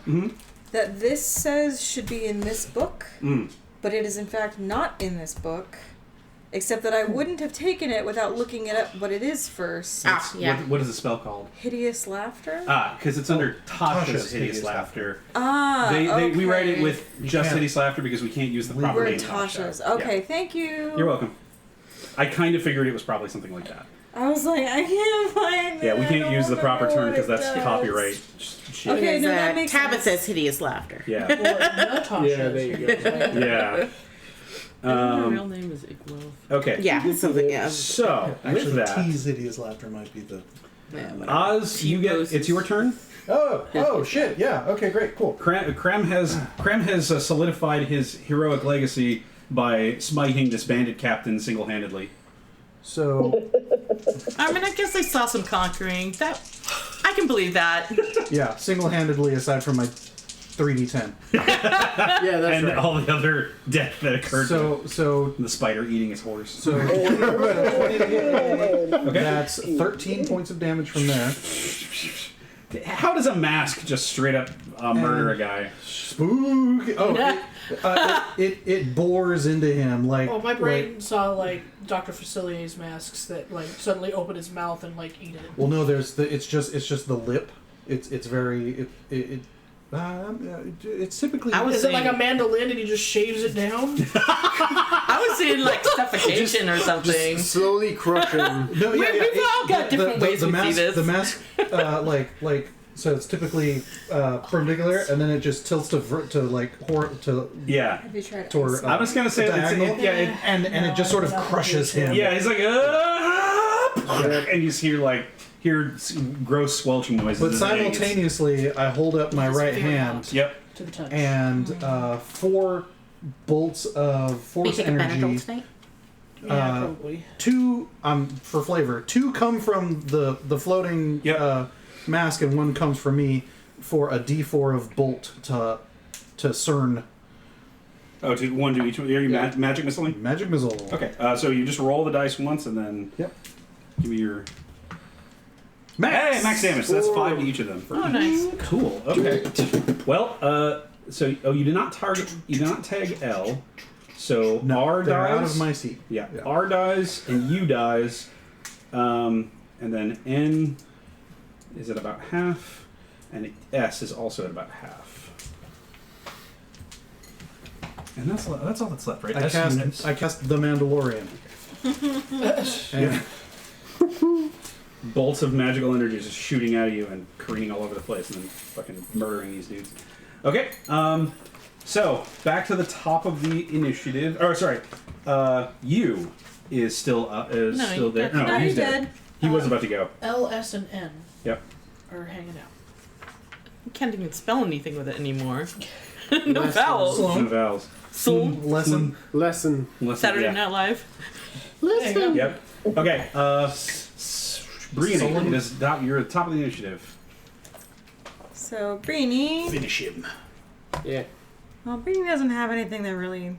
that this says should be in this book, but it is in fact not in this book. Except that I wouldn't have taken it without looking it up what it is first. what is the spell called? Hideous laughter? Because it's under Tasha's Tasha's hideous hideous laughter. Okay. We write it with just can't- hideous laughter because we can't use the proper We're name. Tasha's. Tasha. Okay, Yeah. thank you. You're welcome. I kind of figured it was probably something like that. I was like, I can't find it. Yeah, we I can't don't use the proper remember term what because it that's does. copyright shit. Okay, no, that makes Tabit sense. says hideous laughter. Yeah. Or Natasha. Yeah, there you go. Yeah. My real name is Iglo. Okay. Yeah, something else. So Actually, with that, T's hideous laughter might be the... Oz, it's your turn. Oh, shit, yeah. Okay, great, cool. Krem has solidified his heroic legacy by smiting this bandit captain single-handedly. So, I mean, I guess I saw some conquering. That I can believe that. yeah, single-handedly aside from my 3d10. Yeah, that's And right. all the other death that occurred. So, the spider eating his horse. so that's 13 points of damage from there. How does a mask just straight up murder a guy? Spook! Oh, it bores into him like... Oh, my brain saw like Dr. Facilier's masks that like suddenly open his mouth and like eat it. Well, no, it's just the lip. It's very... It's typically... Is it like a mandolin and he just shaves it down? I was seeing like suffocation or something. Just slowly crushing. No, yeah, yeah, We've all got different ways we see this. The mask, so it's typically perpendicular, and then it just tilts to Yeah. Have you tried toward. I'm just gonna say diagonal, yeah, and it just sort of crushes him. yeah. He's like, and you just hear gross squelching noises. But as it hangs. simultaneously, I hold up my right hand, Yep. To the touch. and 4 bolts of We force take a Benadryl energy. tonight? Yeah, probably. 2 for flavor. 2 come from the floating Yep. mask, and 1 comes from me for a D4 of bolt to CERN Oh, to one to each. Are you magic missiling? magic missile. Okay. So you just roll the dice once and then Yep. give me your. Max. Hey, max damage. So that's 5 to each of them. Oh, nice. Cool. Okay. Well, so you did not target. You did not tag L. So No, R they're dies. out of my seat. Yeah. Yeah. R dies and U dies, and then N is at about half, and S is also at about half. And that's all that's left, right? I S units. cast the Mandalorian. And Bolts of magical energy just shooting out of you and careening all over the place and then fucking murdering these dudes. Okay, so back to the top of the initiative. Or sorry, U is still still there. that's No, he's he dead. did. He was about to go. L, S, and N Yep. are hanging out. You can't even spell anything with it anymore. No Less vowels. No vowels. Soul. lesson. Lesson. Unless- Saturday yeah. Night Live. There you go. Yep. Okay. Breathing. It is you're at the top of the initiative. So Breenie. Finish him. Yeah. Well, Breenie doesn't have anything that really.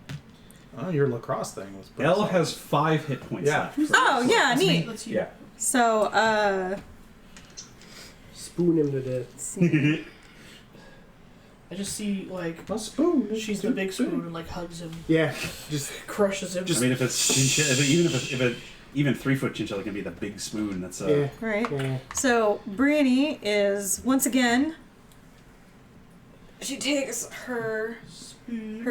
Oh, your lacrosse thing was. pretty L solid. has 5 hit points Yeah. left. Oh yeah, neat. Let's see. Yeah. So Spoon him to death. let's see. I just see, like, A spoon. she's the big spoon and, like, hugs him, Yeah. Just crushes him. I mean, if it's even 3-foot chinchilla can be the big spoon. That's yeah. Right. Yeah. So Breenie is once again. She takes her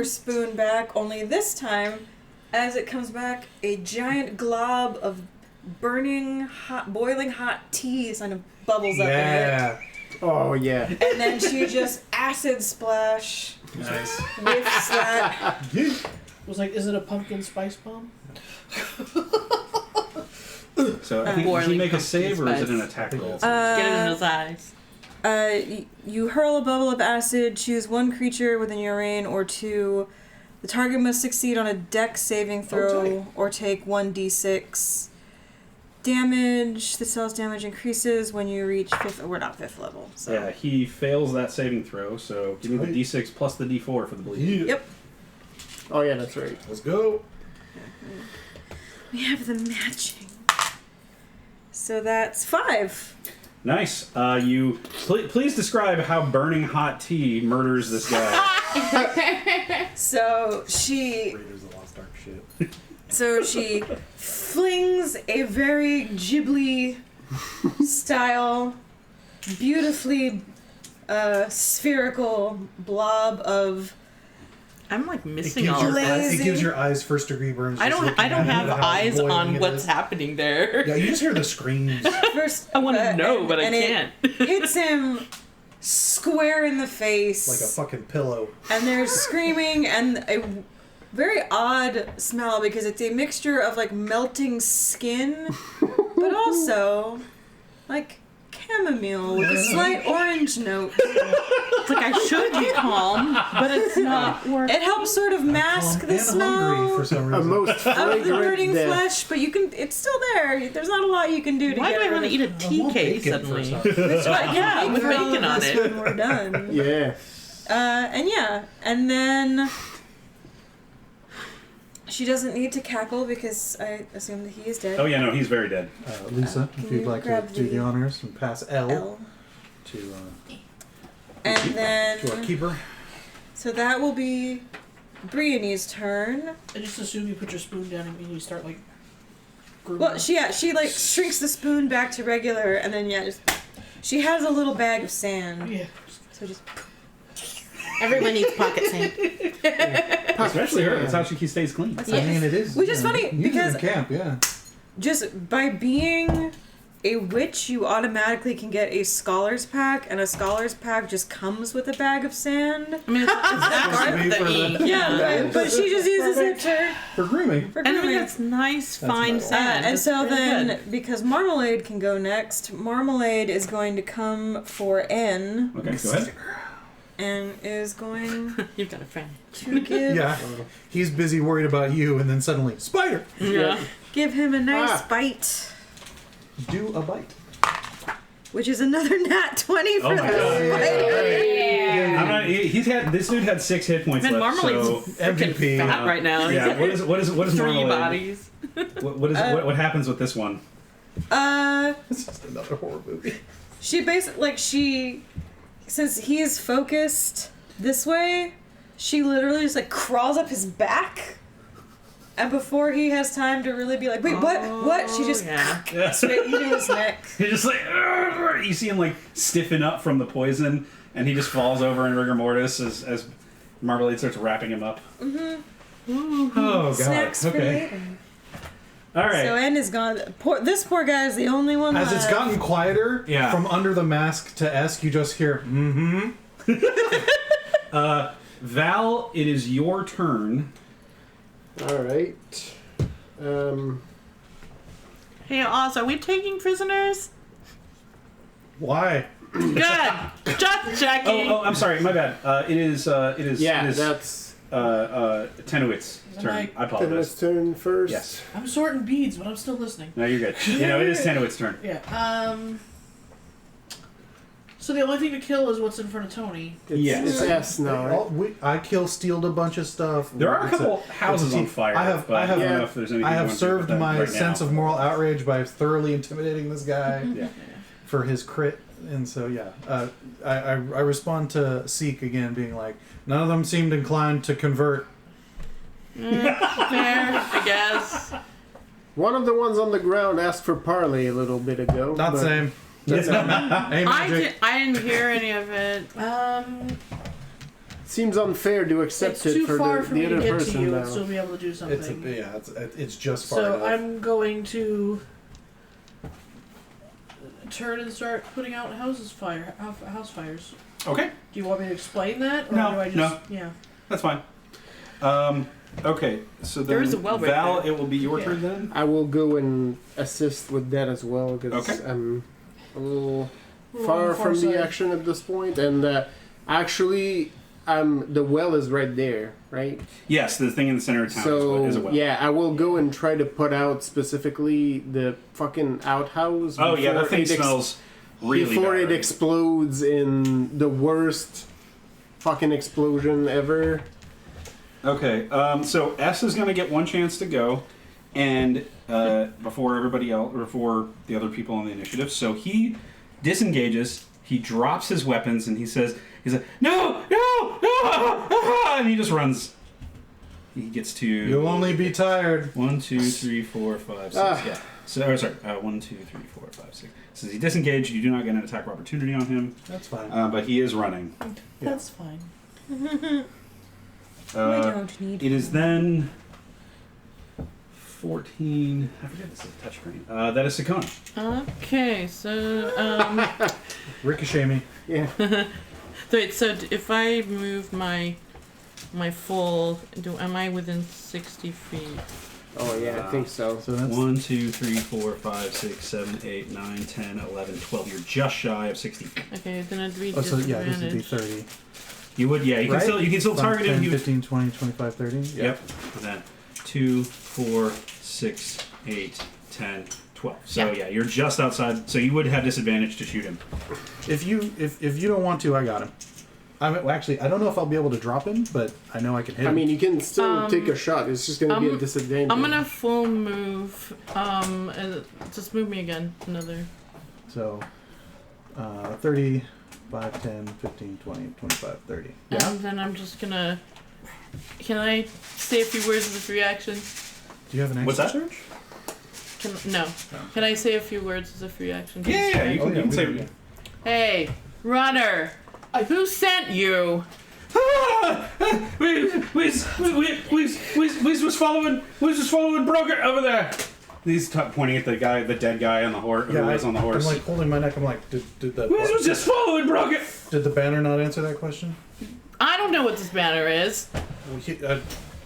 spoon back. Only this time, as it comes back, a giant glob of boiling hot tea kind of bubbles up in it. Yeah. Oh yeah. And then she just acid splash nice. whiffs that. It was like, is it a pumpkin spice bomb? So I think did Boiling you make a pumpkin save or is it an spice. attack roll? Get it in his eyes. You hurl a bubble of acid, choose one creature within your reign or 2. The target must succeed on a dex saving throw or take 1d6 damage. The cell's damage increases when you reach 5th. We're not 5th level. So. Yeah, he fails that saving throw. So give me the D6 plus the D4 for the bleed. Yep. Oh yeah, that's right. Let's go. We have the matching. So that's 5. Nice. You please describe how burning hot tea murders this guy. So she Raiders of the Lost Ark shit. So she flings a very Ghibli style, beautifully spherical blob of. I'm like It missing gives, all your of Lazy. eyes, this. it gives your eyes first degree burns. I just don't. looking I don't at it, have how eyes boiling on it what's is. happening there. Yeah, you just hear the screams. First, I want to know, but I and it can't. hits him square in the face. Like a fucking pillow. And they're screaming and a very odd smell because it's a mixture of like melting skin, but also like chamomile with a slight orange note. It's like I should be calm, but it's not working. It helps sort of mask the and hungry smell for some A reason. most of the fragrant burning death. flesh, but you can. It's still there. There's not a lot you can do to Why get do I rid want to of eat a I tea want cake bacon suddenly? for some. That's what I Yeah, can with for all bacon of on this it. when we're done. Yeah. And then she doesn't need to cackle because I assume that he is dead. Oh yeah, no, he's very dead. Lisa, Can if you'd you like to grab do the the honors and pass L, L. to And our then, keeper. so that will be Brione's turn. I just assume you put your spoon down and you start, like, grooming. Well, she like shrinks the spoon back to regular, and then just she has a little bag of sand. Yeah. So just Everyone needs pocket sand. Especially her. That's how she stays clean. I mean, it is. Which is funny, use it in because- camp, yeah. just by being a witch, you automatically can get a scholar's pack, and a scholar's pack just comes with a bag of sand. I mean, it's not part of the ink. Yeah, but she just uses it For grooming. for And I mean, grooming. that's nice, That's fine nice. sand. And It's so very then, good. because Marmalade can go next, Marmalade is going to come for N. Okay, go ahead. and is going You've got a friend. to give Yeah. He's busy worried about you, and then suddenly, spider! Yeah. give him a nice bite, Do a bite. which is another nat 20 for Oh the my God. spider. I'm not, this dude had 6 hit points Man, left. Marmalade's So MVP. fat right now. yeah, what is 3 Marmalade? bodies. What happens with this one? It's just another horror movie. She basically, since he is focused this way, she literally just like crawls up his back, and before he has time to really be like, wait, what? She just Yeah. straight into his neck. He's just like, "Argh!" You see him like stiffen up from the poison, and he just falls over in rigor mortis as Marmalade starts wrapping him up. Mm-hmm. Oh god. Snacks for Okay. later. All right. So N is gone. This poor guy is the only one As left. it's gotten quieter, Yeah. from under the mask to S, you just hear, Val, it is your turn. All right. Hey, Oz, are we taking prisoners? Why? Good. Just checking. Oh, I'm sorry, my bad. It is Yeah, that's Tenuit's turn. I Tenwit's apologize. turn first. Yes. I'm sorting beads, but I'm still listening. No, you're good. It is Tenuit's turn. Yeah. So the only thing to kill is what's in front of Tony. It's S now, right? I kill stealed a bunch of stuff. There are a It's couple houses on fire. I have, but I have, I don't know if there's anything I you have want to do served with that my right sense now. of moral outrage by thoroughly intimidating this guy Yeah. for his crit, and so yeah, I respond to Seek again, being like, none of them seemed inclined to convert. Fair, I guess. One of the ones on the ground asked for parley a little bit ago. Not the but same. That's not hey, magic. I didn't hear any of it. Seems unfair to accept It's it too for far the for me to other get to person you now. and still be able to do something. It's just far So enough. I'm going to turn and start putting out house fires. Okay, Do you want me to explain that, or No, do I just? no. Yeah. that's fine. Okay, so then There is a well right Val, there. it will be your Yeah. turn then. I will go and assist with that as well because Okay. I'm a little We're on far the far from the side. action at this point, and actually, the well is right there, right? Yes, the thing in the center of town So is a well. yeah, I will go and try to put out specifically the fucking outhouse. Oh yeah, that before thing it smells really before bad. it explodes in the worst fucking explosion ever. Okay, so S is going to get one chance to go, and before everybody else, before the other people on the initiative. So he disengages, he drops his weapons, and he's like, no, and he just runs. He gets to. You'll only be tired. 1, 2, 3, 4, 5, 6. Yeah. So, 1, 2, 3, 4, 5, 6. Says he disengaged. You do not get an attack of opportunity on him, That's fine. but he is running. That's fine. We don't need. It is then 14. I forget this is a touchscreen. That is Sakona. Okay, so Ricochet me. Yeah. wait. So if I move my full, am I within 60 feet? Oh yeah, I think so. So that's 1, 2, 3, 4, 5, 6, 7, 8, 9, 10, 11, 12. You're just shy of 60 feet. Okay, then I'd be oh, so yeah, this would be disadvantaged. 30. You would, yeah. You Right? can still target 10, him. You, 15, 20, 25, 30. Yep. And then 2, 4, 6, 8, 10, 12. So yeah, you're just outside. So you would have disadvantage to shoot him. If you don't want to, I got him. Actually, I don't know if I'll be able to drop him, but I know I can hit him. I mean, you can still take a shot. It's just going to be a disadvantage. I'm gonna full move. And just move me again. Another. So, 30, 5, 10, 15, 20, 25, 30. Yeah? And then I'm just gonna. Can I say a few words as a free action? Do you have an What's extra that? search? No. Can I say a few words as a free action? Yeah, you can, Oh, yeah, you can we say. do, yeah. Hey, runner! Who sent you? We was following Broker over there. He's pointing at the dead guy on the horse. Yeah, who was on the horse. I'm like holding my neck. I'm like, did We was just following Broker. the banner not answer that question? I don't know what this banner is. Well,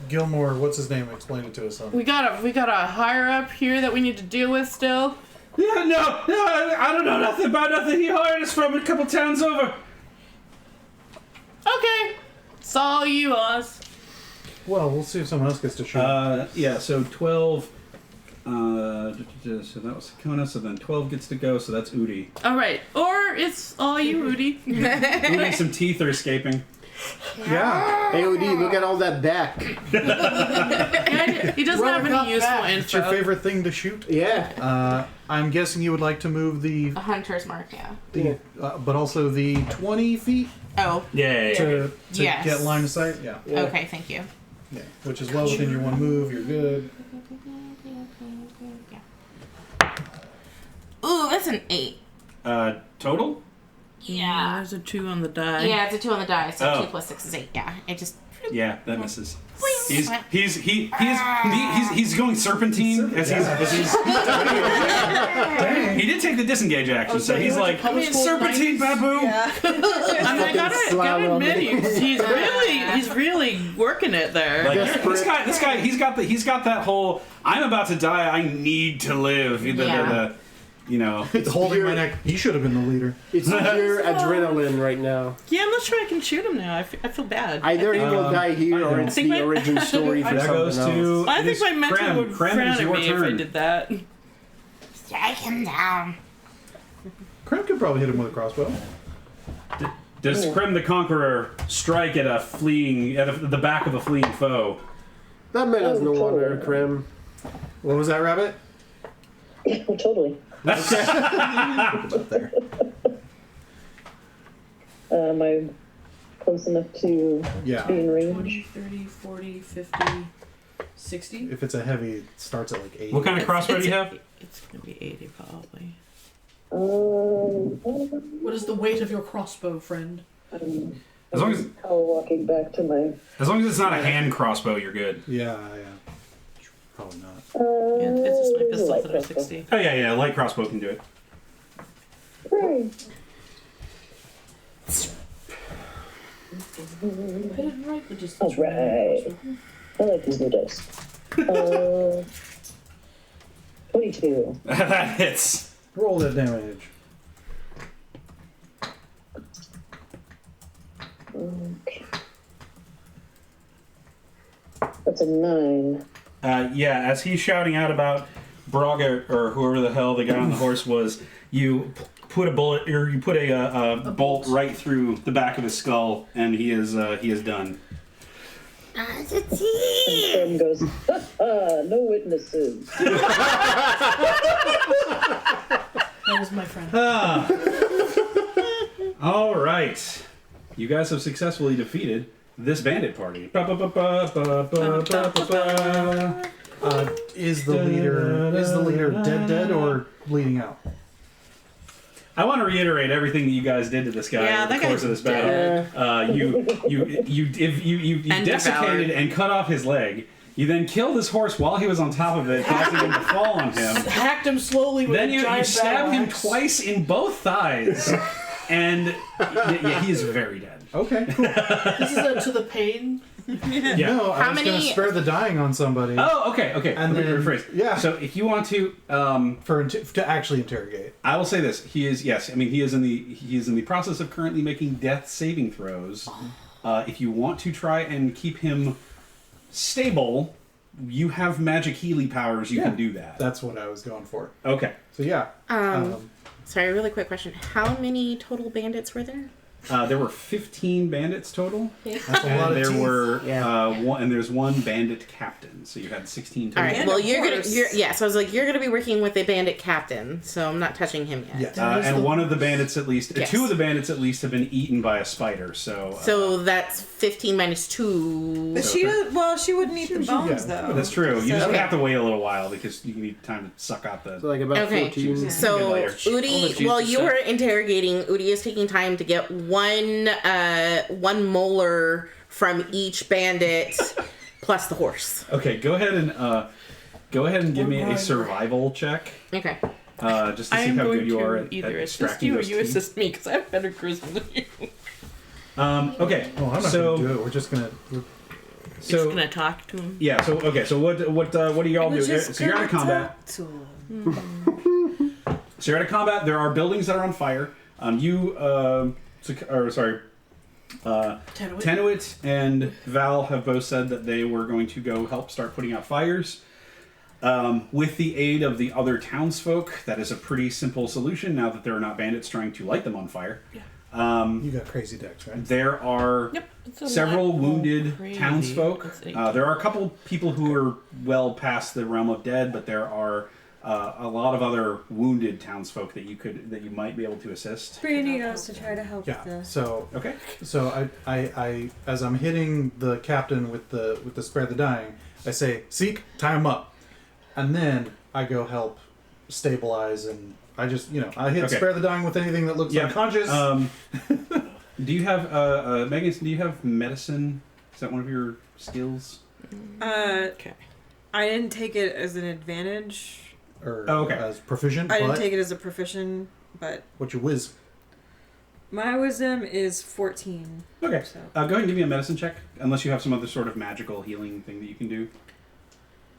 Gilmore, what's his name? Explain it to us. We got a higher up here that we need to deal with still. Yeah, no, I don't know nothing about nothing. He hired us from a couple towns over. Okay. It's all you, Oz. Well, we'll see if someone else gets to shoot. Yeah, so 12. So that was Sakona, so then 12 gets to go, so that's Udi. All right. Or it's all you, Rudy. Udi, some teeth are escaping. Yeah. Hey, OD, look at all that back. He doesn't have any useful It's your info. favorite thing to shoot? Yeah. I'm guessing you would like to move the, A hunter's mark, yeah. but also the 20 feet Oh, Yeah. to Yes. get line of sight? Yeah. Yeah. okay, thank you. Yeah. Which is well within your one move. You're good. Ooh, that's an 8. Total? Yeah. There's a 2 on the die. Yeah, it's a 2 on the die, so Oh. 2 plus 6 is 8. Yeah, it just. Yeah, that misses. Boing. He's going serpentine as he's he did take the disengage action, so he's like serpentine babu. I mean, I gotta Slalom. admit, he's really working it there. Like this guy, he's got that whole I'm about to die, I need to live. You know, It's holding my neck. He should have been the leader. It's pure adrenaline right now. Yeah, I'm not sure I can shoot him now. I feel bad. Either he will die here or it's think the my- origin story for that something goes else. to. I it think is my mentor Krem. would Krem, frown it's at your me if I turn. did that. Strike him down. Krem could probably hit him with a crossbow. Does Krem the Conqueror strike at the back of a fleeing foe? That man has no totally. honor, Krem. What was that, Rabbit? Totally. Up there. Am I close enough to Yeah. be in range? 20, 30, 40, 50, 60. If it's a heavy, it starts at like 8. What kind of crossbow do you have? It's gonna be 80 probably. What is the weight of your crossbow, friend? As long as Power walking back to my. it's not a hand crossbow, you're good. Yeah. Probably not. Yeah, it's just my pistols light that are crossbow. 60. Oh yeah, light crossbow can do it. Right. I didn't write the distance. All right. I like these new dice. 22. That hits. Roll that damage. Okay. That's a 9. Yeah, as he's shouting out about Braga or whoever the hell the guy on the horse was, you put a bullet or you put a bolt right through the back of his skull, and he is done. And Finn goes, no witnesses. That was my friend. All right, you guys have successfully defeated this bandit party. Is the leader dead or bleeding out? I want to reiterate everything that you guys did to this guy Yeah, over the that course guy's of this battle. You And desiccated devoured. and cut off his leg. You then killed his horse while he was on top of it, causing him to fall on him. Hacked him slowly with Then a you giant stab him axe. twice in both thighs, and yeah, he is very dead. Okay, cool. This is to the pain. Yeah. No, I How was going to many- spare the dying on somebody Oh, okay. And Let me then- rephrase. yeah. So if you want to, to actually interrogate. I will say this: he is he is in the process of currently making death saving throws. If you want to try and keep him stable, you have magic healing powers. You can do that. That's what I was going for. Okay. So yeah. Sorry, really quick question. How many total bandits were there? There were 15 bandits total. That's a lot And of there teeth. were there's one bandit captain, so you had 16 All total. right. And Well, a you're horse. so I was like, you're gonna be working with a bandit captain, so I'm not touching him yet. Yes. And one of the bandits, at least, Yes. 2 of the bandits at least, have been eaten by a spider. So, So that's 15 minus 2. But she wouldn't eat the bones though. that's true. You just Okay. have to wait a little while because you need time to suck out the. So like about Okay. 14. So later. Udi, while you were interrogating, Udi is taking time to get one molar from each bandit plus the horse. Okay, go ahead and give me a survival check, Okay. just to I see am how going good you are to at either assist extracting you or those you teeth. assist me because I have better charisma than you. Okay, Oh, I'm not so going to do it. We're just going to. Just so gonna talk to him. yeah, so okay, so what do y'all do? So you're out of combat. So you're out of combat. There are buildings that are on fire. Tenuit and Val have both said that they were going to go help start putting out fires. With the aid of the other townsfolk, that is a pretty simple solution now that there are not bandits trying to light them on fire. Yeah. You got crazy decks, right? There are It's a several lot more wounded crazy. townsfolk. Let's see. There are a couple people who are well past the realm of dead, but there are a lot of other wounded townsfolk that you might be able to assist. Brittany goes to try to help Yeah. the... So Okay. I as I'm hitting the captain with the spare the dying, I say, "Seek, tie him up," and then I go help stabilize, and I just I hit Okay. spare the dying with anything that looks Yeah. unconscious. Do you have Megan? Do you have medicine? Is that one of your skills? Okay. I didn't take it as an advantage. or okay. as proficient. I didn't but take it as a proficient, but what's your whiz? my wisdom is 14. Okay. So. Go ahead and give me a medicine check, unless you have some other sort of magical healing thing that you can do.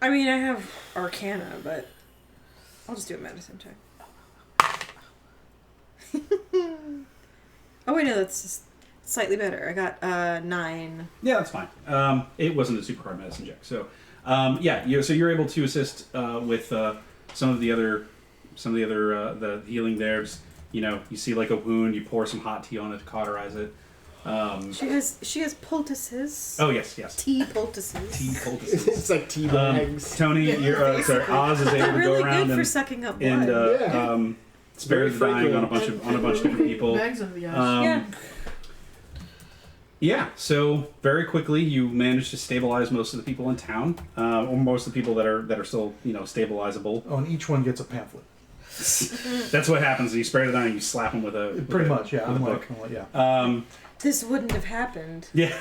I mean, I have Arcana, but I'll just do a medicine check. Oh wait, no, that's just slightly better. I got 9. Yeah, that's fine. It wasn't a super hard medicine check, so so you're able to assist with some of the other the healing there. Just, you see like a wound, you pour some hot tea on it to cauterize it. She has poultices. Oh yes. Tea poultices. Tea poultices. It's like tea bags. Tony, sorry, Oz is able They're to really go around good for and sucking up blood. spare the dying on a bunch of different people. Bags of the ice. Yeah, so very quickly you manage to stabilize most of the people in town, or most of the people that are still stabilizable. Oh, and each one gets a pamphlet. That's what happens. You spare the dying, you slap them with a Pretty much, yeah. with a I'm book. like, yeah. This wouldn't have happened. Yeah.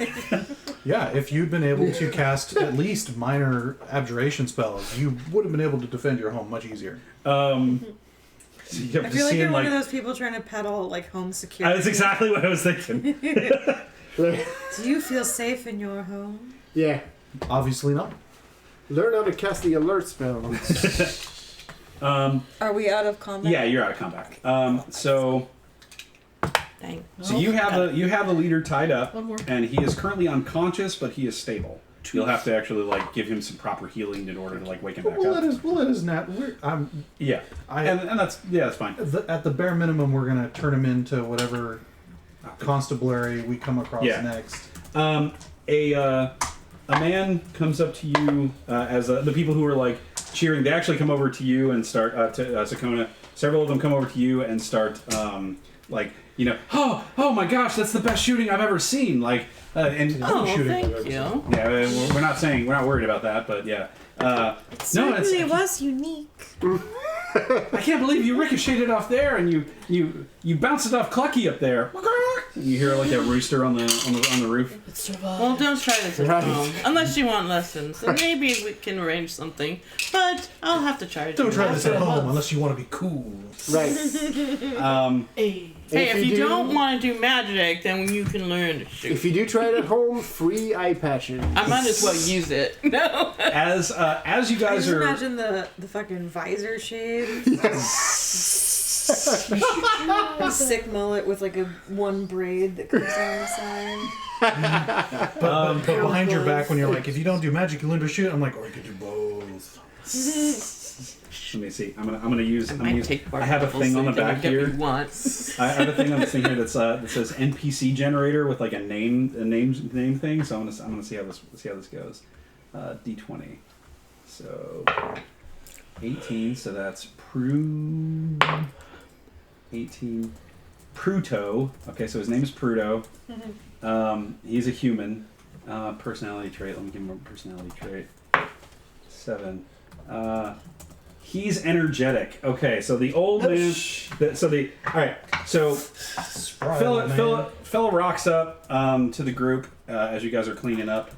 Yeah, if you'd been able to cast at least minor abjuration spells, you would have been able to defend your home much easier. So you have I to feel like see you're him, one of those people trying to peddle like home security. That's exactly what I was thinking. Do you feel safe in your home? Yeah. Obviously not. Learn how to cast the alert spell. Are we out of combat? Yeah, you're out of combat. So Dang. you have the leader tied up, One more. and he is currently unconscious, but he is stable. You'll have to actually give him some proper healing in order to wake him back Well, up. that is not. Yeah, and that's fine. At the bare minimum, we're gonna turn him into whatever constabulary we come across next. A man comes up to you as the people who are cheering. They actually come over to you and start to Sakona. Several of them come over to you and start oh my gosh, that's the best shooting I've ever seen. Oh, shooting thank I've ever you. Yeah, we're not worried about that, but yeah. It certainly was unique. I can't believe you ricocheted off there and you bounced it off Clucky up there. And you hear like a rooster on the roof. Well, don't try this at home. Unless you want lessons. Then maybe we can arrange something. But I'll have to charge you. Don't try this at home unless you want to be cool. Right. Hey, if you don't want to do magic, then you can learn to shoot. If you do try it at home, free eye patches. I might as well use it. No. As you I guys just are imagine the fucking visor shades. A sick mullet with a one braid that comes down the side. But behind your back, when you're like, if you don't do magic, you learn to shoot. I'm like, or you could do both. let me see. I'm gonna use. I have a Daredevil thing on the so you can back get what here. you want. I have a thing on this thing here that says NPC generator with a name thing. So I'm gonna see how this goes. D20. So 18. So that's 18. Pruto. Okay, so his name is Pruto. He's a human. Personality trait. Let me give him a personality trait. 7. He's energetic. Okay, so the old man. Alright, so fella rocks up to the group as you guys are cleaning up.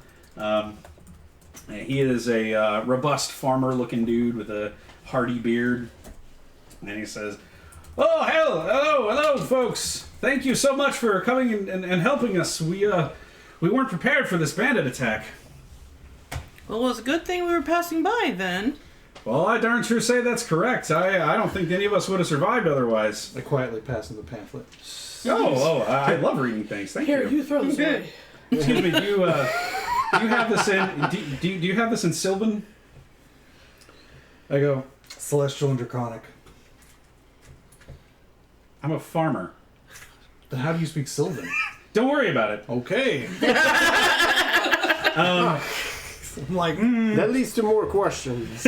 He is a robust farmer-looking dude with a hardy beard, and he says, "Oh, hello, folks! Thank you so much for coming and helping us. We weren't prepared for this bandit attack." Well, it was a good thing we were passing by then. Well, I darn sure say that's correct. I don't think any of us would have survived otherwise. I quietly pass him the pamphlet. I love reading things. Thank Here, you. you throw this away. Excuse me. Do you have this in? Do you have this in Sylvan? I go, Celestial and Draconic. I'm a farmer. Then how do you speak Sylvan? Don't worry about it. Okay. I'm like, That leads to more questions.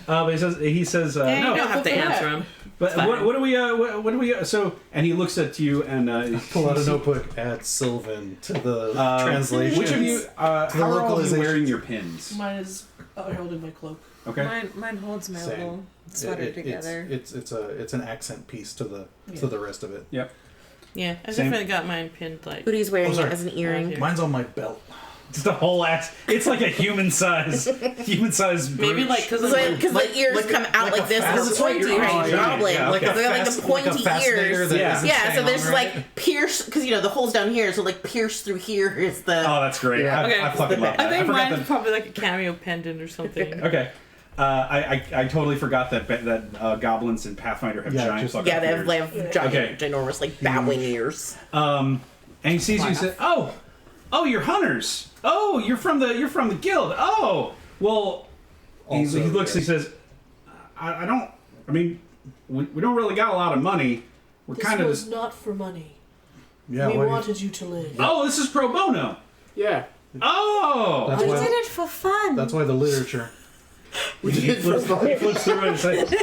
But he says, Yeah, no. you don't have to answer him. But what do we? So, and he looks at you and pull out a notebook, add Sylvan to the translation. Which of you? How are all of you wearing your pins? Mine is held in my cloak. Okay. Mine holds my Same. little sweater together. It's an accent piece to the rest of it. Yep. Yeah, I Same. definitely got mine pinned like. Udi's wearing it sorry. as an earring. Okay. Mine's on my belt. Just a whole ass. It's like a human size. Maybe like because Because the ears like a- come out like like this, a and it's fascinator. pointy, right? Yeah, Goblin. yeah, Like, okay. they're like the pointy ears. Yeah. Yeah, so there's like pierce, because the hole's down here, so like pierce through here is the. Oh, that's great. Yeah. Okay. I fucking love that. I think forgot mine's probably like a cameo pendant or something. Okay. I totally forgot that goblins in Pathfinder have giant just- fucking Yeah, they ears. have giant, Okay. ginormous, like bat-wing ears. And he sees you and says, "Oh, you're hunters. Oh, you're from the guild. Oh, well." He looks. He says, "I don't. I mean, we don't really got a lot of money. We're This kind of was not for money. Yeah, We why- wanted you to live. Oh, this is pro bono. Yeah. Oh." That's We why. did it for fun. That's why the literature. He flips through it and says,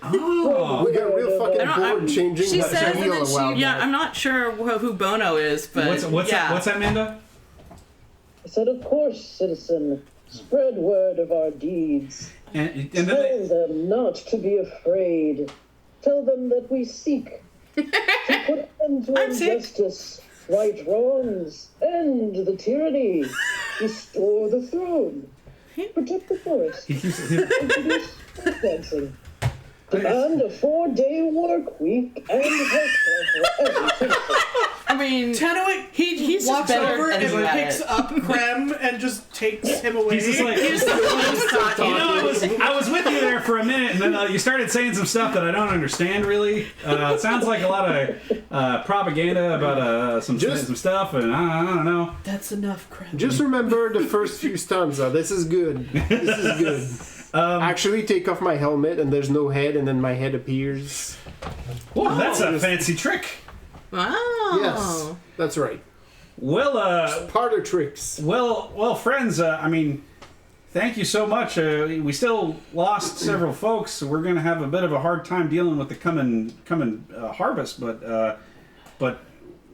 "Oh." We got real fucking I don't- bored changing She that says wheel that a she- while Yeah, back. I'm not sure who Bono is, but What's yeah. that, Amanda? I said, of course, citizen. Spread word of our deeds. And Tell then them not to be afraid. Tell them that we seek to put an end to I'm sick. injustice, right wrongs, end the tyranny, restore the throne, protect the forest, introduce dancing, demand a 4-day work week and healthcare for every citizen. I mean, Tanoic he's just walks better over at and it. picks up Krem and just takes him away. he's just like, I was with you there for a minute, and then you started saying some stuff that I don't understand really. It sounds like a lot of propaganda about some stuff, and I don't know. That's enough, Krem. Just remember the first few stanza. This is good. This is good. Actually, take off my helmet, and there's no head, and then my head appears. Whoa, that's a fancy trick. Wow. Yes, that's right. Well, Parlor tricks. well, friends. I mean, thank you so much. We still lost several folks, so we're gonna have a bit of a hard time dealing with the coming harvest. But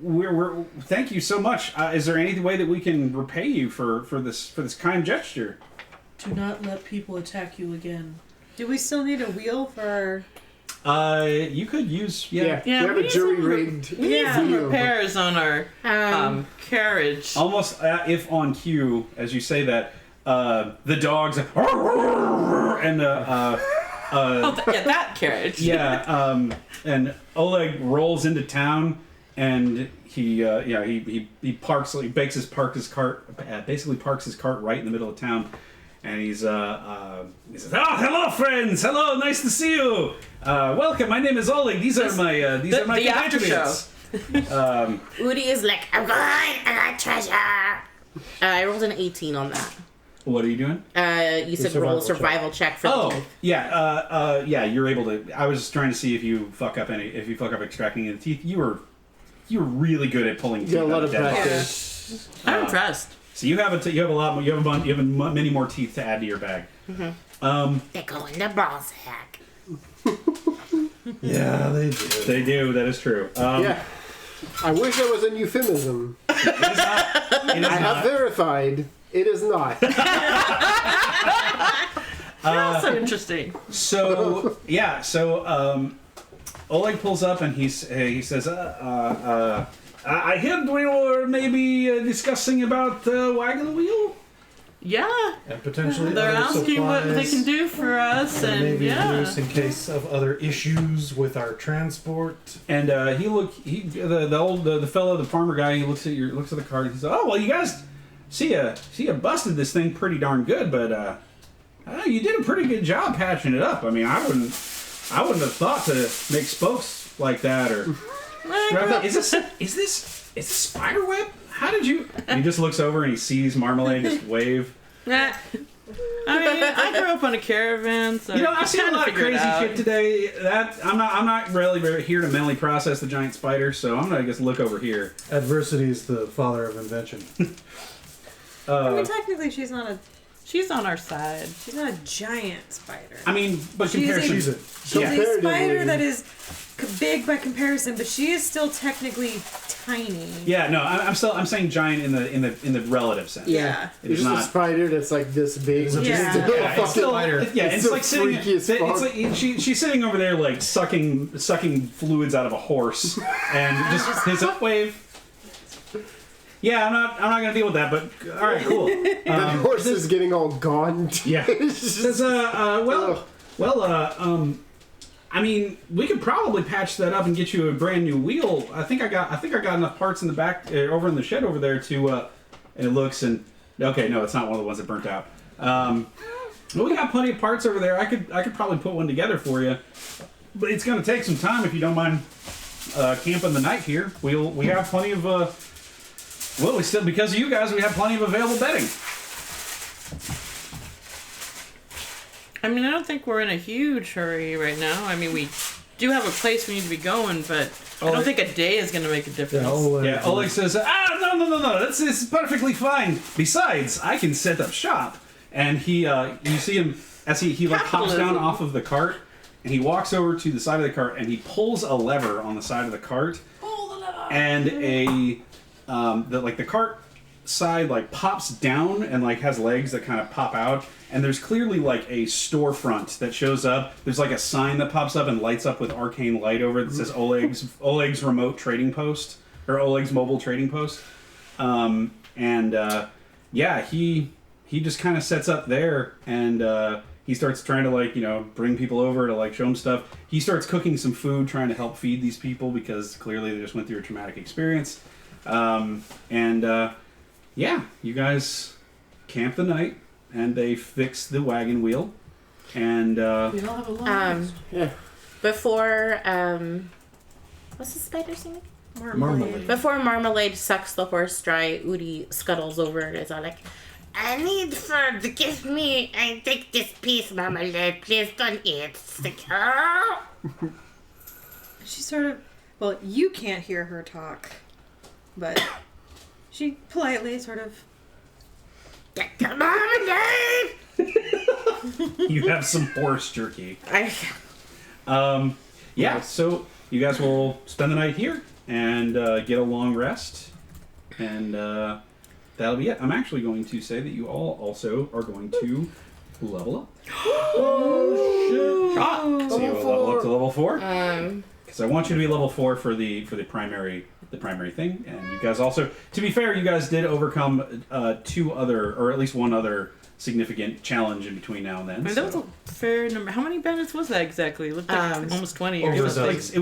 we're thank you so much. Is there any way that we can repay you for this kind gesture? Do not let people attack you again. Do we still need a wheel for our... You could use Yeah, Yeah, we have we a need jury some rigged. We need some wheel. repairs on our carriage. almost if on cue as you say that. The dogs and That carriage. and Oleg rolls into town and he parks his cart basically parks his cart right in the middle of town. And he says, "Oh, hello, friends! Hello, nice to see you. Welcome. My name is Oleg. These are my the after compatriots." Udi is like, I'm going. I got treasure. I rolled an 18 on that. What are you doing? You said roll a survival check for the Oh, teeth. yeah. You're able to. I was just trying to see if you fuck up extracting any of the teeth. You were really good at pulling teeth Got a lot out of dead bodies. practice. I'm impressed. So you have a lot more. You have many more teeth to add to your bag. They go in the ball sack. Yeah, they do. They do. That is true. Yeah. I wish that was a euphemism. It is not. I have verified. It is not. Also interesting. So yeah. So Oleg pulls up and he says, I heard we were maybe discussing about wagon wheel. Yeah. And potentially They're other asking what they supplies, can do for us, and maybe yeah. use in case of other issues with our transport. And the fellow, the farmer guy, he looks at the card and he says, "Oh well, you guys see you busted this thing pretty darn good, but you did a pretty good job patching it up. I mean, I wouldn't have thought to make spokes like that or Is this spider web? How did you? And he just looks over and he sees Marmalade just wave. Nah. I mean, I grew up on a caravan, so I've seen a lot of crazy shit today. That I'm not really very here to mentally process the giant spider, so I'm gonna just look over here. Adversity is the father of invention. I mean, technically, she's not on our side. She's not a giant spider. I mean, but She's comparison. She's a She's a Comparatively. spider that is big by comparison, but she is still technically tiny. Yeah, no, I'm saying giant in the relative sense. Yeah. It It's is just a not. spider that's like this big. It's a Yeah. Still Yeah, fucking- it's still, spider. it's so like sitting. freaky as It's fuck. like she's sitting over there like sucking fluids out of a horse, and just his wave. Yeah, I'm not gonna deal with that, but all right, cool. The horse is getting all gaunt. Yeah. It's just- Says, I mean, we could probably patch that up and get you a brand new wheel. I think I got enough parts in the back over in the shed over there to. And it looks and okay, no, it's not one of the ones that burnt out. Well, we got plenty of parts over there. I could probably put one together for you, but it's gonna take some time if you don't mind camping the night here. We have plenty of. Well, we still because of you guys, we have plenty of available bedding. I mean, I don't think we're in a huge hurry right now. I mean, we do have a place we need to be going, but I don't think a day is going to make a difference. Yeah, Oleg says, no, this is perfectly fine. Besides, I can set up shop. And he, you see him, as he like hops down off of the cart, and he walks over to the side of the cart, and he pulls a lever on the side of the cart. Pull the lever. And the cart side like pops down and like has legs that kind of pop out. And there's clearly like a storefront that shows up. There's like a sign that pops up and lights up with arcane light over it that says Oleg's remote trading post or Oleg's mobile trading post. He just kind of sets up there and he starts trying to bring people over to like show them stuff. He starts cooking some food, trying to help feed these people because clearly they just went through a traumatic experience. You guys camp the night. And they fix the wagon wheel, and We all have a long Before what's the spider's name? Marmalade. Before Marmalade sucks the horse dry, Udi scuttles over and is all like, I need food. Give me. I take this piece, Marmalade. Please don't eat. She sort of, well, you can't hear her talk, but she politely sort of. Marmalade. you have some horse jerky. I So you guys will spend the night here and get a long rest, and that'll be it. I'm actually going to say that you all also are going to level up. Oh shit! So you will level up to level 4. Um, Because I want you to be level 4 for the primary thing, and you guys also, to be fair, you guys did overcome 2 other, or at least 1 other significant challenge in between now and then. I mean, that was a fair number. How many bandits was that exactly? It looked like almost 20 or It was something. it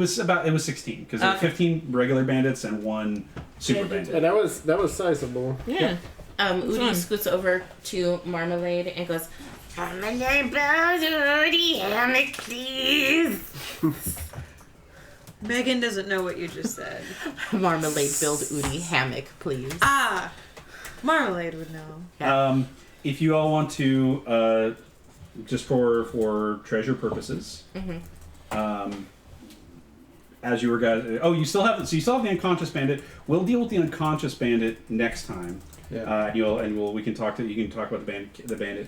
was 16 because there were 15 regular bandits and 1 super bandit. And that was sizable. Yeah. Udi fun. scoots over to Marmalade and goes, Marmalade, Udi, hammock, please. Megan doesn't know what you just said. Marmalade, build Udi hammock, please. Ah! Marmalade would know. If you all want to, just for treasure purposes, as you were guys, you still have the unconscious bandit. We'll deal with the unconscious bandit next time. Yeah. We can talk about the bandit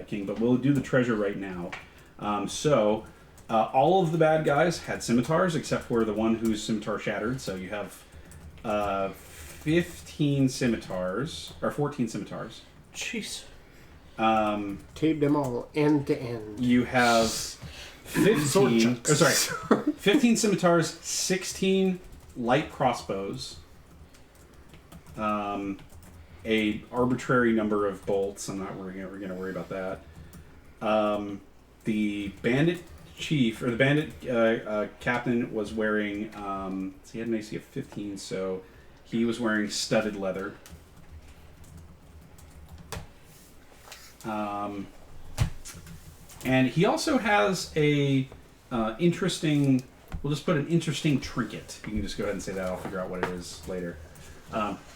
king, but we'll do the treasure right now. All of the bad guys had scimitars except for the one whose scimitar shattered. So you have 15 scimitars or 14 scimitars. Jeez. Tape them all end to end. You have 15. 15 scimitars, 16 light crossbows, a arbitrary number of bolts. We're gonna worry about that. The bandit chief or the bandit captain was wearing. He had an AC of 15, so he was wearing studded leather. And he also has a interesting we'll just put an interesting trinket. You can just go ahead and say that. I'll figure out what it is later.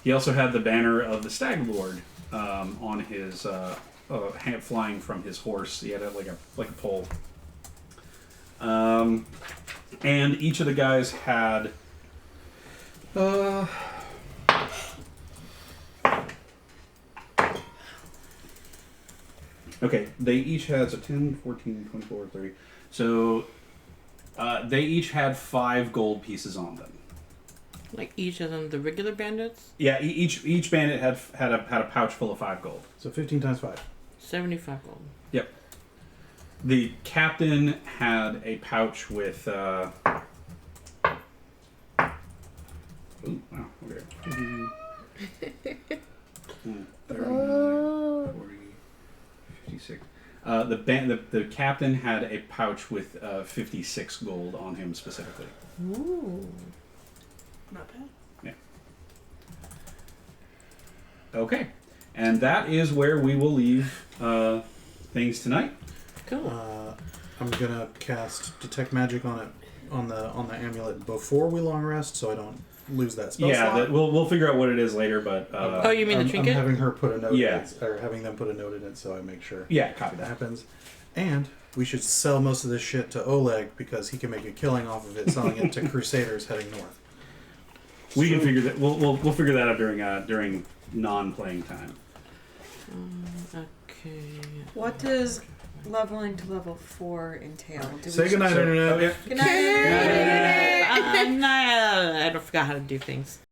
He also had the banner of the Stag Lord on his hand flying from his horse. He had it like a pole. And each of the guys had. Okay, they each had 10, 14, 24, 30. So they each had 5 gold pieces on them. Like each of them, the regular bandits? Yeah, each bandit had a pouch full of 5 gold. So 15 times 5. 75 gold. Yep. The captain had a pouch with. Ooh, wow. Okay. 30, 40, 56. The captain had a pouch with 56 gold on him specifically. Ooh. Not bad. Yeah. Okay, and that is where we will leave things tonight. Cool. I'm gonna cast detect magic on it on the amulet before we long rest, so I don't lose that spell slot. We'll figure out what it is later, but oh, you mean the trinket? I'm having her put a note Yeah. in it, or having them put a note in it, so I make sure. Yeah, copy that that. happens. And we should sell most of this shit to Oleg because he can make a killing off of it, selling it to Crusaders heading north. We can figure that. We'll figure that out during non-playing time. Okay. What does leveling to level 4 entail? Do Say we- goodnight, Internet. Good night, Internet. I forgot how to do things.